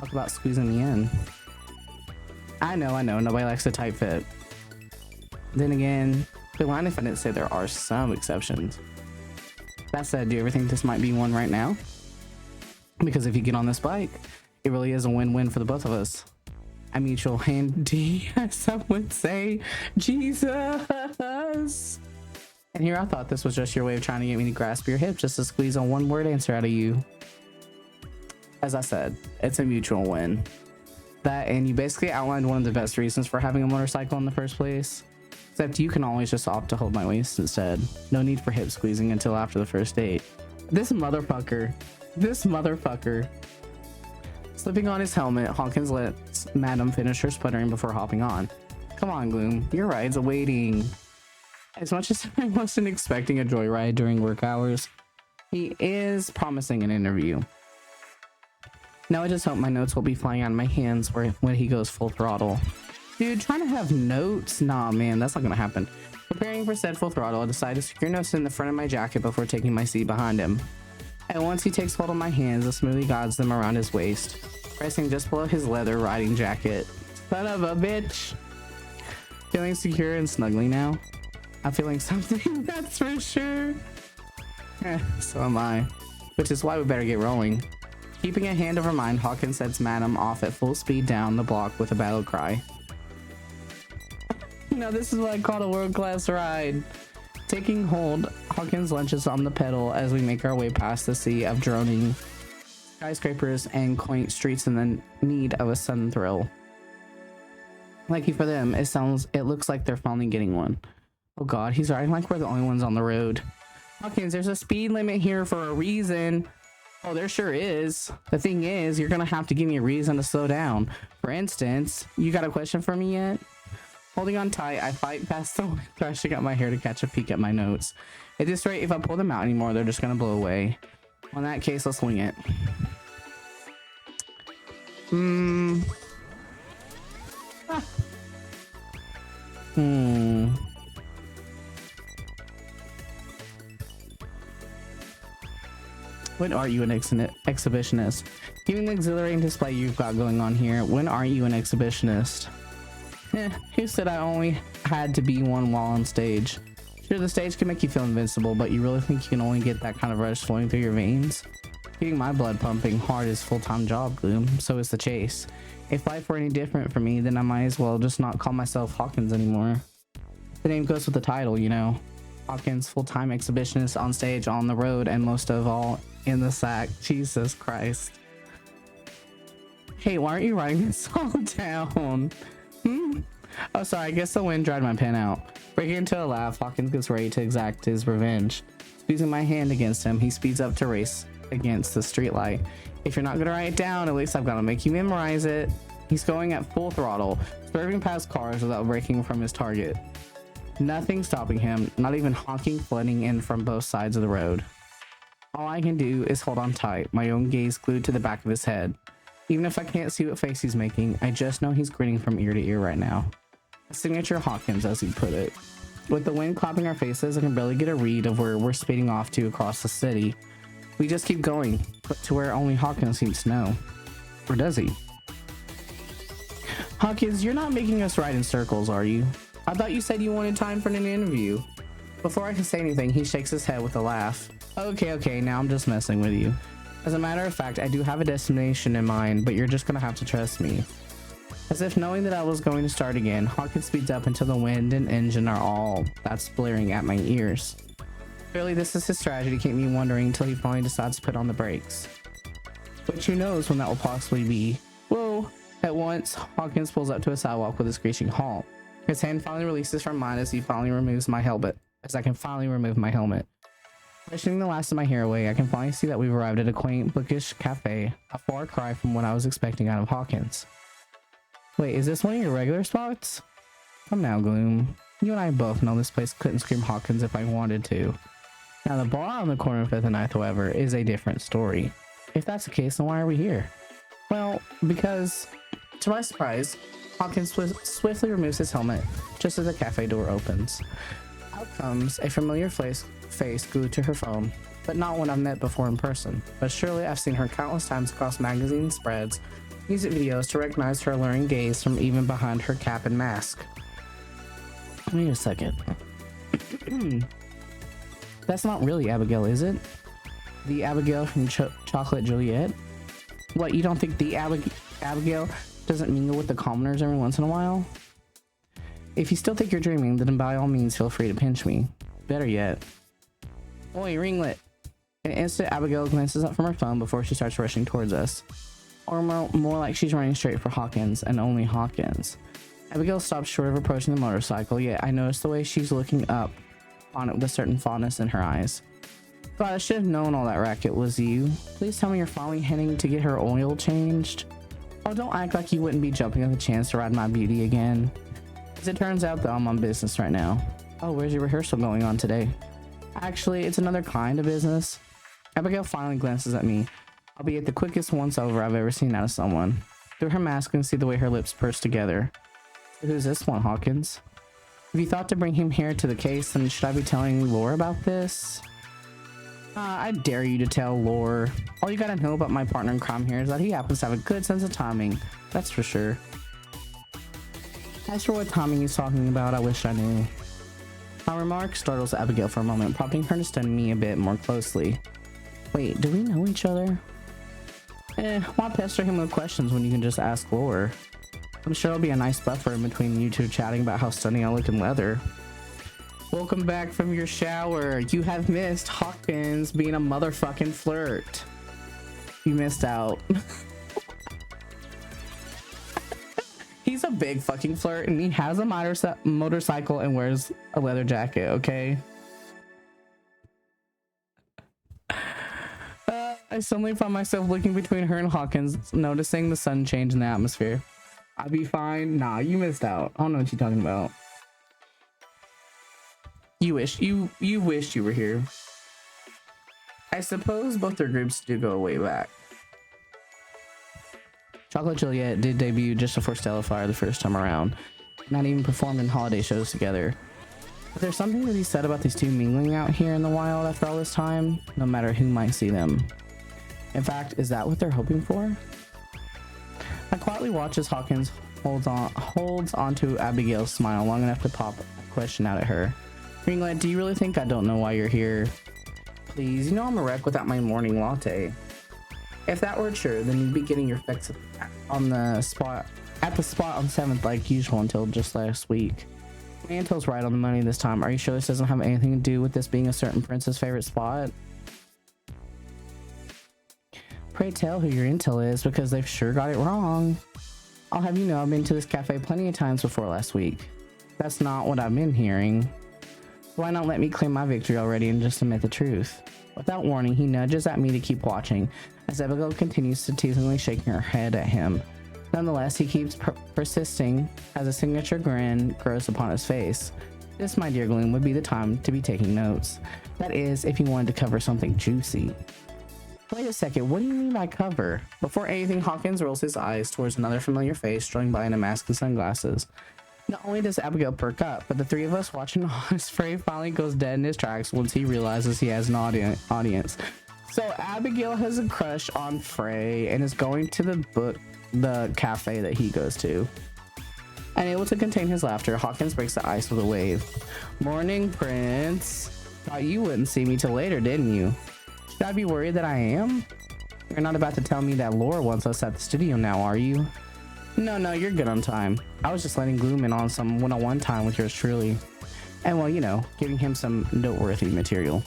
Talk about squeezing me in. I know, nobody likes a tight fit. Then again, be lying if I didn't say there are some exceptions. That said, do you ever think this might be one right now? Because if you get on this bike, it really is a win-win for the both of us. A mutual handy, as some would say. Jesus! And here I thought this was just your way of trying to get me to grasp your hip just to squeeze a one-word answer out of you. As I said, it's a mutual win. That, and you basically outlined one of the best reasons for having a motorcycle in the first place. Except you can always just opt to hold my waist instead. No need for hip squeezing until after the first date. This motherfucker. Slipping on his helmet, Hawkins lets Madam finish her sputtering before hopping on. Come on, Gloom. Your ride's awaiting. As much as I wasn't expecting a joyride during work hours, he is promising an interview. Now I just hope my notes will be flying out of my hands when he goes full throttle. Dude, trying to have notes? Nah, man, that's not gonna happen. Preparing for said full throttle, I decide to secure notes in the front of my jacket before taking my seat behind him. And once he takes hold of my hands, I smoothly guides them around his waist, pressing just below his leather riding jacket. Son of a bitch! Feeling secure and snuggly now? I'm feeling something, that's for sure. So am I. Which is why we better get rolling. Keeping a hand over mine, Hawkins sets Madam off at full speed down the block with a battle cry. Now this is what I call a world-class ride. Taking hold, Hawkins lunges on the pedal as we make our way past the sea of droning skyscrapers and quaint streets in the need of a sudden thrill. Lucky for them, it looks like they're finally getting one. Oh god, he's riding like we're the only ones on the road. Hawkins, there's a speed limit here for a reason. Oh, there sure is. The thing is, you're gonna have to give me a reason to slow down. For instance, you got a question for me yet? Holding on tight, I fight past the wind, thrashing out my hair to catch a peek at my notes. At this rate, if I pull them out anymore, they're just gonna blow away. In that case, let's wing it. When are you an exhibitionist? Given the exhilarating display you've got going on here, when are you an exhibitionist? Who said I only had to be one while on stage? Sure, the stage can make you feel invincible, but you really think you can only get that kind of rush flowing through your veins? Keeping my blood pumping hard is full-time job, Gloom. So is the chase. If life were any different for me, then I might as well just not call myself Hawkins anymore. The name goes with the title, you know. Hawkins, full-time exhibitionist on stage, on the road, and most of all, in the sack. Jesus Christ. Hey, why aren't you writing this all down? Oh, sorry, I guess the wind dried my pen out. Breaking into a laugh, Hawkins gets ready to exact his revenge. Squeezing my hand against him, he speeds up to race against the streetlight. If you're not gonna write it down, at least I've gotta make you memorize it. He's going at full throttle, swerving past cars without breaking from his target. Nothing stopping him, not even honking flooding in from both sides of the road. All I can do is hold on tight, my own gaze glued to the back of his head. Even if I can't see what face he's making, I just know he's grinning from ear to ear right now. A signature Hawkins, as he put it. With the wind clapping our faces, I can barely get a read of where we're speeding off to across the city. We just keep going, but to where only Hawkins seems to know. Or does he? Hawkins, you're not making us ride in circles, are you? I thought you said you wanted time for an interview. Before I can say anything, he shakes his head with a laugh. Okay, now I'm just messing with you. As a matter of fact, I do have a destination in mind, but you're just gonna have to trust me. As if knowing that I was going to start again, Hawkins speeds up until the wind and engine are all that's blaring at my ears. Clearly, this is his strategy to keep me wondering until he finally decides to put on the brakes. But who knows when that will possibly be. Whoa! At once, Hawkins pulls up to a sidewalk with a screeching halt. His hand finally releases from mine as he finally removes my helmet. As I can finally remove my helmet. Pushing the last of my hair away, I can finally see that we've arrived at a quaint, bookish cafe, a far cry from what I was expecting out of Hawkins. Wait, is this one of your regular spots? Come now, Gloom. You and I both know this place couldn't scream Hawkins if I wanted to. Now, the bar on the corner of 5th and 9th, however, is a different story. If that's the case, then why are we here? Well, because, to my surprise, Hawkins swiftly removes his helmet just as the cafe door opens. Out comes a familiar face glued to her phone, but not one I've met before in person. But surely I've seen her countless times across magazine spreads, music videos to recognize her alluring gaze from even behind her cap and mask. Wait a second. That's not really Abigail, is it? The Abigail from Chocolate Juliet? What, you don't think the Abigail doesn't mingle with the commoners every once in a while? If you still think you're dreaming, then by all means feel free to pinch me. Better yet. Oi, ringlet! In an instant, Abigail glances up from her phone before she starts rushing towards us. Or more like she's running straight for Hawkins, and only Hawkins. Abigail stops short of approaching the motorcycle, yet I notice the way she's looking up on it with a certain fondness in her eyes. God, I should have known all that racket was you. Please tell me you're finally heading to get her oil changed. Oh, don't act like you wouldn't be jumping at the chance to ride my beauty again. As it turns out, though, I'm on business right now. Oh, where's your rehearsal going on today? Actually, it's another kind of business. Abigail finally glances at me, albeit the quickest once-over I've ever seen out of someone. Through her mask, I can see the way her lips purse together. Who's this one, Hawkins? If you thought to bring him here to the case, then should I be telling Lore about this? I dare you to tell Lore. All you gotta know about my partner in crime here is that he happens to have a good sense of timing. That's for sure. As for what timing he's talking about, I wish I knew. My remark startles Abigail for a moment, prompting her to study me a bit more closely. Wait, do we know each other? Why pester him with questions when you can just ask Lore? I'm sure it'll be a nice buffer in between you two chatting about how stunning I look in leather. Welcome back from your shower. You have missed Hawkins being a motherfucking flirt. You missed out. He's a big fucking flirt and he has a motorcycle and wears a leather jacket, okay? I suddenly found myself looking between her and Hawkins, noticing the sudden change in the atmosphere. I'll be fine. Nah, you missed out. I don't know what you're talking about. You wished you were here. I suppose both their groups do go way back. Chocolate Juliet did debut just before Stellifier the first time around, not even performed in holiday shows together. But there's something to be said about these two mingling out here in the wild after all this time, no matter who might see them. In fact, is that what they're hoping for? I quietly watch as Hawkins holds on to Abigail's smile long enough to pop a question out at her. Ringlet, do you really think I don't know why you're here? Please, you know I'm a wreck without my morning latte. If that were true, then you'd be getting your fix on the spot on 7th like usual until just last week. Mantel's right on the money this time. Are you sure this doesn't have anything to do with this being a certain prince's favorite spot? Pray tell who your intel is, because they've sure got it wrong. I'll have you know I've been to this cafe plenty of times before last week. That's not what I've been hearing. Why not let me claim my victory already and just admit the truth? Without warning, he nudges at me to keep watching, as Abigail continues to teasingly shaking her head at him. Nonetheless, he keeps persisting as a signature grin grows upon his face. This, my dear Gloom, would be the time to be taking notes. That is, if you wanted to cover something juicy. Wait a second, what do you mean by cover? Before anything, Hawkins rolls his eyes towards another familiar face strolling by in a mask and sunglasses. Not only does Abigail perk up, but the three of us watching as Frey finally goes dead in his tracks once he realizes he has an audience. So Abigail has a crush on Frey and is going to the cafe that he goes to. Unable to contain his laughter, Hawkins breaks the ice with a wave. Morning, Prince. Thought you wouldn't see me till later, didn't you? Should I be worried that I am? You're not about to tell me that Laura wants us at the studio now, are you? No, you're good on time. I was just letting Gloom in on some one-on-one time with yours truly. And well, you know, giving him some noteworthy material.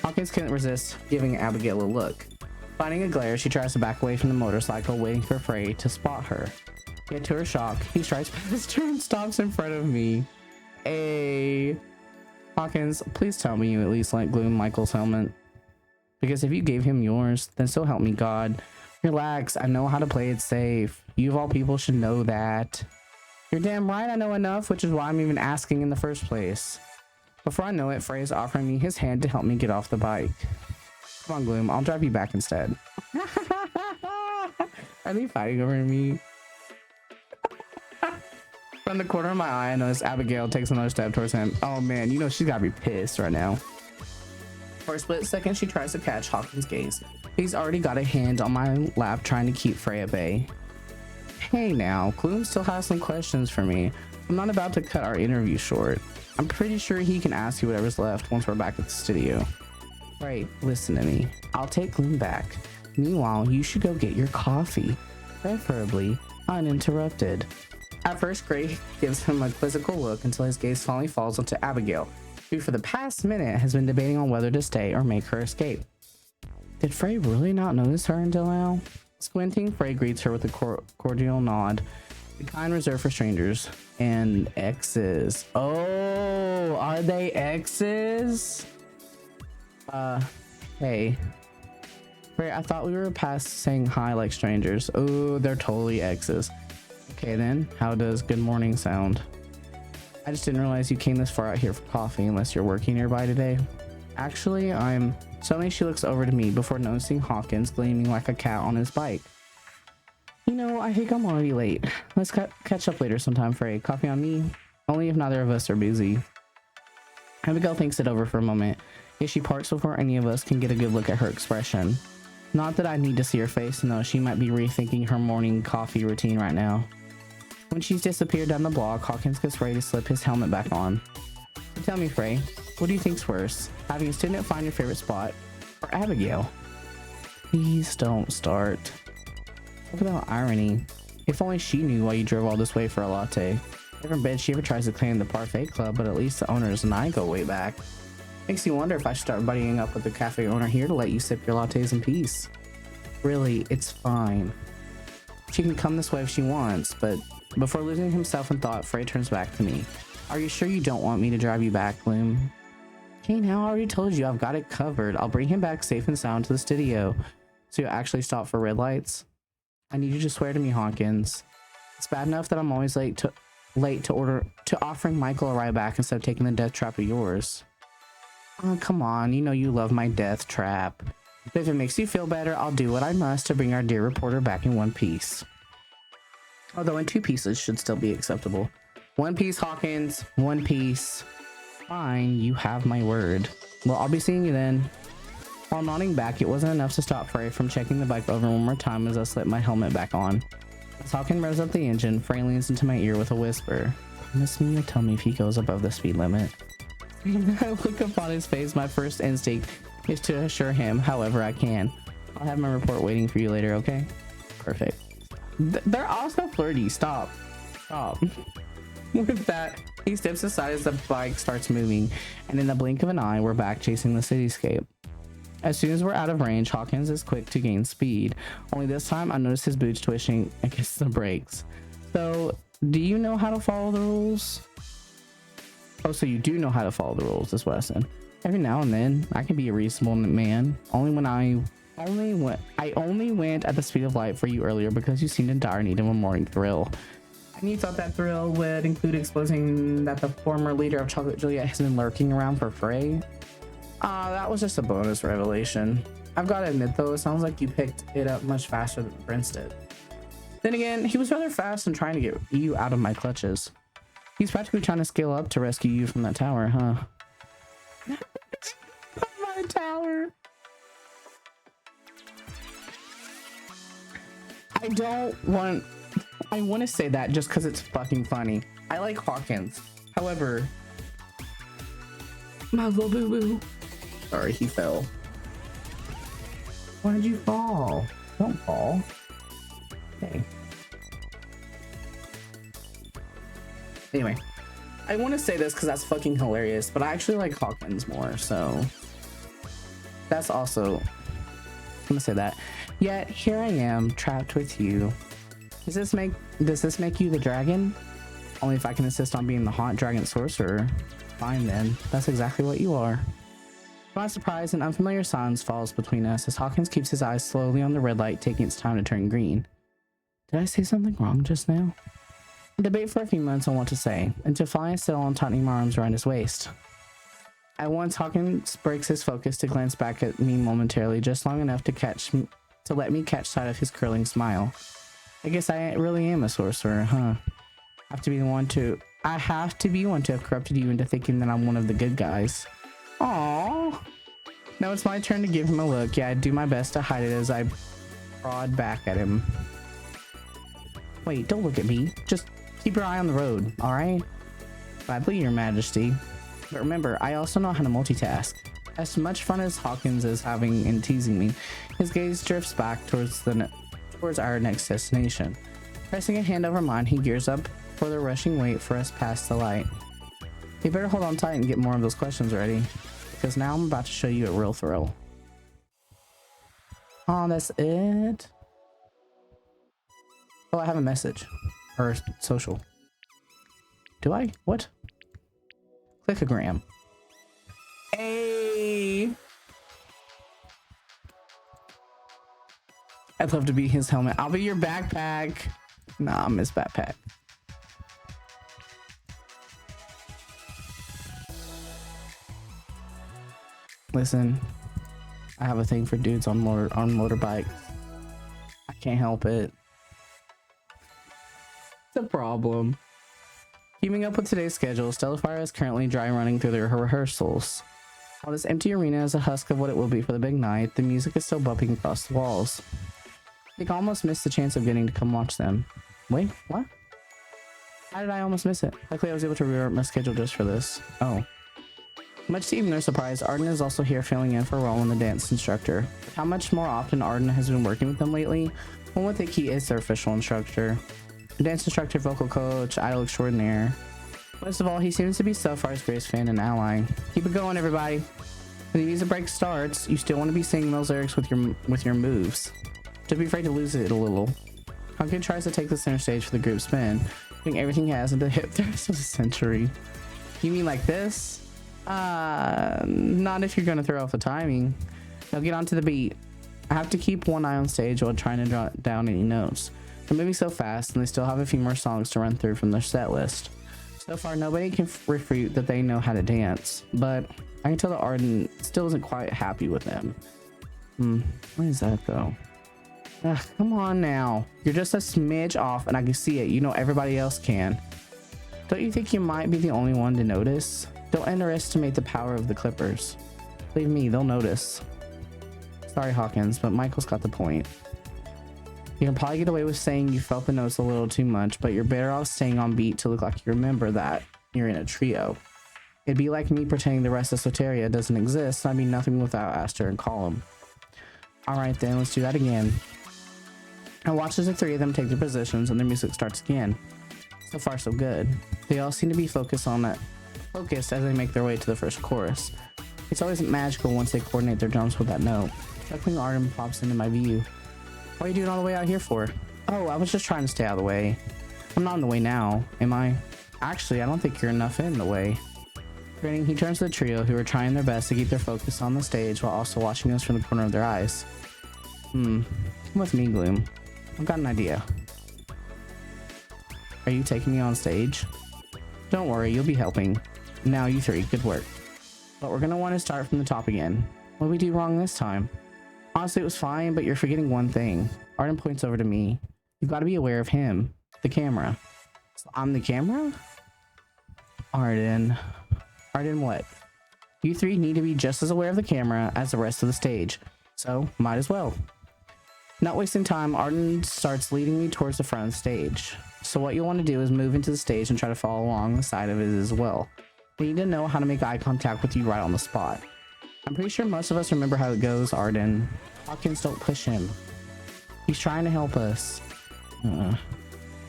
Hawkins couldn't resist giving Abigail a look. Finding a glare, she tries to back away from the motorcycle, waiting for Frey to spot her. Yet to her shock, he strides past her and stops in front of me. Hey, Hawkins, please tell me you at least let Gloom Michael's helmet. Because if you gave him yours, then so help me God. Relax, I know how to play it safe. You of all people should know that. You're damn right I know enough, which is why I'm even asking in the first place. Before I know it, Frey is offering me his hand to help me get off the bike. Come on, Gloom, I'll drive you back instead. Are they fighting over me? From the corner of my eye, I notice Abigail takes another step towards him. Oh man, you know she's gotta be pissed right now. For a split second, she tries to catch Hawkins' gaze. He's already got a hand on my lap trying to keep Frey at bay. Hey now, Gloom still has some questions for me. I'm not about to cut our interview short. I'm pretty sure he can ask you whatever's left once we're back at the studio. Right, listen to me. I'll take Gloom back. Meanwhile, you should go get your coffee. Preferably uninterrupted. At first, Gray gives him a quizzical look until his gaze finally falls onto Abigail, who for the past minute has been debating on whether to stay or make her escape. Did Frey really not notice her until now? Squinting, Frey greets her with a cordial nod, the kind reserved for strangers and exes. Oh, are they exes? Hey. Frey, I thought we were past saying hi like strangers. Oh, they're totally exes. Okay then, how does good morning sound? I just didn't realize you came this far out here for coffee unless you're working nearby today. Actually, Suddenly she looks over to me before noticing Hawkins gleaming like a cat on his bike. You know, I think I'm already late. Let's catch up later sometime, Frey. Coffee on me? Only if neither of us are busy. Abigail thinks it over for a moment. Yet she parks before any of us can get a good look at her expression. Not that I need to see her face, no, she might be rethinking her morning coffee routine right now. When she's disappeared down the block, Hawkins gets ready to slip his helmet back on. So tell me, Frey, what do you think's worse? Having a student find your favorite spot, or Abigail? Please don't start. Talk about irony. If only she knew why you drove all this way for a latte. Never bet she ever tries to claim the Parfait Club, but at least the owners and I go way back. Makes you wonder if I should start buddying up with the cafe owner here to let you sip your lattes in peace. Really, it's fine. She can come this way if she wants, but before losing himself in thought, Frey turns back to me. Are you sure you don't want me to drive you back, Bloom? Okay, now I already told you I've got it covered. I'll bring him back safe and sound to the studio. So you'll actually stop for red lights? I need you to swear to me, Hawkins. It's bad enough that I'm always late to offering Michael a ride back instead of taking the death trap of yours. Oh, come on, you know you love my death trap. But if it makes you feel better, I'll do what I must to bring our dear reporter back in one piece. Although in 2 pieces should still be acceptable. 1 piece, Hawkins. 1 piece. Fine, you have my word. Well, I'll be seeing you then. While nodding back, it wasn't enough to stop Frey from checking the bike over one more time as I slipped my helmet back on. As Hawkins revs up the engine, Frey leans into my ear with a whisper. Promise me you'll tell me if he goes above the speed limit. I look upon his face. My first instinct is to assure him however I can. I'll have my report waiting for you later, okay? Perfect. They're also flirty. Stop. With that, he steps aside as the bike starts moving, and in the blink of an eye, we're back chasing the cityscape. As soon as we're out of range, Hawkins is quick to gain speed. Only this time, I notice his boots twitching against the brakes. So, do you know how to follow the rules? Oh, so you do know how to follow the rules, is what I said. Every now and then, I can be a reasonable man. I only went at the speed of light for you earlier because you seemed in dire need of a morning thrill. And you thought that thrill would include exposing that the former leader of Chocolate Juliet has been lurking around for Frey? That was just a bonus revelation. I've got to admit though, it sounds like you picked it up much faster than Prince did. Then again, he was rather fast in trying to get you out of my clutches. He's practically trying to scale up to rescue you from that tower, huh? My tower. I want to say that just because it's fucking funny. I like Hawkins. However, my little boo-boo. Sorry, he fell. Why did you fall? Don't fall. Okay. Anyway, I want to say this because that's fucking hilarious, but I actually like Hawkins more, so that's also, I'm gonna say that. Yet here I am, trapped with you. Does this make you the dragon? Only if I can insist on being the hot dragon sorcerer. Fine then, that's exactly what you are. To my surprise, an unfamiliar silence falls between us as Hawkins keeps his eyes slowly on the red light, taking its time to turn green. Did I say something wrong just now? I debate for a few moments on what to say, until finally I settle on tightening my arms around his waist. At once, Hawkins breaks his focus to glance back at me momentarily, just long enough to let me catch sight of his curling smile. I guess I really am a sorcerer, huh? I have to be one to have corrupted you into thinking that I'm one of the good guys. Aww. Now it's my turn to give him a look. Yeah, I do my best to hide it as I prod back at him. Wait, don't look at me. Just keep your eye on the road, alright? Gladly, Your Majesty. But remember, I also know how to multitask. As much fun as Hawkins is having in teasing me, his gaze drifts back towards our next destination. Pressing a hand over mine, he gears up for the rushing wait for us past the light. You better hold on tight and get more of those questions ready, because now I'm about to show you a real thrill. Oh, that's it? Oh, I have a message. Or social. Do I? What? Clickogram. Hey! I'd love to be his helmet. I'll be your backpack. Nah, I'm his backpack. Listen, I have a thing for dudes on motorbikes. I can't help it. It's a problem. Keeping up with today's schedule, Stellifier is currently dry running through their rehearsals. While this empty arena is a husk of what it will be for the big night, the music is still bumping across the walls. I think I almost missed the chance of getting to come watch them. Wait, what? How did I almost miss it? Luckily I was able to rework my schedule just for this. Oh. Much to even their surprise, Arden is also here filling in for a role in the dance instructor. How much more often Arden has been working with them lately One would think he is their official instructor. Dance instructor, vocal coach, idol extraordinaire. Most of all, he seems to be Stellifier's greatest fan and ally. Keep it going, everybody. When the music break starts, you still want to be singing those lyrics with your moves. Don't be afraid to lose it a little. Pumpkin tries to take the center stage for the group spin, putting everything he has into the hip thrust of the century. You mean like this? Not if you're gonna throw off the timing. Now get onto the beat. I have to keep one eye on stage while trying to jot down any notes. They're moving so fast, and they still have a few more songs to run through from their set list. So far, nobody can refute that they know how to dance, but I can tell that Arden still isn't quite happy with them. What is that though? Ugh, come on now. You're just a smidge off, and I can see it. You know everybody else can. Don't you think you might be the only one to notice? Don't underestimate the power of the Clippers. Believe me, they'll notice. Sorry, Hawkins, but Michael's got the point. You can probably get away with saying you felt the notes a little too much, but you're better off staying on beat to look like you remember that you're in a trio. It'd be like me pretending the rest of Soteria doesn't exist, and I'd be nothing without Aster and Column. Alright then, let's do that again. I watch as the three of them take their positions and their music starts again. So far so good. They all seem to be focused as they make their way to the first chorus. It's always magical once they coordinate their drums with that note. Chuckling Arden pops into my view. What are you doing all the way out here for? Oh, I was just trying to stay out of the way. I'm not in the way now, am I? Actually, I don't think you're enough in the way. Grinning, he turns to the trio, who are trying their best to keep their focus on the stage while also watching us from the corner of their eyes. Come with me, Gloom. I've got an idea. Are you taking me on stage? Don't worry, you'll be helping. Now you three, good work. But we're gonna want to start from the top again. What did we do wrong this time? Honestly, it was fine, but you're forgetting one thing. Arden points over to me. You've got to be aware of him, the camera. So I'm the camera? Arden what? You three need to be just as aware of the camera as the rest of the stage, so might as well. Not wasting time, Arden starts leading me towards the front of the stage. So what you'll want to do is move into the stage and try to follow along the side of it as well. We need to know how to make eye contact with you right on the spot. I'm pretty sure most of us remember how it goes, Arden. Hawkins, don't push him. He's trying to help us. But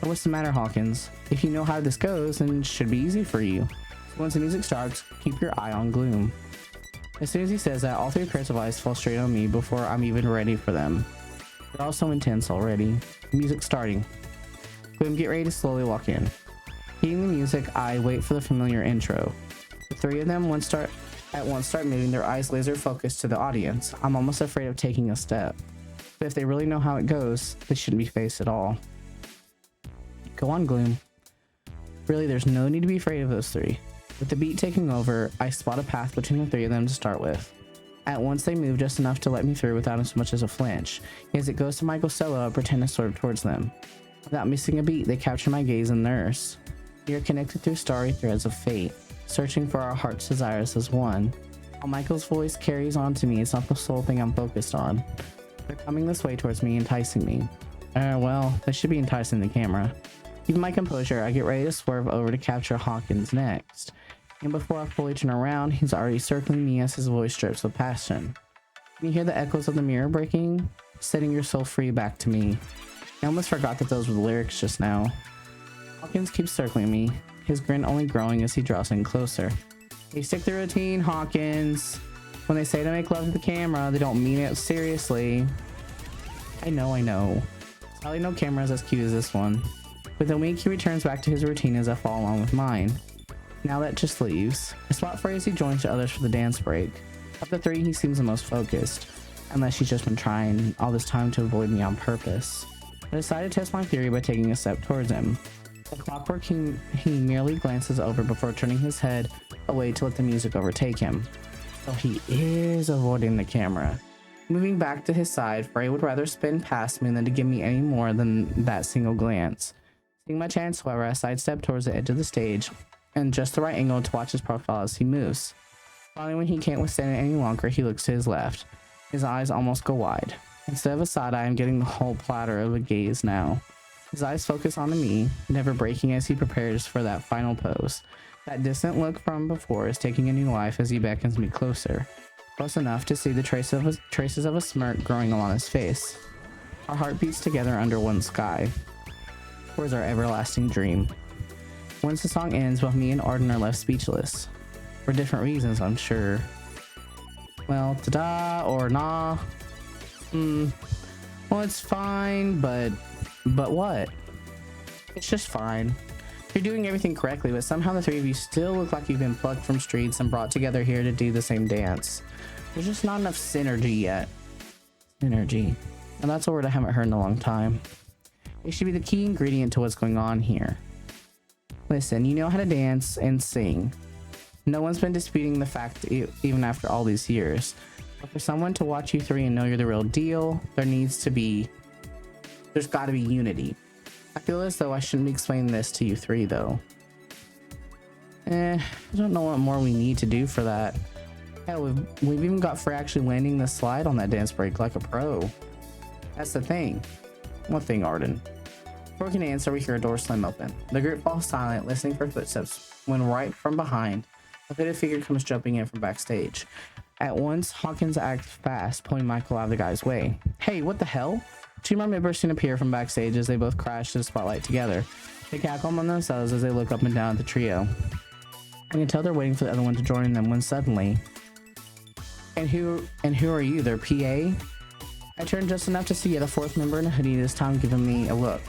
what's the matter, Hawkins? If you know how this goes, then it should be easy for you. So once the music starts, keep your eye on Gloom. As soon as he says that, all three pairs of eyes fall straight on me before I'm even ready for them. They're all so intense already. Music starting. Gloom, get ready to slowly walk in. Hearing the music, I wait for the familiar intro. The three of them at once start moving, their eyes laser focused to the audience. I'm almost afraid of taking a step. But if they really know how it goes, they shouldn't be phased at all. Go on, Gloom. Really, there's no need to be afraid of those three. With the beat taking over, I spot a path between the three of them to start with. At once they move just enough to let me through without as much as a flinch. As it goes to Michael's solo, I pretend to swerve towards them. Without missing a beat, they capture my gaze and theirs. We are connected through starry threads of fate, searching for our heart's desires as one. While Michael's voice carries on to me, it's not the sole thing I'm focused on. They're coming this way towards me, enticing me. Well, they should be enticing the camera. Keeping my composure, I get ready to swerve over to capture Hawkins next. And before I fully turn around, he's already circling me as his voice drips with passion. Can you hear the echoes of the mirror breaking? Setting your soul free back to me. I almost forgot that those were the lyrics just now. Hawkins keeps circling me, his grin only growing as he draws in closer. Hey, stick to the routine, Hawkins. When they say to make love to the camera, they don't mean it seriously. I know. Probably no cameras as cute as this one. With a wink, he returns back to his routine as I follow along with mine. Now that just leaves. I spot Frey as he joins the others for the dance break. Of the three, he seems the most focused. Unless she's just been trying all this time to avoid me on purpose. I decide to test my theory by taking a step towards him. Like clockwork, he merely glances over before turning his head away to let the music overtake him. So he is avoiding the camera. Moving back to his side, Frey would rather spin past me than to give me any more than that single glance. Seeing my chance, however, I sidestep towards the edge of the stage, and just the right angle to watch his profile as he moves. Finally, when he can't withstand it any longer, he looks to his left. His eyes almost go wide. Instead of a side eye, I'm getting the whole platter of a gaze now. His eyes focus onto me, never breaking as he prepares for that final pose. That distant look from before is taking a new life as he beckons me closer. Close enough to see the traces of a smirk growing along his face. Our heart beats together under one sky. Where's our everlasting dream? Once the song ends, both me and Arden are left speechless. For different reasons, I'm sure. Well, ta-da or nah. Well, it's fine, but what? It's just fine. You're doing everything correctly, but somehow the three of you still look like you've been plucked from streets and brought together here to do the same dance. There's just not enough synergy yet. Synergy. And that's a word I haven't heard in a long time. It should be the key ingredient to what's going on here. Listen, you know how to dance and sing. No one's been disputing the fact even after all these years. But for someone to watch you three and know you're the real deal, there's got to be unity. I feel as though I shouldn't be explaining this to you three, though. I don't know what more we need to do for that. Hell, we've even got for actually landing the slide on that dance break like a pro. That's the thing. What thing, Arden? Before we can answer, we hear a door slam open. The group falls silent, listening for footsteps, when right from behind, a hooded figure comes jumping in from backstage. At once, Hawkins acts fast, pulling Michael out of the guy's way. Hey, what the hell? Two more members soon appear from backstage as they both crash to the spotlight together. They cackle among themselves as they look up and down at the trio. I can tell they're waiting for the other one to join them when suddenly... And who are you, their PA? I turn just enough to see the fourth member in a hoodie, this time giving me a look.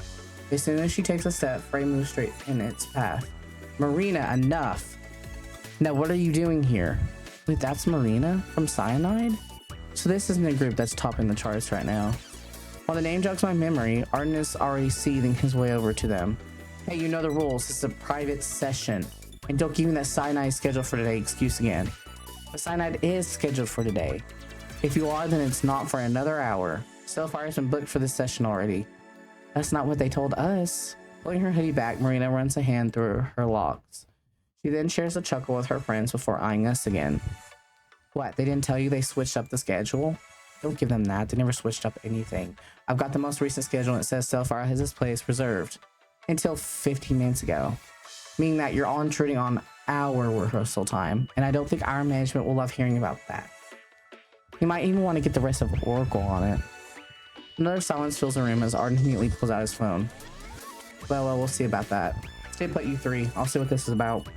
As soon as she takes a step, Frey moves straight in its path. Marina, enough! Now what are you doing here? Wait, that's Marina from Cyanide? So this isn't a group that's topping the charts right now. While the name jogs my memory, Arden is already seething his way over to them. Hey, you know the rules. It's a private session. And don't give me that Cyanide scheduled for today excuse again. The Cyanide is scheduled for today. If you are, then it's not for another hour. Stellifier's been booked for this session already. That's not what they told us. Pulling her hoodie back, Marina runs a hand through her locks. She then shares a chuckle with her friends before eyeing us again. What, they didn't tell you they switched up the schedule? Don't give them that. They never switched up anything. I've got the most recent schedule and it says Stellifier has his place reserved. Until 15 minutes ago. Meaning that you're all intruding on our rehearsal time. And I don't think our management will love hearing about that. You might even want to get the rest of Oracle on it. Another silence fills the room as Arden immediately pulls out his phone. Well, we'll see about that. Stay put, you three. I'll see what this is about.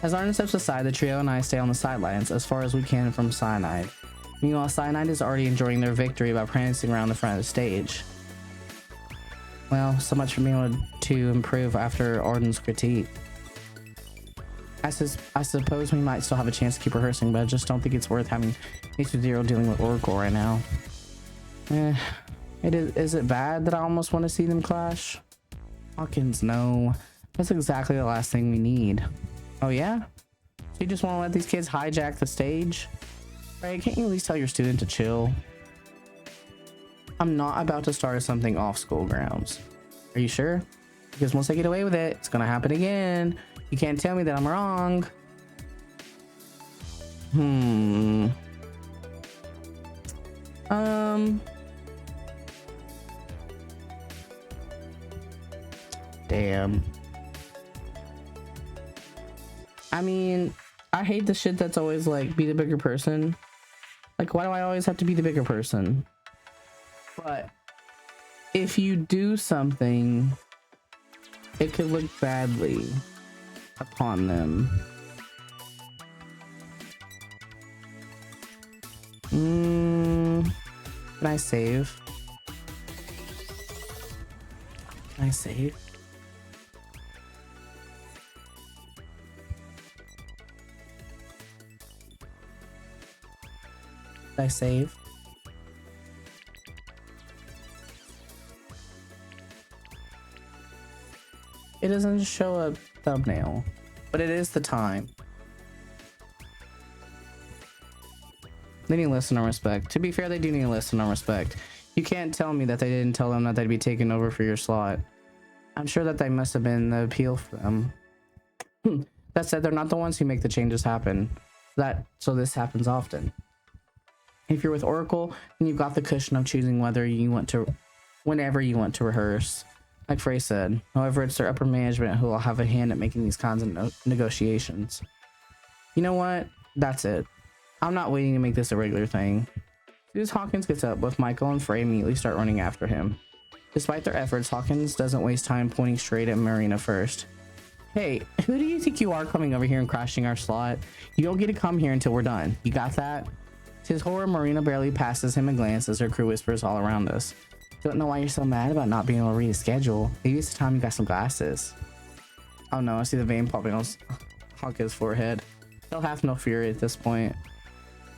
As Arden steps aside, the trio and I stay on the sidelines as far as we can from Cyanide. Meanwhile, Cyanide is already enjoying their victory by prancing around the front of the stage. Well, so much for being able to improve after Arden's critique. I suppose we might still have a chance to keep rehearsing, but I just don't think it's worth having H0 dealing with Oracle right now. Is it bad that I almost want to see them clash? Hawkins, no. That's exactly the last thing we need. Oh yeah? So you just want to let these kids hijack the stage? Right, can't you at least tell your student to chill? I'm not about to start something off school grounds. Are you sure? Because once I get away with it, it's gonna happen again. You can't tell me that I'm wrong. Damn. I mean, I hate the shit that's always like, be the bigger person. Like, why do I always have to be the bigger person? But if you do something, it could look badly upon them. Can I save? Can I save? Did I save? It doesn't show a thumbnail, but it is the time. They need to listen and respect. To be fair, they do need to listen and respect. You can't tell me that they didn't tell them that they'd be taking over for your slot. I'm sure that they must have been the appeal for them. That said, they're not the ones who make the changes happen. So this happens often. If you're with Oracle, then you've got the cushion of choosing whenever you want to rehearse. Like Frey said, however, it's their upper management who will have a hand at making these kinds of negotiations. You know what? That's it. I'm not waiting to make this a regular thing. As Hawkins gets up, both Michael and Frey immediately start running after him. Despite their efforts, Hawkins doesn't waste time pointing straight at Marina first. Hey, who do you think you are coming over here and crashing our slot? You don't get to come here until we're done. You got that? To his horror, Marina barely passes him a glance as her crew whispers all around us. Don't know why you're so mad about not being able to read a schedule. Maybe it's the time you got some glasses. Oh no, I see the vein popping on Hawkins' forehead. He'll have no fury at this point.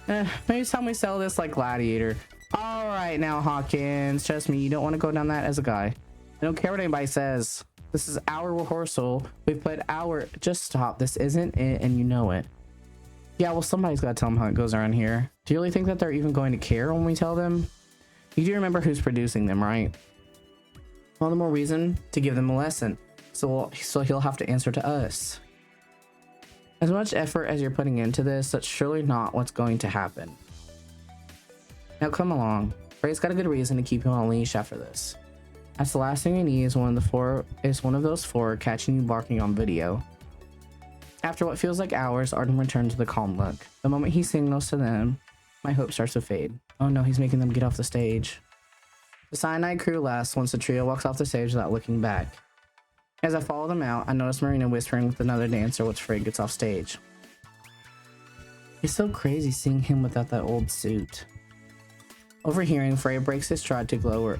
Maybe it's time we sell this like Gladiator. All right now, Hawkins, trust me, you don't want to go down that as a guy. I don't care what anybody says. This is our rehearsal. We've put our... Just stop. This isn't it, and you know it. Yeah, well, somebody's got to tell them how it goes around here. Do you really think that they're even going to care when we tell them? You do remember who's producing them, right? All the more reason to give them a lesson. So he'll have to answer to us. As much effort as you're putting into this, that's surely not what's going to happen. Now come along. Frey's got a good reason to keep you on a leash after this. That's the last thing you need is one of those four catching you barking on video. After what feels like hours, Arden returns with a calm look. The moment he signals to them, my hope starts to fade. Oh no, he's making them get off the stage. The Cyanide crew laughs once the trio walks off the stage without looking back. As I follow them out, I notice Marina whispering with another dancer once Frey gets off stage. It's so crazy seeing him without that old suit. Overhearing, Frey breaks his stride to glower.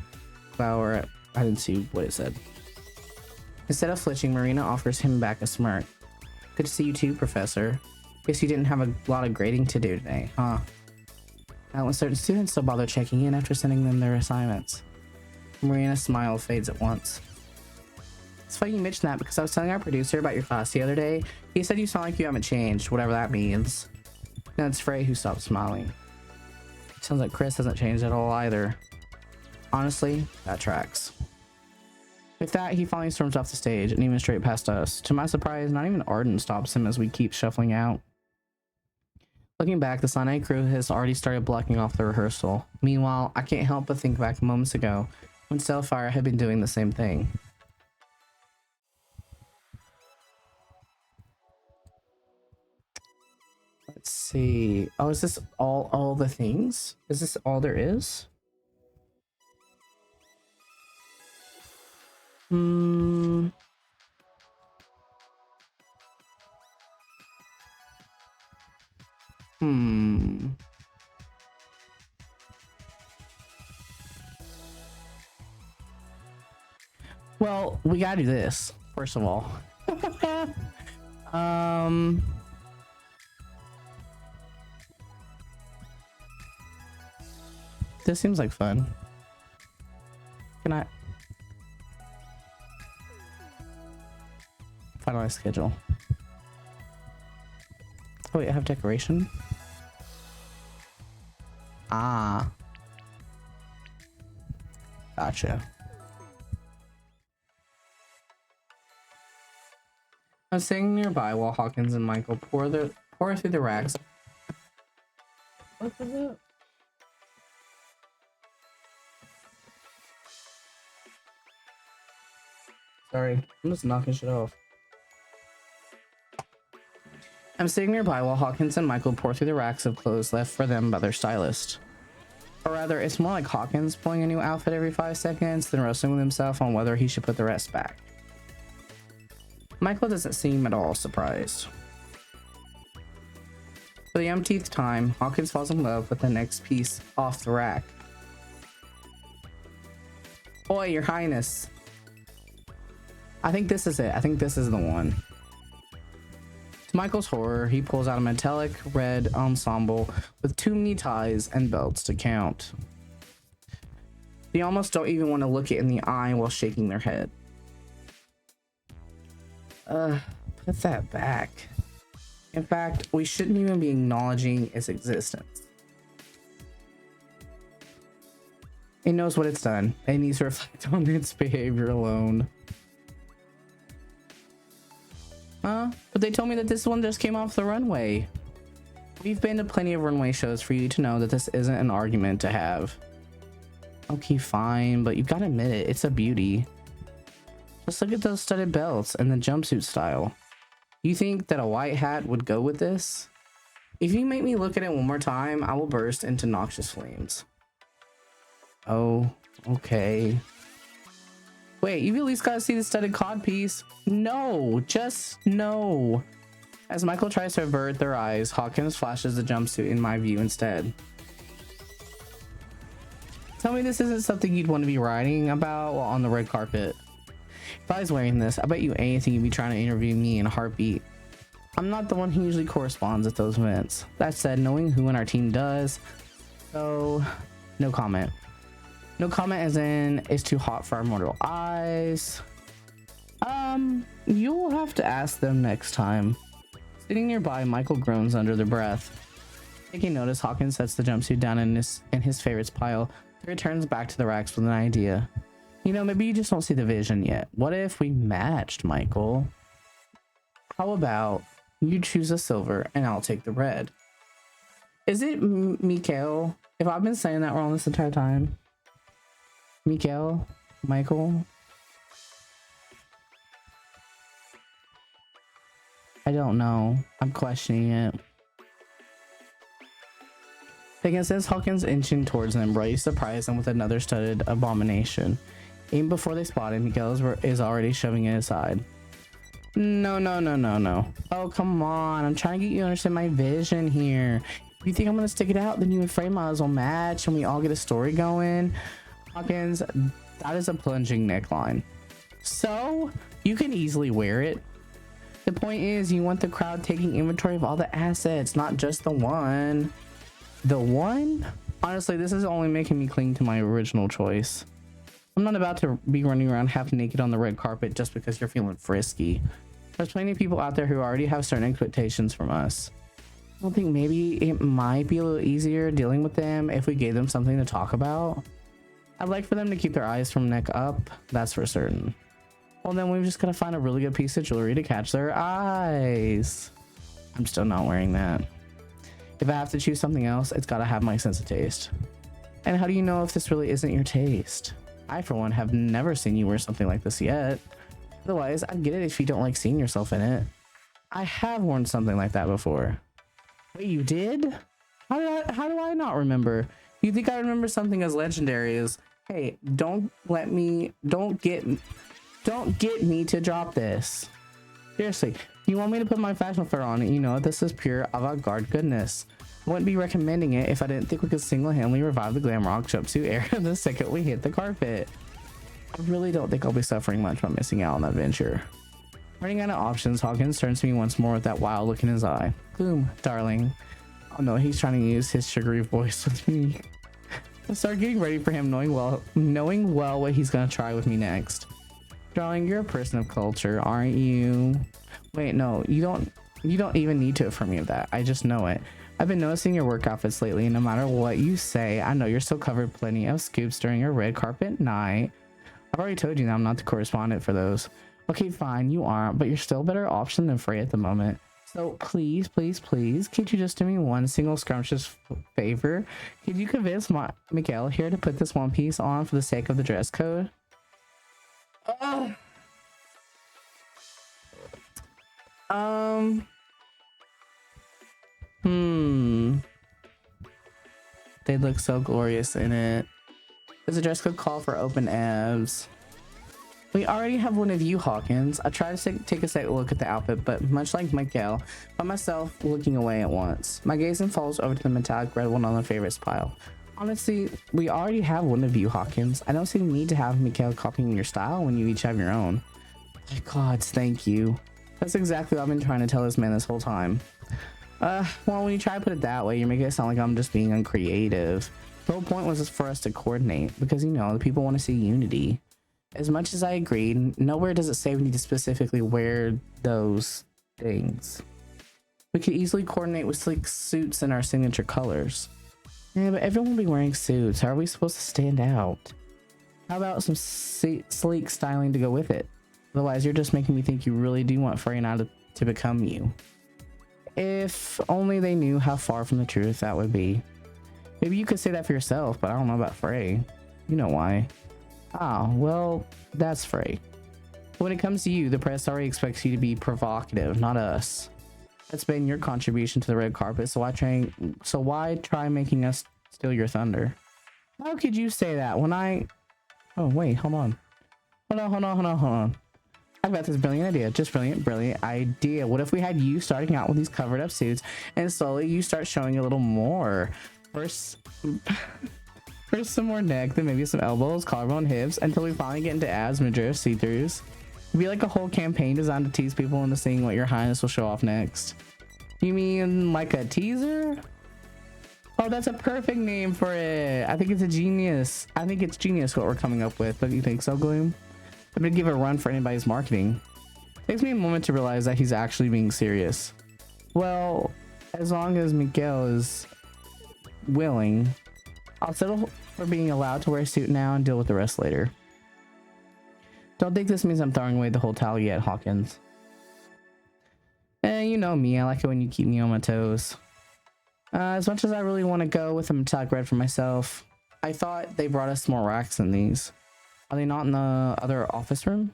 I didn't see what it said. Instead of flinching, Marina offers him back a smirk. Good to see you too, Professor. Guess you didn't have a lot of grading to do today, huh? Now when certain students still bother checking in after sending them their assignments. Marina's smile fades at once. It's funny you mentioned that because I was telling our producer about your class the other day. He said you sound like you haven't changed, whatever that means. Now it's Frey who stopped smiling. Sounds like Chris hasn't changed at all either. Honestly, that tracks. With that, he finally storms off the stage and even straight past us. To my surprise, not even Arden stops him as we keep shuffling out. Looking back, the Cyanide crew has already started blocking off the rehearsal. Meanwhile, I can't help but think back moments ago when Stellifier had been doing the same thing. Let's see. Oh, is this all the things? Is this all there is? Well, we gotta do this, first of all. This seems like fun. Can I finalize schedule? Oh wait, I have decoration. Ah, gotcha. I was sitting nearby while Hawkins and Michael pour through the racks. What was it? Sorry, I'm just knocking shit off. I'm sitting nearby while Hawkins and Michael pour through the racks of clothes left for them by their stylist. Or rather, it's more like Hawkins pulling a new outfit every 5 seconds than wrestling with himself on whether he should put the rest back. Michael doesn't seem at all surprised. For the umpteenth time, Hawkins falls in love with the next piece off the rack. Oi, your highness. I think this is it. I think this is the one. To Michael's horror, he pulls out a metallic red ensemble with too many ties and belts to count. They almost don't even want to look it in the eye while shaking their head. Put that back. In fact, we shouldn't even be acknowledging its existence. It knows what it's done. It needs to reflect on its behavior alone. Huh? But they told me that this one just came off the runway. We've been to plenty of runway shows for you to know that this isn't an argument to have. Okay, fine, but you've got to admit it. It's a beauty. Just look at those studded belts and the jumpsuit style. You think that a white hat would go with this? If you make me look at it one more time, I will burst into noxious flames. Oh, okay. Wait, you've at least got to see the studded codpiece. No, just no. As Michael tries to avert their eyes, Hawkins flashes the jumpsuit in my view instead. Tell me this isn't something you'd want to be writing about while on the red carpet. If I was wearing this, I bet you anything you'd be trying to interview me in a heartbeat. I'm not the one who usually corresponds at those events. That said, knowing who in our team does, so no comment. No comment as in it's too hot for our mortal eyes. You'll have to ask them next time. Sitting nearby, Michael groans under their breath. Taking notice, Hawkins sets the jumpsuit down in his favorites pile. He returns back to the racks with an idea. You know, maybe you just don't see the vision yet. What if we matched, Michael? How about you choose a silver and I'll take the red? Is it Mikael? If I've been saying that wrong this entire time. Mikael? Michael? I don't know. I'm questioning it. They can sense Hawkins inching towards them, ready to surprise them with another studded abomination. Even before they spot him, Mikael is already shoving it aside. No. Oh, come on. I'm trying to get you to understand my vision here. If you think I'm going to stick it out, then you and Frey might as well match and we all get a story going. Hawkins, that is a plunging neckline. So, you can easily wear it. The point is, you want the crowd taking inventory of all the assets, not just the one. The one? Honestly, this is only making me cling to my original choice. I'm not about to be running around half naked on the red carpet just because you're feeling frisky. There's plenty of people out there who already have certain expectations from us. I don't think maybe it might be a little easier dealing with them if we gave them something to talk about. I'd like for them to keep their eyes from neck up, that's for certain. Well, then we've just got to find a really good piece of jewelry to catch their eyes. I'm still not wearing that. If I have to choose something else, it's got to have my sense of taste. And how do you know if this really isn't your taste? I, for one, have never seen you wear something like this yet. Otherwise, I'd get it if you don't like seeing yourself in it. I have worn something like that before. Wait, you did? How do I not remember? You think I remember something as legendary as, hey, don't get me to drop this. Seriously, you want me to put my fashion flair on it, you know this is pure avant-garde goodness. I wouldn't be recommending it if I didn't think we could single-handedly revive the glam rock jumpsuit era the second we hit the carpet. I really don't think I'll be suffering much by missing out on that venture. Running out of options, Hawkins turns to me once more with that wild look in his eye. Boom, darling. Oh no, he's trying to use his sugary voice with me. I start getting ready for him, knowing well what he's gonna try with me next. Darling, you're a person of culture, aren't you? Wait, no, you don't even need to affirm me of that. I just know it. I've been noticing your work outfits lately, and no matter what you say, I know you're still covered plenty of scoops during your red carpet night. I've already told you that I'm not the correspondent for those. Okay, fine, you aren't, but you're still a better option than Frey at the moment. So please, could you just do me one single scrumptious favor? Could you convince Mikael here to put this one piece on for the sake of the dress code? They look so glorious in it. Does the dress code call for open abs? We already have one of you, Hawkins. I tried to take a second look at the outfit, but much like Mikael, found myself looking away at once. My gaze then falls over to the metallic red one on the favorites pile. Honestly, we already have one of you, Hawkins. I don't see the need to have Mikael copying your style when you each have your own. My gods, thank you. That's exactly what I've been trying to tell this man this whole time. Well, when you try to put it that way, you're making it sound like I'm just being uncreative. The whole point was for us to coordinate, because, you know, the people want to see unity. As much as I agreed, nowhere does it say we need to specifically wear those things. We could easily coordinate with sleek suits in our signature colors. Yeah, but everyone will be wearing suits. How are we supposed to stand out? How about some sleek styling to go with it? Otherwise, you're just making me think you really do want Frey and I to become you. If only they knew how far from the truth that would be. Maybe you could say that for yourself, but I don't know about Frey. You know why. Ah, well, that's Frey. When it comes to you, the press already expects you to be provocative, not us. That's been your contribution to the red carpet, so why try making us steal your thunder? How could you say that when I... Oh, wait, hold on. Hold on. I've got this brilliant idea. Just brilliant idea. What if we had you starting out with these covered up suits and slowly you start showing a little more? First some more neck, then maybe some elbows, collarbone, hips, until we finally get into abs, midriff, see-throughs. It'd be like a whole campaign designed to tease people into seeing what your highness will show off next. You mean like a teaser? Oh, that's a perfect name for it. I think it's genius what we're coming up with. Don't you think so, Gloom? I'm gonna give it a run for anybody's marketing. Takes me a moment to realize that he's actually being serious. Well, as long as Miguel is willing, I'll settle for being allowed to wear a suit now and deal with the rest later. Don't think this means I'm throwing away the whole tally yet, Hawkins. You know me, I like it when you keep me on my toes. As much as I really want to go with a metallic red for myself, I thought they brought us more racks than these. Are they not in the other office room?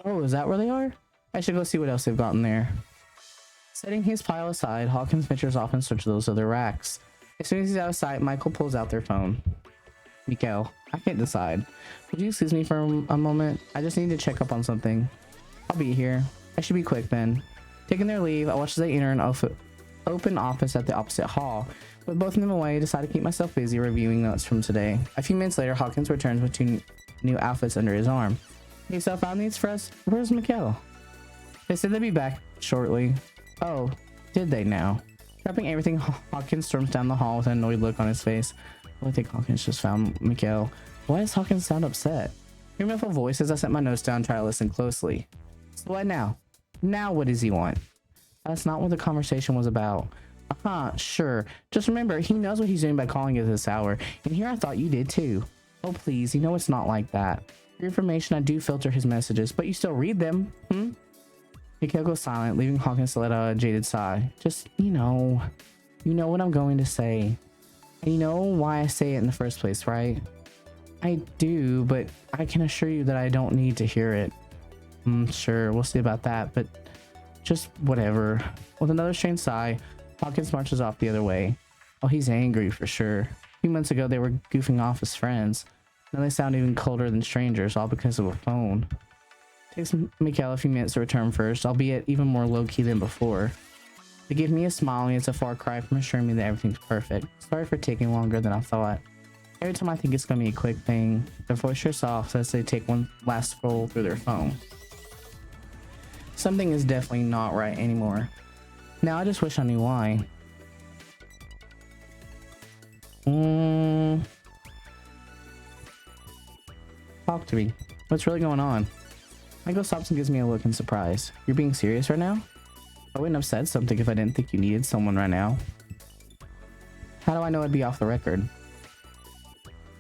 Oh, is that where they are? I should go see what else they've got in there. Setting his pile aside, Hawkins ventures off in search of those other racks. As soon as he's out of sight, Michael pulls out their phone. Mikael, I can't decide. Would you excuse me for a moment? I just need to check up on something. I'll be here. I should be quick then. Taking their leave, I watch as they enter an open office at the opposite hall. With both of them away, I decide to keep myself busy reviewing notes from today. A few minutes later, Hawkins returns with two new outfits under his arm. Hey, so found these for us? Where's Mikael? They said they'd be back shortly. Oh, did they now? Dropping everything, Hawkins storms down the hall with an annoyed look on his face. I think Hawkins just found Mikael. Why does Hawkins sound upset? Hear muffled voice as I set my notes down and try to listen closely. So what now? Now what does he want? That's not what the conversation was about. Sure. Just remember, he knows what he's doing by calling it this hour. And here I thought you did too. Oh please, you know it's not like that. For your information, I do filter his messages, but you still read them, Mikael goes silent, leaving Hawkins to let out a jaded sigh. Just, you know what I'm going to say. And you know why I say it in the first place, right? I do, but I can assure you that I don't need to hear it. Sure, we'll see about that, but just whatever. With another strained sigh, Hawkins marches off the other way. Oh, he's angry for sure. A few months ago, they were goofing off as friends. Now they sound even colder than strangers, all because of a phone. Takes Mikael a few minutes to return first, albeit even more low-key than before. They give me a smile and it's a far cry from assuring me that everything's perfect. Sorry for taking longer than I thought. Every time I think it's gonna be a quick thing, their voice shuts off as they take one last scroll through their phone. Something is definitely not right anymore. Now I just wish I knew why. Talk to me. What's really going on? Michael stops and gives me a look in surprise. You're being serious right now? I wouldn't have said something if I didn't think you needed someone right now. How do I know it'd be off the record?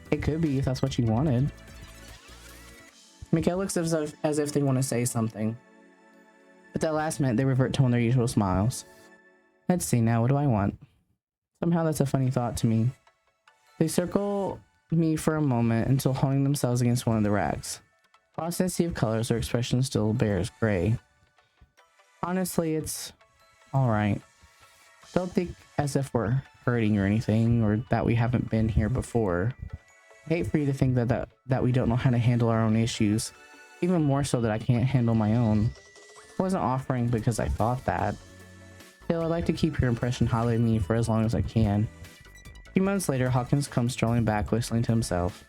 It could be if that's what you wanted. Mikael looks as if they want to say something. But that last minute, they revert to one of their usual smiles. Let's see now, what do I want? Somehow that's a funny thought to me. They circle me for a moment until holding themselves against one of the racks. Lost in a sea of colors, their expression still bears gray. Honestly, it's alright. Don't think as if we're hurting or anything, or that we haven't been here before. I hate for you to think that we don't know how to handle our own issues. Even more so that I can't handle my own. I wasn't offering because I thought that. Still, I'd like to keep your impression highly of me for as long as I can. A few months later, Hawkins comes strolling back, whistling to himself.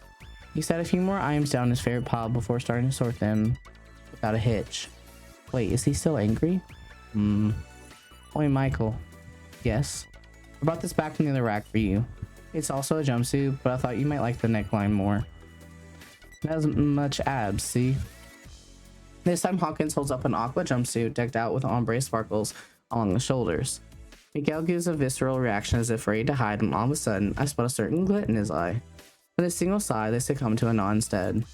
He set a few more items down in his favorite pile before starting to sort them without a hitch. Wait, is he still angry? Oi, Michael. Yes? I brought this back from the other rack for you. It's also a jumpsuit, but I thought you might like the neckline more. Not as much abs, see? This time Hawkins holds up an aqua jumpsuit decked out with ombre sparkles along the shoulders. Miguel gives a visceral reaction as if ready to hide, and all of a sudden, I spot a certain glint in his eye. With a single sigh, they succumb to a nod instead.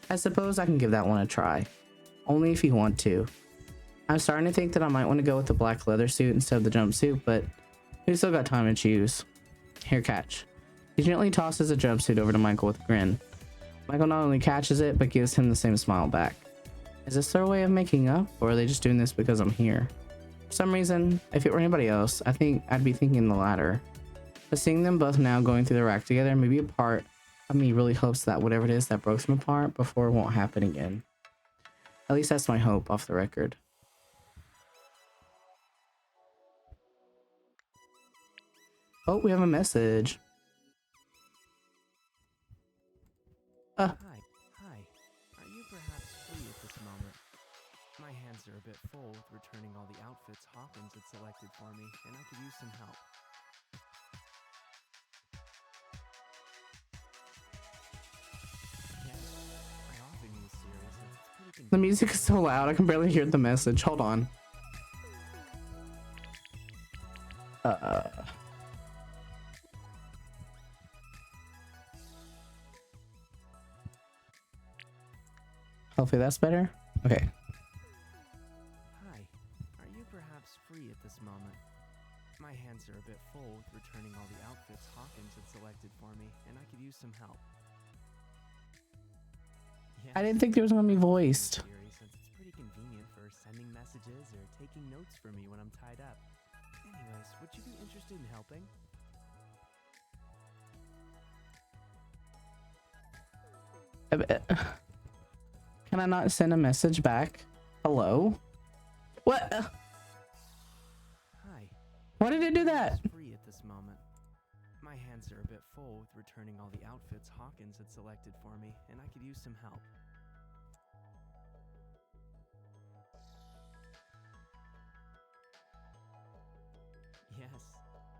I suppose I can give that one a try. Only if you want to. I'm starting to think that I might want to go with the black leather suit instead of the jumpsuit, but we've still got time to choose. Here, catch. He gently tosses a jumpsuit over to Michael with a grin. Michael not only catches it, but gives him the same smile back. Is this their way of making up, or are they just doing this because I'm here? For some reason, if it were anybody else, I think I'd be thinking the latter. But seeing them both now going through the rack together, maybe a part of me really hopes that whatever it is that broke them apart before won't happen again. At least that's my hope off the record. Oh, we have a message. Hi. Are you perhaps free at this moment? My hands are a bit full with returning all the outfits Hawkins had selected for me, and I could use some help. Yes, I often use serious and it's pretty The music is so loud, I can barely hear the message. Hold on. Hopefully that's better. Okay. Hi. Are you perhaps free at this moment? My hands are a bit full with returning all the outfits Hawkins had selected for me, and I could use some help. Yes, I didn't think there was gonna be voiced. since it's pretty convenient for sending messages or taking notes for me when I'm tied up. Anyways, would you be interested in helping? Can I not send a message back? Hello? What? Hi. Why did it do that? Free at this moment. My hands are a bit full with returning all the outfits Hawkins had selected for me, and I could use some help. Yes,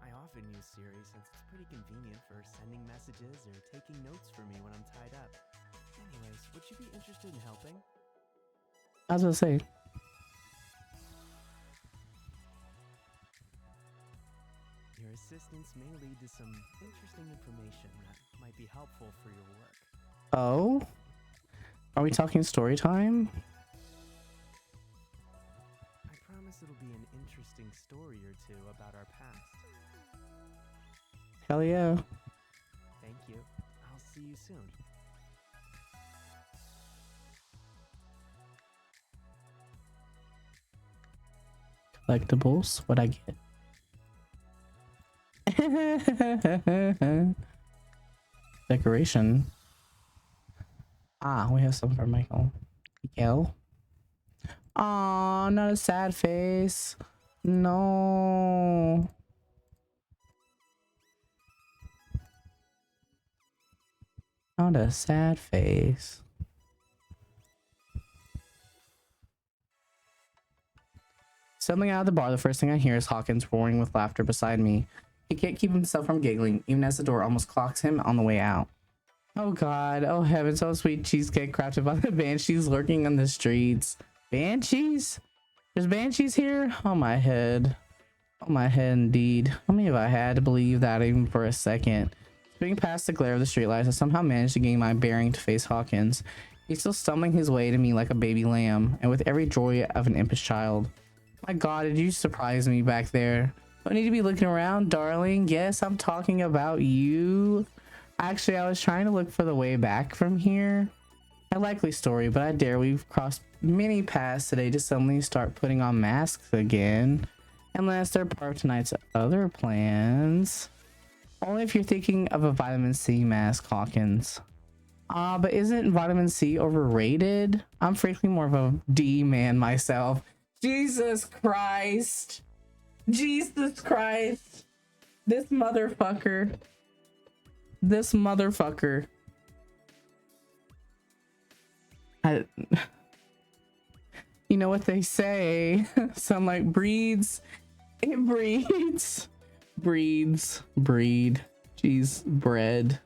I often use Siri since it's pretty convenient for sending messages or taking notes for me when I'm tied up. Anyways, would you be interested in helping? I was gonna say. Your assistance may lead to some interesting information that might be helpful for your work. Oh? Are we talking story time? I promise it'll be an interesting story or two about our past. Hell yeah. Thank you. I'll see you soon. Collectibles. What'd I get? Decoration. Ah, we have some for Michael. Miguel. Aw, not a sad face. No. Not a sad face. Suddenly out of the bar, the first thing I hear is Hawkins roaring with laughter beside me. He can't keep himself from giggling, even as the door almost clocks him on the way out. Oh god, oh heavens, oh sweet cheesecake crafted by the banshees lurking on the streets. Banshees? There's banshees here? Oh my head. Oh my head indeed. How many have I had to believe that even for a second? Swinging past the glare of the streetlights, I somehow managed to gain my bearing to face Hawkins. He's still stumbling his way to me like a baby lamb, and with every joy of an impish child. My god, did you surprise me back there? Don't need to be looking around, darling. Yes, I'm talking about you. Actually, I was trying to look for the way back from here. A likely story, but I dare we've crossed many paths today to suddenly start putting on masks again. Unless they're part of tonight's other plans. Only if you're thinking of a vitamin C mask, Hawkins. But isn't vitamin C overrated? I'm frankly more of a D man myself. Jesus Christ. Jesus Christ. This motherfucker. This motherfucker. You know what they say? Sunlight breeds. It breeds. Breeds. Breed. Jeez. Bread.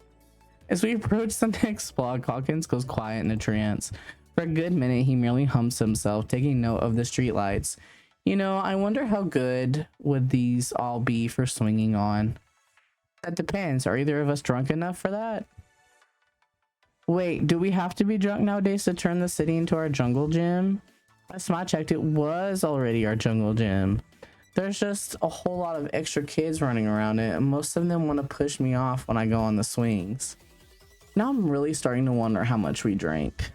As we approach the next block, Hawkins goes quiet in a trance. For a good minute, he merely hums to himself, taking note of the streetlights. You know, I wonder how good would these all be for swinging on. That depends. Are either of us drunk enough for that? Wait, do we have to be drunk nowadays to turn the city into our jungle gym? Last time I checked, it was already our jungle gym. There's just a whole lot of extra kids running around it, and most of them want to push me off when I go on the swings. Now I'm really starting to wonder how much we drank.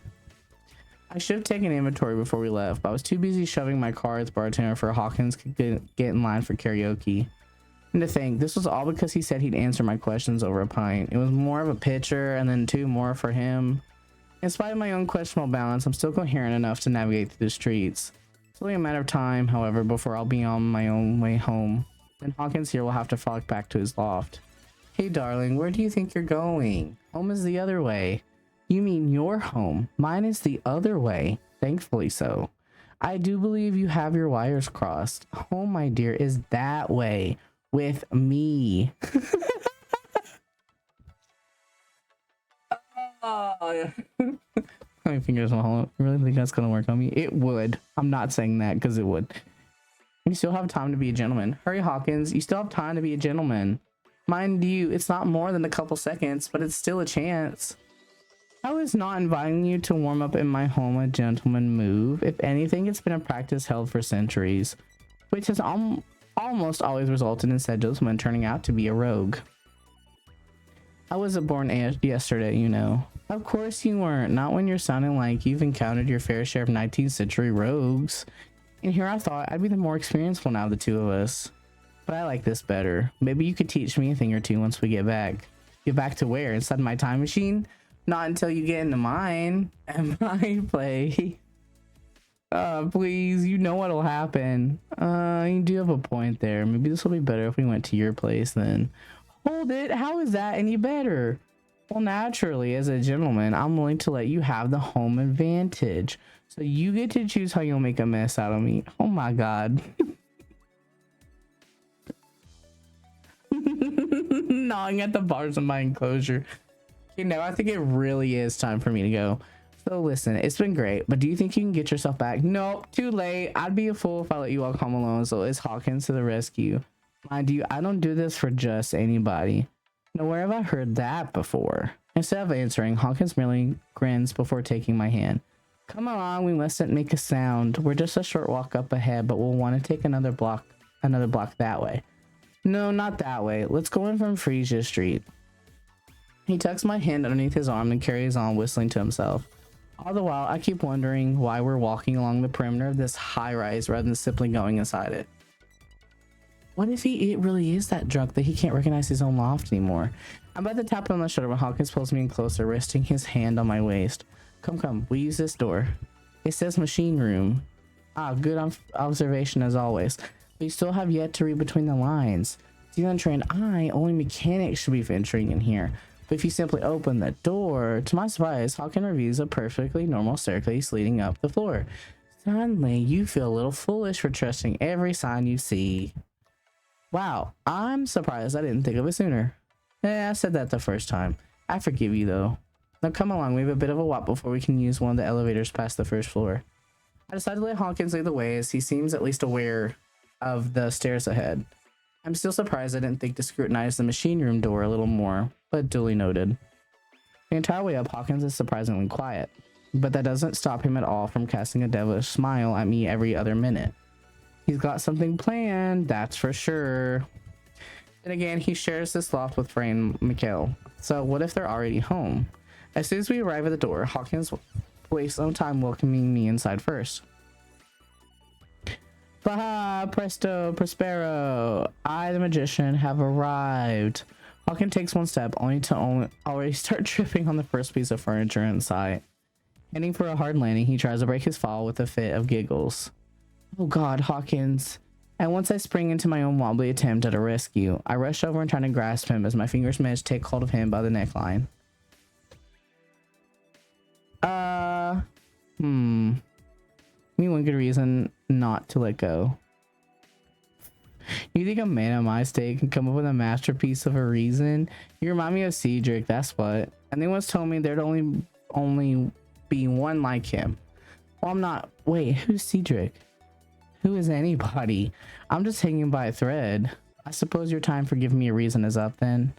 I should have taken inventory before we left, but I was too busy shoving my car at the bartender for Hawkins could get in line for karaoke. And to think, this was all because he said he'd answer my questions over a pint. It was more of a pitcher and then 2 more for him. In spite of my own questionable balance, I'm still coherent enough to navigate through the streets. It's only a matter of time, however, before I'll be on my own way home. Then Hawkins here will have to frolic back to his loft. Hey darling, where do you think you're going? Home is the other way. You mean your home? Mine is the other way. Thankfully so. I do believe you have your wires crossed. Home, my dear, is that way. With me. Oh, my fingers won't. Really think that's gonna work on me? It would. I'm not saying that because it would. You still have time to be a gentleman. Hurry, Hawkins. You still have time to be a gentleman. Mind you, it's not more than a couple seconds, but it's still a chance. I was not inviting you to warm up in my home a gentleman move. If anything, it's been a practice held for centuries, which has almost always resulted in said gentleman turning out to be a rogue. I wasn't born yesterday, you know. Of course you weren't. Not when you're sounding like you've encountered your fair share of 19th century rogues. And here I thought I'd be the more experienced one out of the 2 of us. But I like this better. Maybe you could teach me a thing or 2 once we get back. Get back to where? Inside my time machine? Not until you get into mine and my play. Please, you know what'll happen. You do have a point there. Maybe this will be better if we went to your place then. Hold it, how is that any better? Well, naturally, as a gentleman, I'm willing to let you have the home advantage. So you get to choose how you'll make a mess out of me. Oh my god. Gnawing at the bars of my enclosure. Okay, now I think it really is time for me to go. So listen, it's been great, but do you think you can get yourself back? Nope, too late. I'd be a fool if I let you walk home alone, so it's Hawkins to the rescue. Mind you, I don't do this for just anybody. Now, where have I heard that before? Instead of answering, Hawkins merely grins before taking my hand. Come along, we mustn't make a sound. We're just a short walk up ahead, but we'll want to take another block that way. No, not that way. Let's go in from Frisia Street. He tucks my hand underneath his arm and carries on, whistling to himself. All the while, I keep wondering why we're walking along the perimeter of this high-rise rather than simply going inside it. What if it really is that drunk that he can't recognize his own loft anymore? I'm about to tap him on the shoulder when Hawkins pulls me in closer, resting his hand on my waist. Come, we use this door. It says machine room. Ah, good observation as always. But you still have yet to read between the lines. To the untrained eye, only mechanics should be venturing in here. But if you simply open the door, to my surprise, Hawkins reviews a perfectly normal staircase leading up the floor. Suddenly, you feel a little foolish for trusting every sign you see. Wow, I'm surprised I didn't think of it sooner. I said that the first time. I forgive you though. Now come along, we have a bit of a walk before we can use one of the elevators past the first floor. I decided to let Hawkins lead the way as he seems at least aware of the stairs ahead. I'm still surprised I didn't think to scrutinize the machine room door a little more, but duly noted. The entire way up, Hawkins is surprisingly quiet, but that doesn't stop him at all from casting a devilish smile at me every other minute. He's got something planned, that's for sure. And again, he shares this loft with Frey and Mikhail. So what if they're already home? As soon as we arrive at the door, Hawkins wastes no time welcoming me inside first. Baha, presto, prospero. I, the magician, have arrived. Hawkins takes one step, only to already start tripping on the first piece of furniture in sight. Heading for a hard landing, he tries to break his fall with a fit of giggles. Oh god, Hawkins. And once I spring into my own wobbly attempt at a rescue, I rush over and try to grasp him as my fingers manage to take hold of him by the neckline. Give me one good reason not to let go. You think a man of my state can come up with a masterpiece of a reason? You remind me of Cedric, that's what. And they once told me there'd only be one like him. Well, I'm not. Wait, who's Cedric? Who is anybody? I'm just hanging by a thread. I suppose your time for giving me a reason is up then.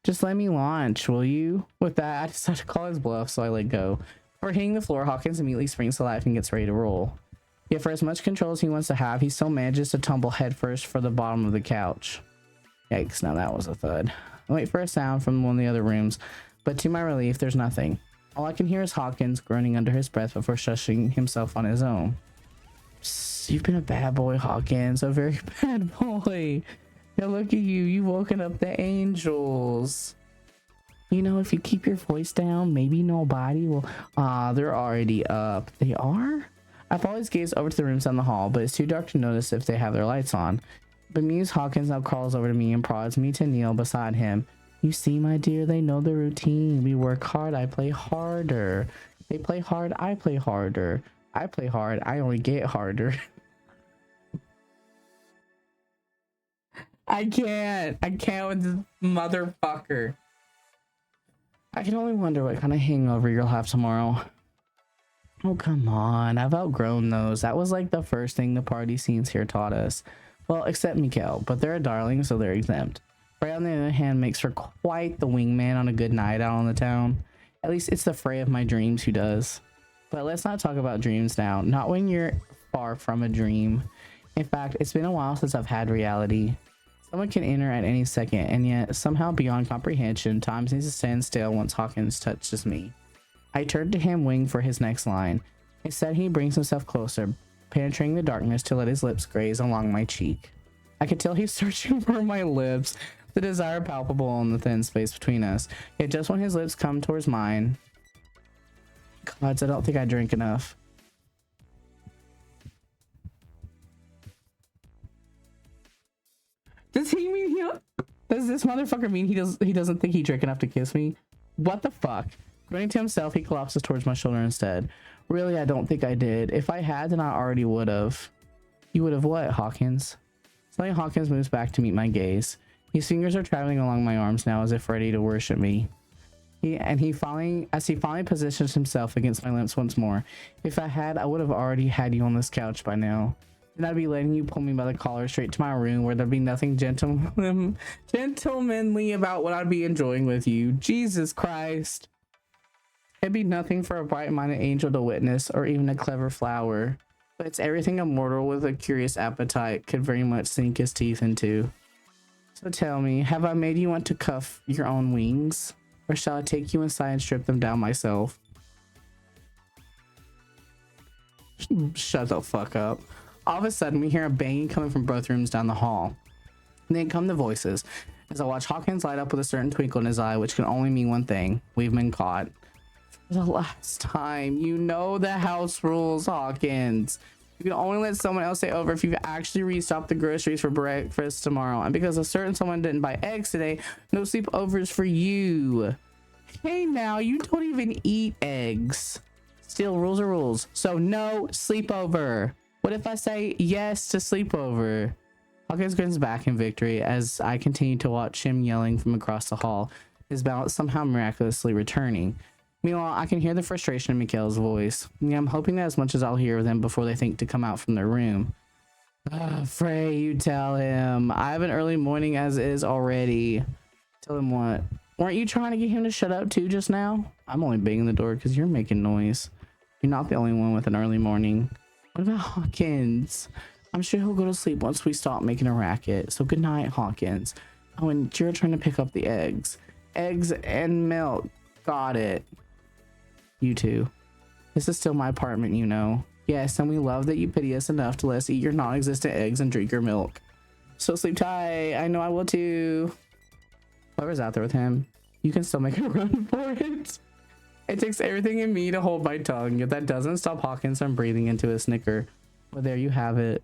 Just let me launch, will you? With that, I decide to call his bluff, so I let go. Before hitting the floor, Hawkins immediately springs to life and gets ready to roll. Yet for as much control as he wants to have, he still manages to tumble headfirst for the bottom of the couch. Yikes, now that was a thud. I wait for a sound from one of the other rooms, but to my relief, there's nothing. All I can hear is Hawkins groaning under his breath before shushing himself on his own. Psst, you've been a bad boy, Hawkins, a very bad boy. Now look at you, you've woken up the angels. You know, if you keep your voice down, maybe nobody will. Ah, they're already up. They are? I've always gazed over to the rooms down the hall, but it's too dark to notice if they have their lights on. Bemused, Hawkins now crawls over to me and prods me to kneel beside him. You see, my dear, they know the routine. We work hard, I play harder. They play hard, I play harder. I play hard, I only get harder. I can't with this motherfucker. I can only wonder what kind of hangover you'll have tomorrow. Oh, come on. I've outgrown those. That was like the first thing the party scenes here taught us. Well, except Mikkel, but they're a darling, so they're exempt. Frey, on the other hand, makes for quite the wingman on a good night out on the town. At least it's the Frey of my dreams who does. But let's not talk about dreams now. Not when you're far from a dream. In fact, it's been a while since I've had reality. Someone can enter at any second, and yet, somehow beyond comprehension, time seems to stand still once Hawkins touches me. I turned to him, waiting for his next line. Instead, he brings himself closer, penetrating the darkness to let his lips graze along my cheek. I could tell he's searching for my lips, the desire palpable in the thin space between us. Yet just when his lips come towards mine... Gods, I don't think I drink enough. Does he mean does this motherfucker mean he doesn't think he drank enough to kiss me? What the fuck? Grinning to himself, he collapses towards my shoulder instead. Really, I don't think I did. If I had, then I already would have. You would have what, Hawkins? Suddenly, Hawkins moves back to meet my gaze. His fingers are traveling along my arms now as if ready to worship me. As he finally positions himself against my lips once more. If I had, I would have already had you on this couch by now. Then I'd be letting you pull me by the collar straight to my room where there'd be nothing gentlemanly about what I'd be enjoying with you. Jesus Christ. It'd be nothing for a bright-minded angel to witness, or even a clever flower. But it's everything a mortal with a curious appetite could very much sink his teeth into. So tell me, have I made you want to cuff your own wings? Or shall I take you inside and strip them down myself? Shut the fuck up. All of a sudden, we hear a banging coming from both rooms down the hall. And then come the voices, as I watch Hawkins light up with a certain twinkle in his eye, which can only mean one thing. We've been caught. For the last time, you know the house rules, Hawkins. You can only let someone else stay over if you've actually restocked the groceries for breakfast tomorrow. And because a certain someone didn't buy eggs today, no sleepovers for you. Hey now, you don't even eat eggs. Still, rules are rules. So no sleepover. What if I say yes to sleepover? Hawkins grins back in victory as I continue to watch him yelling from across the hall, his balance somehow miraculously returning. Meanwhile, I can hear the frustration in Mikkel's voice. I'm hoping that as much as I'll hear them before they think to come out from their room. Frey, you tell him. I have an early morning as is already. Tell him what? Weren't you trying to get him to shut up too just now? I'm only banging the door because you're making noise. You're not the only one with an early morning. What about Hawkins? I'm sure he'll go to sleep once we stop making a racket. So good night, Hawkins. Oh, and you're trying to pick up the eggs. Eggs and milk. Got it. You too. This is still my apartment, you know. Yes, and we love that you pity us enough to let us eat your non-existent eggs and drink your milk. So sleep tight. I know I will too. Whoever's out there with him, you can still make a run for it. It takes everything in me to hold my tongue, yet that doesn't stop Hawkins from breathing into a snicker. Well, there you have it.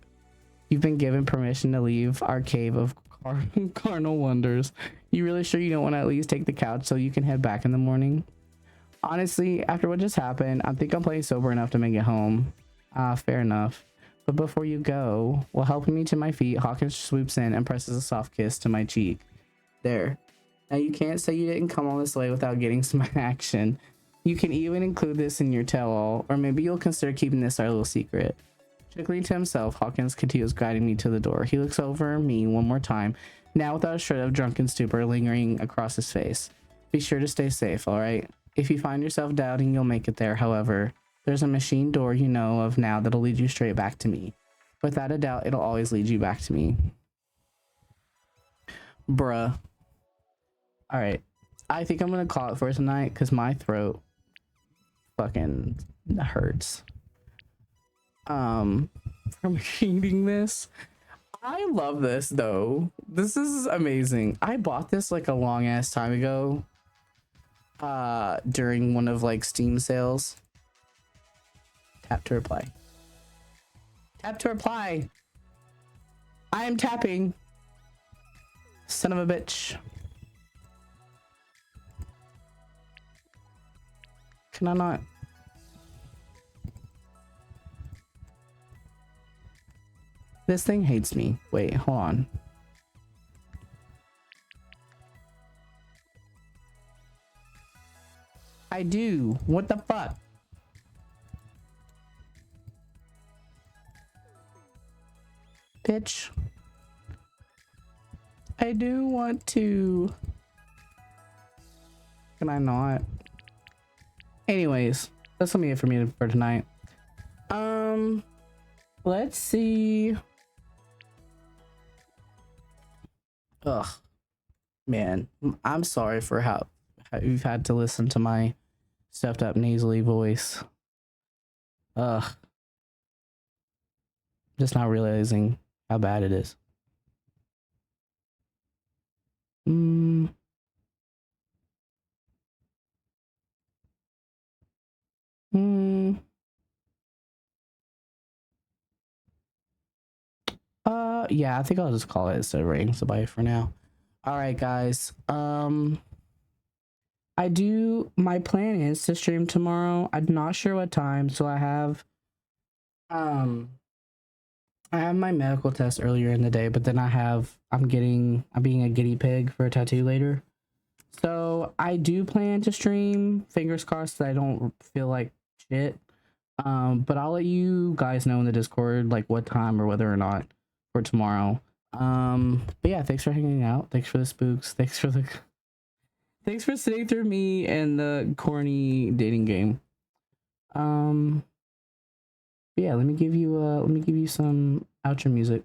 You've been given permission to leave our cave of carnal wonders. You really sure you don't want to at least take the couch so you can head back in the morning? Honestly, after what just happened, I think I'm playing sober enough to make it home. Fair enough. But before you go, while helping me to my feet, Hawkins swoops in and presses a soft kiss to my cheek. There. Now you can't say you didn't come all this way without getting some action. You can even include this in your tell-all, or maybe you'll consider keeping this our little secret. Chuckling to himself, Hawkins continues guiding me to the door. He looks over me one more time, now without a shred of drunken stupor lingering across his face. Be sure to stay safe, alright? If you find yourself doubting you'll make it there, however, there's a machine door you know of now that'll lead you straight back to me. Without a doubt, it'll always lead you back to me. Bruh. Alright. I think I'm gonna call it for tonight because my throat fucking hurts. From reading this. I love this though. This is amazing. I bought this like a long ass time ago. During one of like Steam sales. Tap to reply. Tap to reply. I am tapping. Son of a bitch. Can I not? This thing hates me. Wait, hold on. I do. What the fuck? Bitch. I do want to. Can I not? Anyways, that's gonna be it for me for tonight. Let's see. Ugh, man, I'm sorry for how you've had to listen to my stepped up nasally voice. Ugh, just not realizing how bad it is. Yeah, I think I'll just call it instead of rating somebody for now. All right, guys. My plan is to stream tomorrow. I'm not sure what time, so I have my medical test earlier in the day, but then I'm being a guinea pig for a tattoo later. So I do plan to stream. Fingers crossed that I don't feel like shit. But I'll let you guys know in the Discord like what time or whether or not for tomorrow. But yeah, thanks for hanging out. Thanks for the spooks. Thanks for sitting through me and the corny dating game. Yeah, let me give you some outro music.